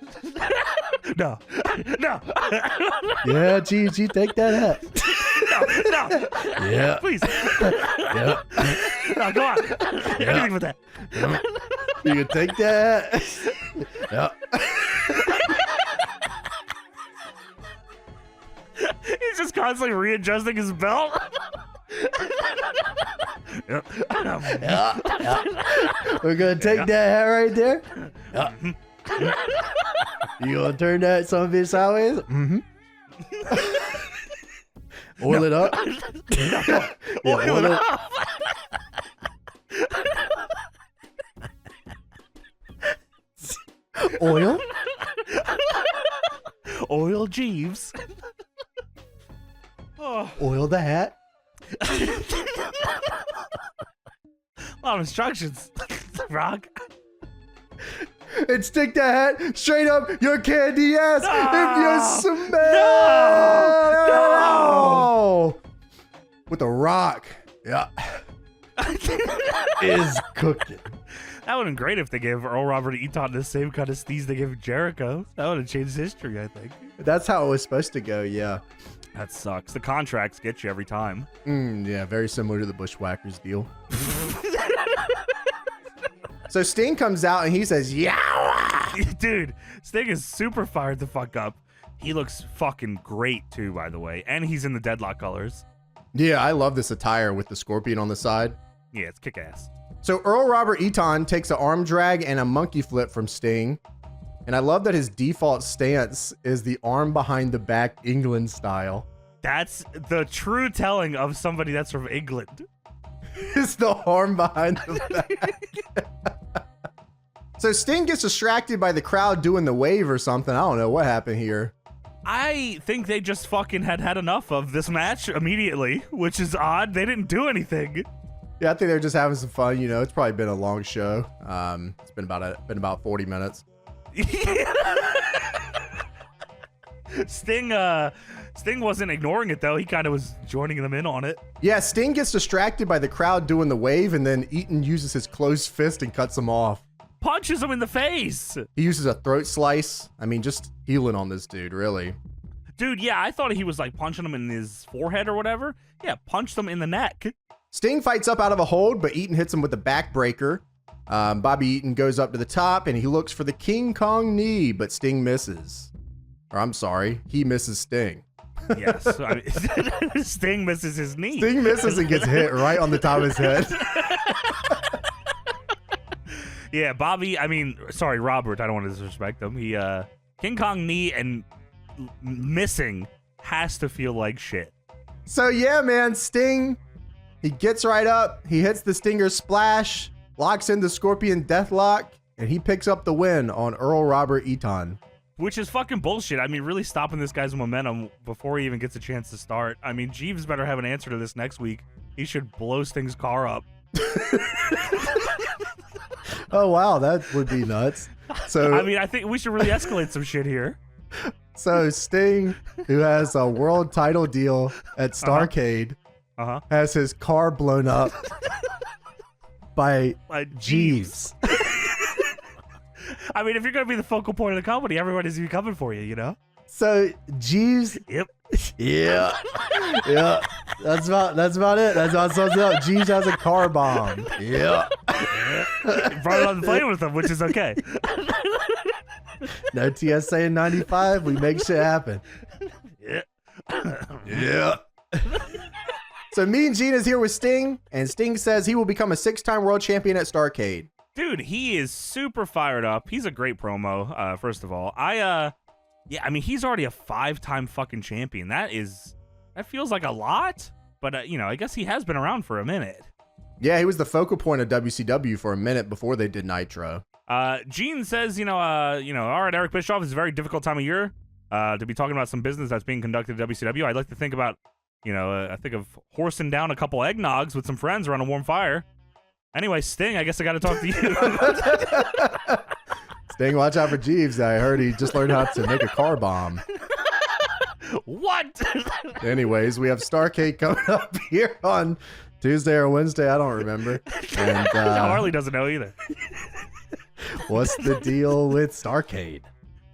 No. Yeah, Jeeves, you take that hat. No. Yeah. Please. Yeah. No, go on. Anything with that. You can take that hat. Yeah. He's just constantly readjusting his belt. Yep. Yeah. We're going to take that hat right there. Yeah. You going to turn that son of a bitch sideways? Mm-hmm. Oil it up. Yeah, Oil it up. Oil? Oil Jeeves. Oh, Oil the hat. a lot of instructions. Rock. And stick that hat straight up your candy ass if you smell. No! With a rock. Yeah. Is cooking. That would have been great if they gave Earl Robert Eaton the same kind of steez they gave Jericho. That would have changed history, I think. That's how it was supposed to go, yeah. That sucks. The contracts get you every time. Yeah, very similar to the Bushwhackers deal. So Sting comes out and he says, yeah. Dude, Sting is super fired the fuck up. He looks fucking great too, by the way. And he's in the Deadlock colors. Yeah, I love this attire with the scorpion on the side. Yeah, it's kick-ass. So Earl Robert Eaton takes an arm drag and a monkey flip from Sting. And I love that his default stance is the arm behind the back England style. That's the true telling of somebody that's from England. It's the arm behind the back. So Sting gets distracted by the crowd doing the wave or something. I don't know what happened here. I think they just fucking had enough of this match immediately, which is odd. They didn't do anything. Yeah, I think they're just having some fun. You know, it's probably been a long show. It's been about 40 minutes. Sting wasn't ignoring it though. He kind of was joining them in on it. Yeah, Sting gets distracted by the crowd doing the wave, and then Eaton uses his closed fist and cuts him off. Punches him in the face. He uses a throat slice. I mean, just healing on this dude, really. Dude, yeah, I thought he was like punching him in his forehead or whatever. Yeah, punched him in the neck. Sting fights up out of a hold, but Eaton hits him with a backbreaker. Bobby Eaton goes up to the top, and he looks for the King Kong knee, but Sting misses. Or I'm sorry, he misses Sting. Yes, I mean, Sting misses his knee. Sting misses and gets hit right on the top of his head. Yeah, Robert, I don't want to disrespect him. He, King Kong knee and missing has to feel like shit. So yeah, man, Sting, he gets right up, he hits the Stinger splash, locks in the Scorpion Deathlock, and he picks up the win on Earl Robert Eaton. Which is fucking bullshit. I mean, really stopping this guy's momentum before he even gets a chance to start. I mean, Jeeves better have an answer to this next week. He should blow Sting's car up. Oh, wow, that would be nuts. So I mean, I think we should really escalate some shit here. So Sting, who has a world title deal at Starrcade, has his car blown up by Jeeves. I mean, if you're going to be the focal point of the company, everybody's going to be coming for you, you know? So Jeeves... Yep. Yeah. Yeah. That's about it. That's about sums it up. Jeeves has a car bomb. Yeah. Brought it on the plane with him, which is okay. No TSA in 95. We make shit happen. Yeah. Yeah. So Mean Gene is here with Sting, and Sting says he will become a 6-time world champion at Starrcade. Dude, he is super fired up. He's a great promo, first of all. Yeah, I mean, he's already a 5-time fucking champion. That feels like a lot, but, you know, I guess he has been around for a minute. Yeah, he was the focal point of WCW for a minute before they did Nitro. Gene says, all right, Eric Bischoff, it's a very difficult time of year to be talking about some business that's being conducted at WCW. I'd like to think about, I think of horsing down a couple eggnogs with some friends around a warm fire. Anyway, Sting, I guess I got to talk to you. Sting, watch out for Jeeves. I heard he just learned how to make a car bomb. What? Anyways, we have Starrcade coming up here on Tuesday or Wednesday, I don't remember. And Harley doesn't know either. what's the deal with Starrcade?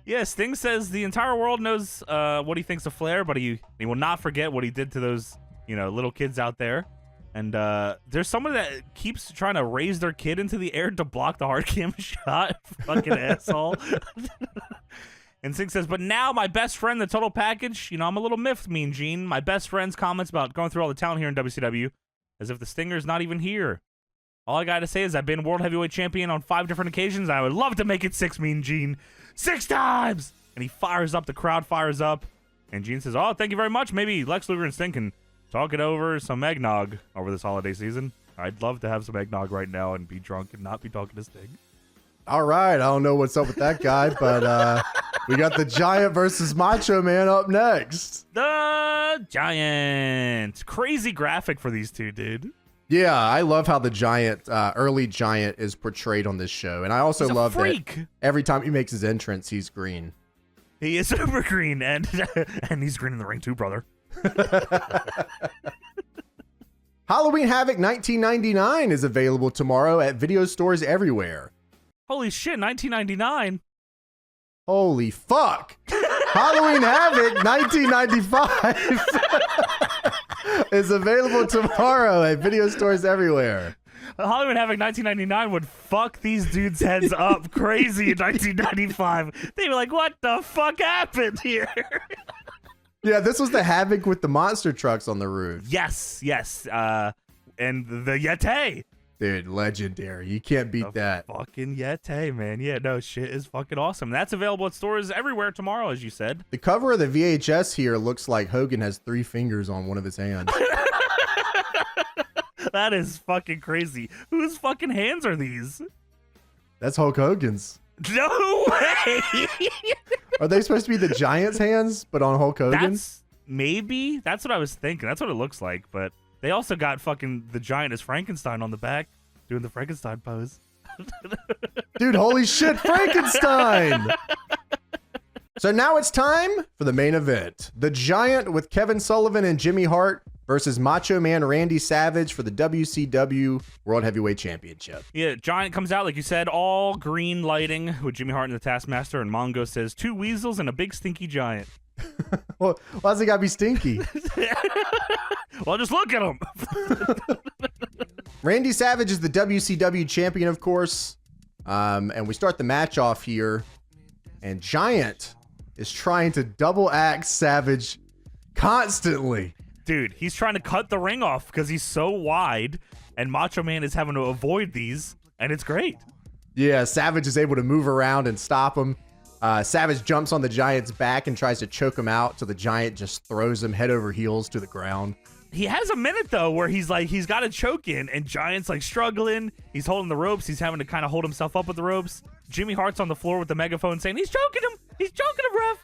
Yeah, Sting says the entire world knows what he thinks of Flair, but he will not forget what he did to those, little kids out there. And there's someone that keeps trying to raise their kid into the air to block the hard cam shot. Fucking asshole. And Sting says, but now my best friend, the total package, I'm a little miffed, Mean Gene. My best friend's comments about going through all the talent here in WCW, as if the Stinger's not even here. All I gotta say is I've been World Heavyweight Champion on 5 different occasions, and I would love to make it 6, Mean Gene. 6 times! And he fires up, the crowd fires up, and Gene says, oh, thank you very much. Maybe Lex Luger and Sting can talk it over some eggnog over this holiday season. I'd love to have some eggnog right now and be drunk and not be talking to Sting. All right, I don't know what's up with that guy, but we got the Giant versus Macho Man up next. The Giant. Crazy graphic for these two, dude. Yeah, I love how the Giant, early Giant, is portrayed on this show. And I also love that every time he makes his entrance, he's green. He is super green, and he's green in the ring too, brother. Halloween Havoc 1999 is available tomorrow at video stores everywhere. Holy shit, 1999? Holy fuck. Halloween Havoc 1995 is available tomorrow at video stores everywhere. Halloween Havoc 1999 would fuck these dudes' heads up crazy in 1995. They'd be like, what the fuck happened here? Yeah, this was the Havoc with the monster trucks on the roof. Yes. And the Yeti. Dude, legendary. You can't beat that. Fucking Yeti, man. Yeah, no, shit is fucking awesome. That's available at stores everywhere tomorrow, as you said. The cover of the VHS here looks like Hogan has 3 fingers on one of his hands. That is fucking crazy. Whose fucking hands are these? That's Hulk Hogan's. No way! Are they supposed to be the Giant's hands, but on Hulk Hogan's? That's what I was thinking. That's what it looks like, but they also got fucking the Giant as Frankenstein on the back, doing the Frankenstein pose. Dude, holy shit, Frankenstein! So now it's time for the main event. The Giant with Kevin Sullivan and Jimmy Hart versus Macho Man Randy Savage for the WCW World Heavyweight Championship. Yeah, Giant comes out, like you said, all green lighting with Jimmy Hart and the Taskmaster, and Mongo says, 2 weasels and a big stinky giant. Well, why's it gotta be stinky? Well, just look at him. Randy Savage is the WCW champion, of course. And we start the match off here. And Giant is trying to double axe Savage constantly. Dude, he's trying to cut the ring off because he's so wide, and Macho Man is having to avoid these, and it's great. Yeah, Savage is able to move around and stop him. Savage jumps on the Giant's back and tries to choke him out, so the Giant just throws him head over heels to the ground. He has a minute, though, where he's got a choke in, and Giant's like struggling. He's holding the ropes. He's having to kind of hold himself up with the ropes. Jimmy Hart's on the floor with the megaphone saying, he's choking him. He's choking him, ref.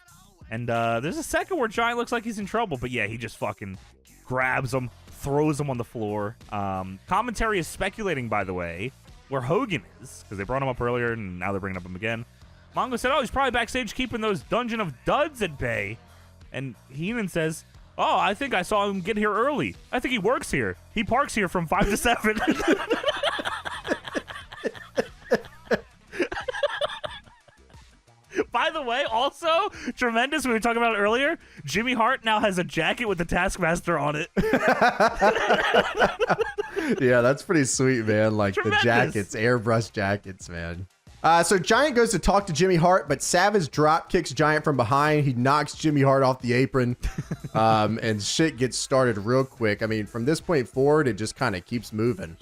And there's a second where Giant looks like he's in trouble, but yeah, he just fucking grabs him, throws him on the floor. Commentary is speculating, by the way, where Hogan is, because they brought him up earlier, and now they're bringing up him again. Mongo said, oh, he's probably backstage keeping those Dungeon of Duds at bay. And Heenan says, oh, I think I saw him get here early. I think he works here. He parks here from 5 to 7. By the way, also, tremendous, we were talking about it earlier, Jimmy Hart now has a jacket with the Taskmaster on it. Yeah, that's pretty sweet, man. Like Tremendous. The jackets, airbrush jackets, man. So Giant goes to talk to Jimmy Hart, but Savage drop kicks Giant from behind. He knocks Jimmy Hart off the apron, and shit gets started real quick. I mean, from this point forward, it just kind of keeps moving.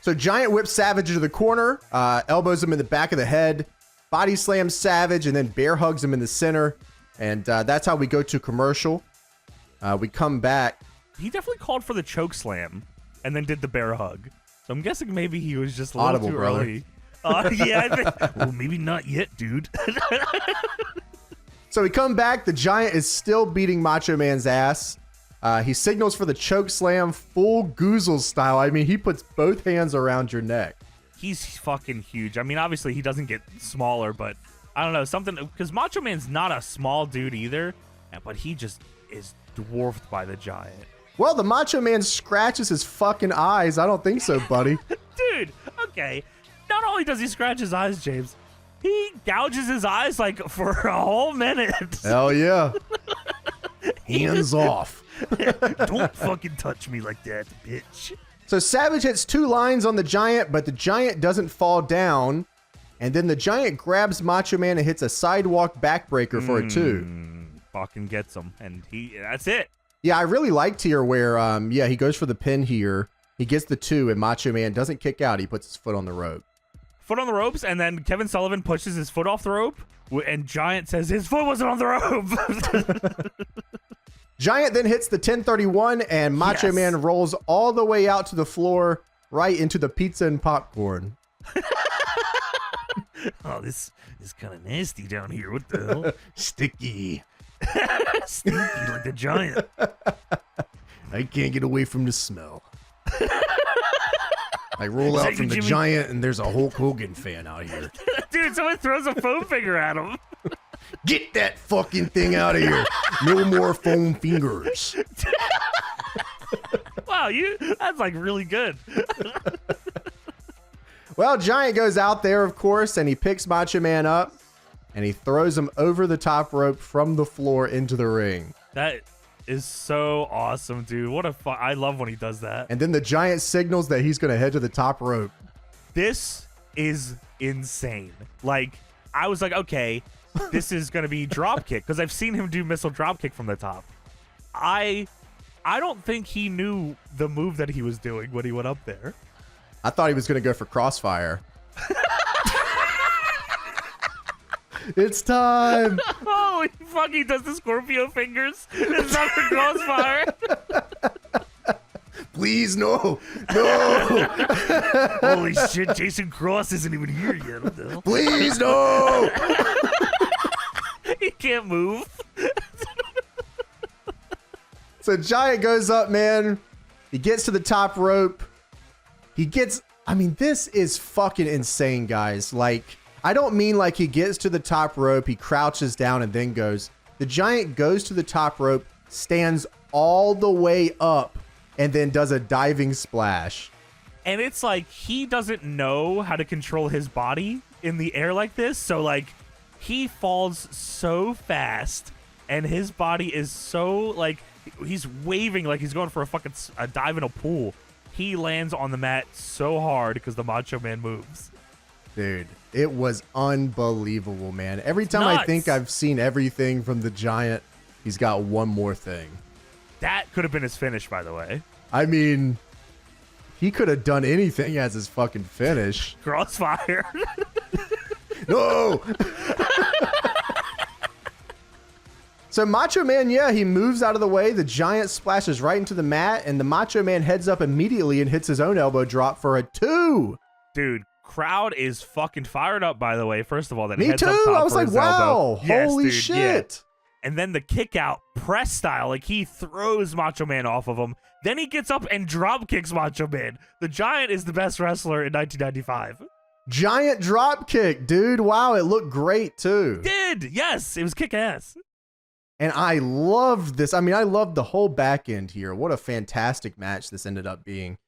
So Giant whips Savage into the corner, elbows him in the back of the head, body slams Savage, and then bear hugs him in the center. And that's how we go to commercial. We come back. He definitely called for the choke slam and then did the bear hug. So I'm guessing maybe he was just a little Audible, too brother. early. Yeah, I think, well, maybe not yet, dude. So we come back. The Giant is still beating Macho Man's ass. He signals for the choke slam, full Goozle style. I mean, he puts both hands around your neck. He's fucking huge. I mean, obviously he doesn't get smaller, but I don't know, something, because Macho Man's not a small dude either, but he just is dwarfed by the Giant. Well, the Macho Man scratches his fucking eyes. I don't think so, buddy. Dude, okay. Not only does he scratch his eyes, James, he gouges his eyes like for a whole minute. Hell yeah. Hands off. Don't fucking touch me like that, bitch. So Savage hits 2 lines on the Giant, but the Giant doesn't fall down. And then the Giant grabs Macho Man and hits a sidewalk backbreaker for a 2. Fucking gets him. And that's it. Yeah, I really liked here where, he goes for the pin here. He gets the 2, and Macho Man doesn't kick out. He puts his foot on the rope. Foot on the ropes, and then Kevin Sullivan pushes his foot off the rope, and Giant says his foot wasn't on the rope. Giant then hits the 1031, and Macho Man rolls all the way out to the floor, right into the pizza and popcorn. Oh, this is kind of nasty down here. What the hell? Sticky. Stinky like the Giant. I can't get away from the smell. I roll out from the Giant, and there's a Hulk Hogan fan out here. Dude, someone throws a foam finger at him. Get that fucking thing out of here. No more foam fingers. Wow, that's like really good. Well, Giant goes out there, of course, and he picks Macho Man up, and he throws him over the top rope from the floor into the ring. That is so awesome, dude. What a fun. I love when he does that. And then the Giant signals that he's going to head to the top rope. This is insane. Like, I was like, okay, this is going to be drop kick because I've seen him do missile drop kick from the top. I don't think he knew the move that he was doing when he went up there. I thought he was going to go for Crossfire. It's time. Holy fuck, he does the Scorpio fingers. It's not for Crossfire. Please, no. No. Holy shit, Jason Cross isn't even here yet. What the hell? Please, no. He can't move. So Giant goes up, man. He gets to the top rope. This is fucking insane, guys. Like, I don't mean like he gets to the top rope, he crouches down and then goes. The Giant goes to the top rope, stands all the way up, and then does a diving splash. And it's like he doesn't know how to control his body in the air like this. So, like, he falls so fast, and his body is so, like, he's waving like he's going for a dive in a pool. He lands on the mat so hard because the Macho Man moves. Dude, it was unbelievable, man. Every time Nuts. I think I've seen everything from the Giant, he's got one more thing. That could have been his finish, by the way. I mean, he could have done anything as his fucking finish. Crossfire. No! So Macho Man, he moves out of the way. The Giant splashes right into the mat, and the Macho Man heads up immediately and hits his own elbow drop for a 2. Dude, crowd is fucking fired up, by the way. First of all, that Me heads too. up top I was for like, his wow, elbow. Yes, holy dude, shit. Yeah. And then the kick out press style, like he throws Macho Man off of him. Then he gets up and drop kicks Macho Man. The Giant is the best wrestler in 1995. Giant drop kick, dude. Wow, it looked great too. Yes, it was kick ass. And I loved this. I mean, I loved the whole back end here. What a fantastic match this ended up being.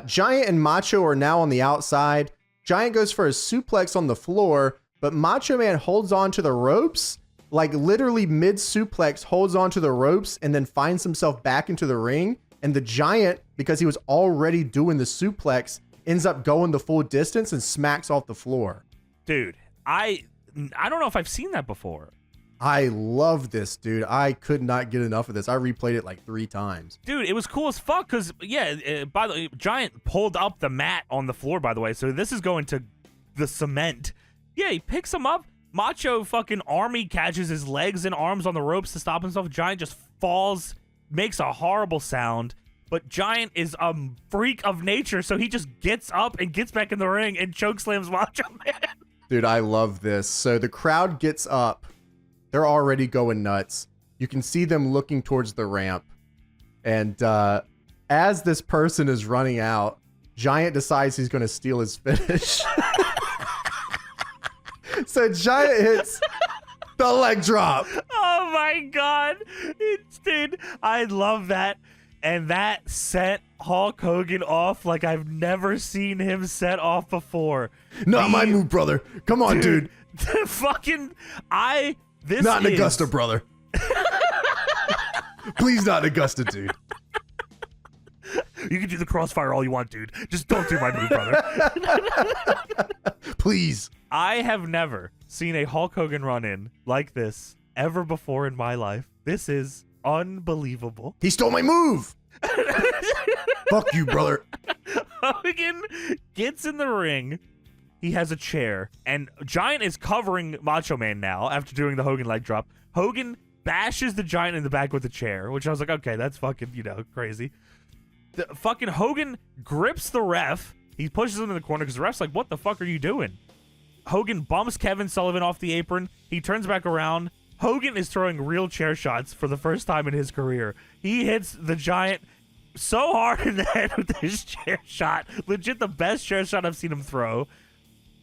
Giant and Macho are now on the outside. Giant goes for a suplex on the floor, but Macho Man holds on to the ropes, like literally mid-suplex, holds on to the ropes and then finds himself back into the ring. And the Giant, because he was already doing the suplex, ends up going the full distance and smacks off the floor. Dude, I don't know if I've seen that before. I love this, dude. I could not get enough of this. I replayed it like 3 times. Dude, it was cool as fuck because, by the way, Giant pulled up the mat on the floor, by the way, so this is going to the cement. Yeah, he picks him up. Macho fucking army catches his legs and arms on the ropes to stop himself. Giant just falls, makes a horrible sound, but Giant is a freak of nature, so he just gets up and gets back in the ring and chokeslams Macho Man. Dude, I love this. So the crowd gets up. They're already going nuts. You can see them looking towards the ramp. And as this person is running out, Giant decides he's going to steal his finish. So Giant hits the leg drop. Oh my God. Dude, I love that. And that set Hulk Hogan off like I've never seen him set off before. Not my move, brother. Come on, dude. Not in Augusta, brother. Please not in Augusta, dude. You can do the crossfire all you want, dude. Just don't do my move, brother. Please. I have never seen a Hulk Hogan run-in like this ever before in my life. This is unbelievable. He stole my move. Fuck you, brother. Hogan gets in the ring. He has a chair, and Giant is covering Macho Man now after doing the Hogan leg drop. Hogan bashes the Giant in the back with a chair, which I was like, okay, that's fucking, crazy. The fucking Hogan grips the ref. He pushes him in the corner because the ref's like, what the fuck are you doing? Hogan bumps Kevin Sullivan off the apron. He turns back around. Hogan is throwing real chair shots for the first time in his career. He hits the Giant so hard in the head with this chair shot. Legit the best chair shot I've seen him throw.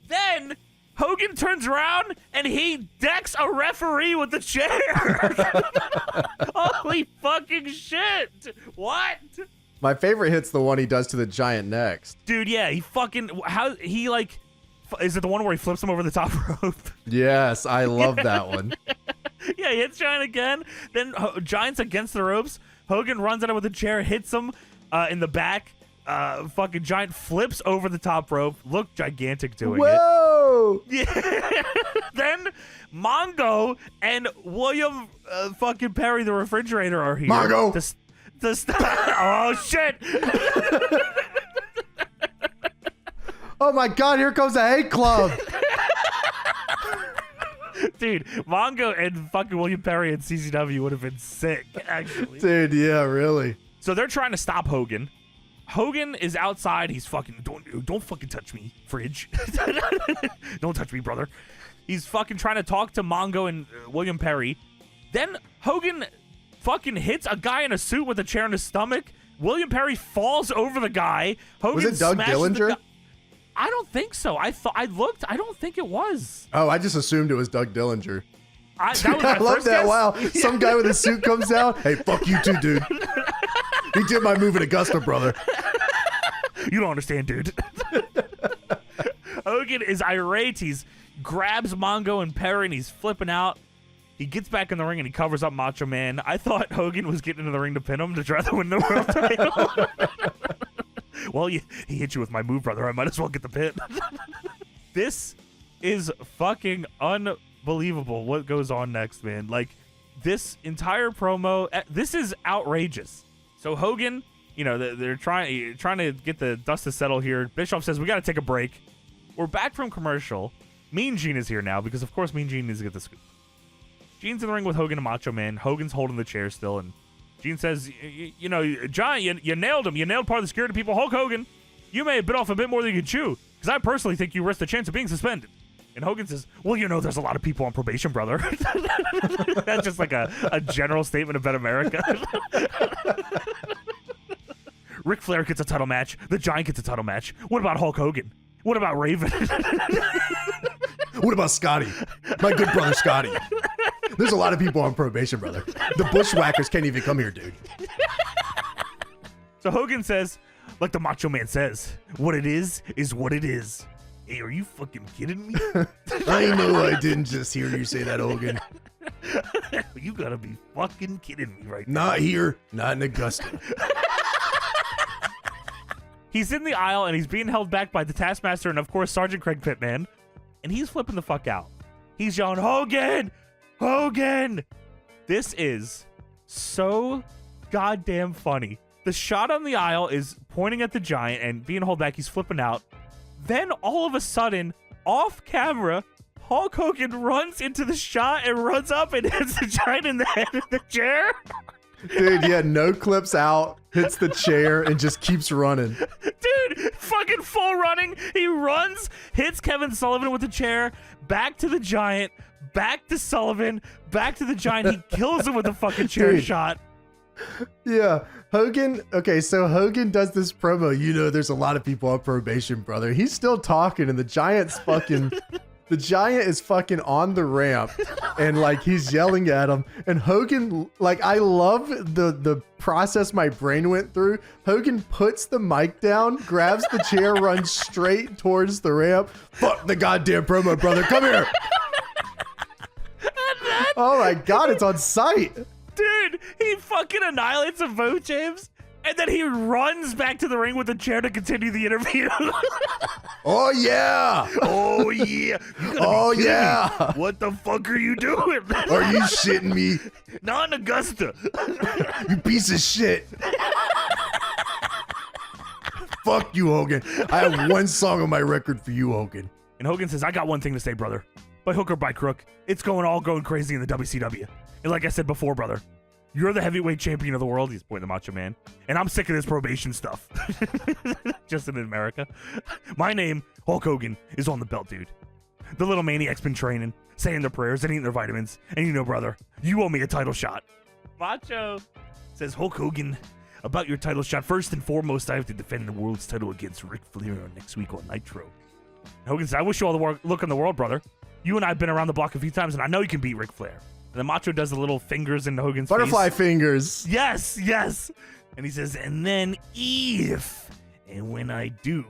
Then Hogan turns around and he decks a referee with the chair. Holy fucking shit. What? My favorite hit's the one he does to the Giant next. Dude, yeah, is it the one where he flips him over the top rope? Yes, I love that one. Yeah, he hits Giant again. Then Giant's against the ropes. Hogan runs at him with a chair, hits him in the back. Fucking Giant flips over the top rope. Looked gigantic doing it. Whoa! Yeah. Then Mongo and William fucking Perry, the refrigerator, are here. Mongo! Oh, shit! Oh my God, here comes a hate club. Dude, Mongo and fucking William Perry and CZW would have been sick, actually. Dude, yeah, really. So they're trying to stop Hogan. Hogan is outside. He's fucking, don't fucking touch me, fridge. Don't touch me, brother. He's fucking trying to talk to Mongo and William Perry. Then Hogan fucking hits a guy in a suit with a chair in his stomach. William Perry falls over the guy. Hogan was it Doug Dillinger? I don't think so. I looked. I don't think it was. Oh, I just assumed it was Doug Dillinger. That was my I love first that. guess. Wow. Some guy with a suit comes out. Hey, fuck you too, dude. He did my move in Augusta, brother. You don't understand, dude. Hogan is irate. He's grabs Mongo and Perry and he's flipping out. He gets back in the ring and he covers up Macho Man. I thought Hogan was getting into the ring to pin him to try to win the world title. Well, he hit you with my move, brother. I might as well get the pin. This is fucking unbelievable what goes on next, man. Like, this entire promo, this is outrageous. So Hogan, they're trying to get the dust to settle here. Bischoff says, we got to take a break. We're back from commercial. Mean Gene is here now because, of course, Mean Gene needs to get the scoop. Gene's in the ring with Hogan and Macho Man. Hogan's holding the chair still, and Gene says, Giant, you nailed him. You nailed part of the security people. Hulk Hogan, you may have bit off a bit more than you could chew, because I personally think you risked the chance of being suspended. And Hogan says, well, there's a lot of people on probation, brother. That's just like a general statement about America. Ric Flair gets a title match. The Giant gets a title match. What about Hulk Hogan? What about Raven? What about Scotty? My good brother Scotty. There's a lot of people on probation, brother. The bushwhackers can't even come here, dude. So Hogan says, like the Macho Man says, what it is what it is. Hey, are you fucking kidding me? I know I didn't just hear you say that, Hogan. You gotta be fucking kidding me right now. Not here, not in Augusta. He's in the aisle and he's being held back by the Taskmaster and, of course, Sergeant Craig Pitman. And he's flipping the fuck out. He's yelling, Hogan! Hogan! This is so goddamn funny. The shot on the aisle is pointing at the Giant and being held back. He's flipping out. Then all of a sudden, off camera, Hulk Hogan runs into the shot and runs up and hits the Giant in the head of the chair. Dude, yeah, no clips out, hits the chair, and just keeps running. Dude, fucking full running. He runs, hits Kevin Sullivan with the chair, back to the Giant, back to Sullivan, back to the Giant. He kills him with a fucking chair shot. Yeah, Hogan. Okay, so Hogan does this promo. There's a lot of people on probation, brother. He's still talking, and the Giant's fucking The Giant is fucking on the ramp and like he's yelling at him. And Hogan, like I love the process my brain went through. Hogan puts the mic down, grabs the chair, runs straight towards the ramp. Fuck the goddamn promo, brother. Come here. Oh my God, it's on sight. Dude, he fucking annihilates some vote James. And then he runs back to the ring with the chair to continue the interview. Oh yeah. Oh yeah. Oh yeah. Me. What the fuck are you doing? Are you shitting me? Not in Augusta. You piece of shit. Fuck you, Hogan. I have one song on my record for you, Hogan. And Hogan says, I got one thing to say, brother. By hook or by crook, it's going crazy in the WCW. And like I said before, brother, you're the heavyweight champion of the world. He's pointing the Macho Man. And I'm sick of this probation stuff. Just in America. My name, Hulk Hogan, is on the belt, dude. The little maniac's been training, saying their prayers and eating their vitamins. And you know, brother, you owe me a title shot. Macho says, Hulk Hogan, about your title shot, first and foremost, I have to defend the world's title against Ric Flair next week on Nitro. And Hogan says, I wish you all the luck in the world, brother. You and I have been around the block a few times, and I know you can beat Ric Flair. And the Macho does the little fingers into Hogan's Butterfly face. fingers. Yes, yes. And he says, and then if and when I do,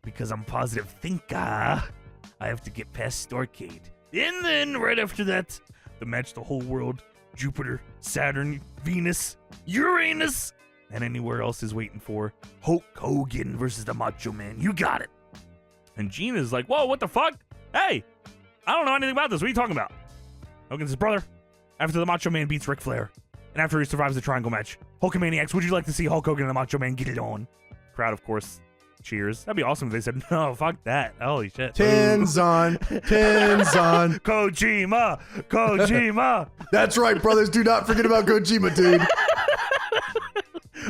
because I'm positive thinker, I have to get past Starcade. And then right after that, the match the whole world, Jupiter, Saturn, Venus, Uranus, and anywhere else is waiting for. Hulk Hogan versus the Macho Man. You got it. And Gene is like, whoa, what the fuck? Hey, I don't know anything about this. What are you talking about? Hogan says, brother, after the Macho Man beats Ric Flair, and after he survives the triangle match, Hulkamaniacs, would you like to see Hulk Hogan and the Macho Man get it on? Crowd, of course, cheers. That'd be awesome if they said, no, fuck that. Holy shit. Tins on. Kojima. That's right, brothers. Do not forget about Kojima, dude.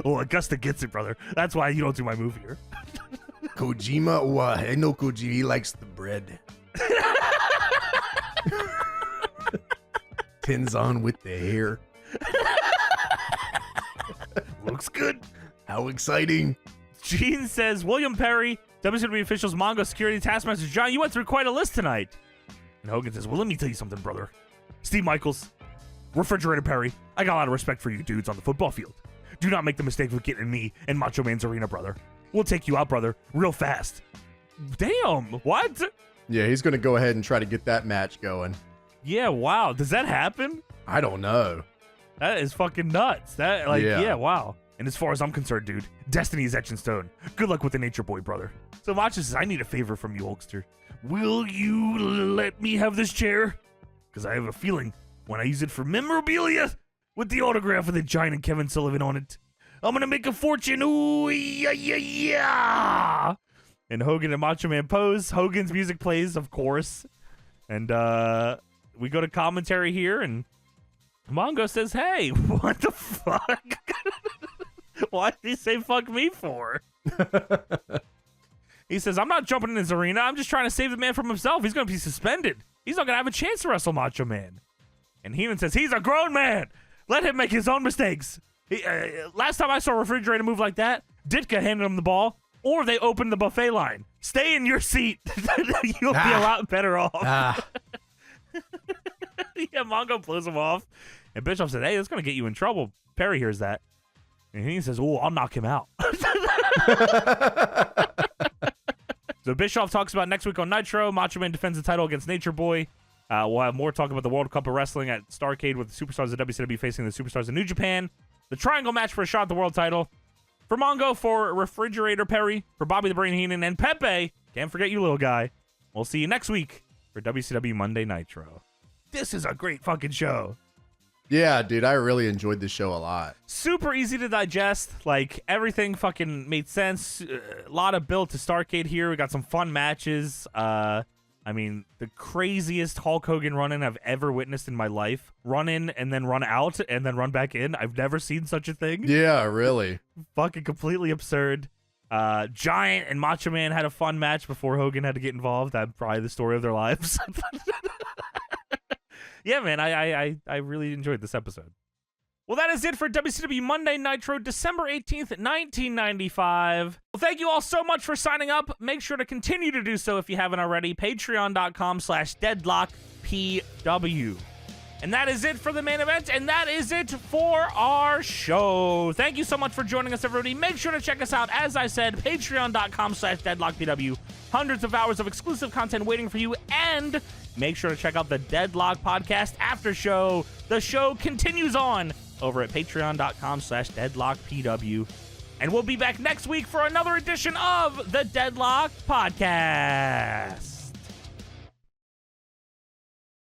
Well, Augusta gets it, brother. That's why you don't do my move here. Kojima? Well, I know Kojima. He likes the bread. Tins on with the hair. Looks good. How exciting. Gene says, William Perry, WCW officials, Mongo, security, Taskmaster, John, you went through quite a list tonight. And Hogan says, well, let me tell you something, brother. Steve Michaels, Refrigerator Perry, I got a lot of respect for you dudes on the football field. Do not make the mistake of getting in me and Macho Man's arena, brother. We'll take you out, brother, real fast. Damn, what? Yeah, he's going to go ahead and try to get that match going. Yeah, wow. Does that happen? I don't know. That is fucking nuts. That, like, Yeah. yeah, wow. And as far as I'm concerned, dude, destiny is etched in stone. Good luck with the Nature Boy, brother. So Macho says, I need a favor from you, Hulkster. Will you let me have this chair? Because I have a feeling when I use it for memorabilia with the autograph of the Giant and Kevin Sullivan on it, I'm going to make a fortune. Ooh, yeah, yeah, yeah. And Hogan and Macho Man pose. Hogan's music plays, of course. And we go to commentary here, and Mongo says, hey, what the fuck? Why did he say fuck me for? He says, I'm not jumping in his arena. I'm just trying to save the man from himself. He's going to be suspended. He's not going to have a chance to wrestle Macho Man. And Heenan says, he's a grown man. Let him make his own mistakes. Last time I saw a refrigerator move like that, Ditka handed him the ball, or they opened the buffet line. Stay in your seat. You'll be a lot better off. Yeah, Mongo blows him off. And Bischoff said, hey, that's going to get you in trouble. Perry hears that. And he says, oh, I'll knock him out. So Bischoff talks about next week on Nitro. Macho Man defends the title against Nature Boy. We'll have more talk about the World Cup of Wrestling at Starrcade with the Superstars of WCW facing the Superstars of New Japan. The Triangle match for a shot at the World title. For Mongo, for Refrigerator Perry, for Bobby the Brain Heenan, and Pepe. Can't forget you, little guy. We'll see you next week for WCW Monday Nitro. This is a great fucking show. Yeah, dude, I really enjoyed this show a lot. Super easy to digest. Like, everything fucking made sense. A lot of build to Starrcade here. We got some fun matches. I mean, the craziest Hulk Hogan run-in I've ever witnessed in my life. Run in and then run out and then run back in. I've never seen such a thing. Yeah, really. Fucking completely absurd. Giant and Macho Man had a fun match before Hogan had to get involved. That's probably the story of their lives. Yeah, man, I really enjoyed this episode. Well, that is it for WCW Monday Nitro, December 18th, 1995. Well, thank you all so much for signing up. Make sure to continue to do so if you haven't already. Patreon.com/deadlockpw. And that is it for the main event, and that is it for our show. Thank you so much for joining us, everybody. Make sure to check us out, as I said, patreon.com/deadlockpw. Hundreds of hours of exclusive content waiting for you, and make sure to check out the Deadlock Podcast After Show. The show continues on over at patreon.com/deadlockpw. And we'll be back next week for another edition of the Deadlock Podcast.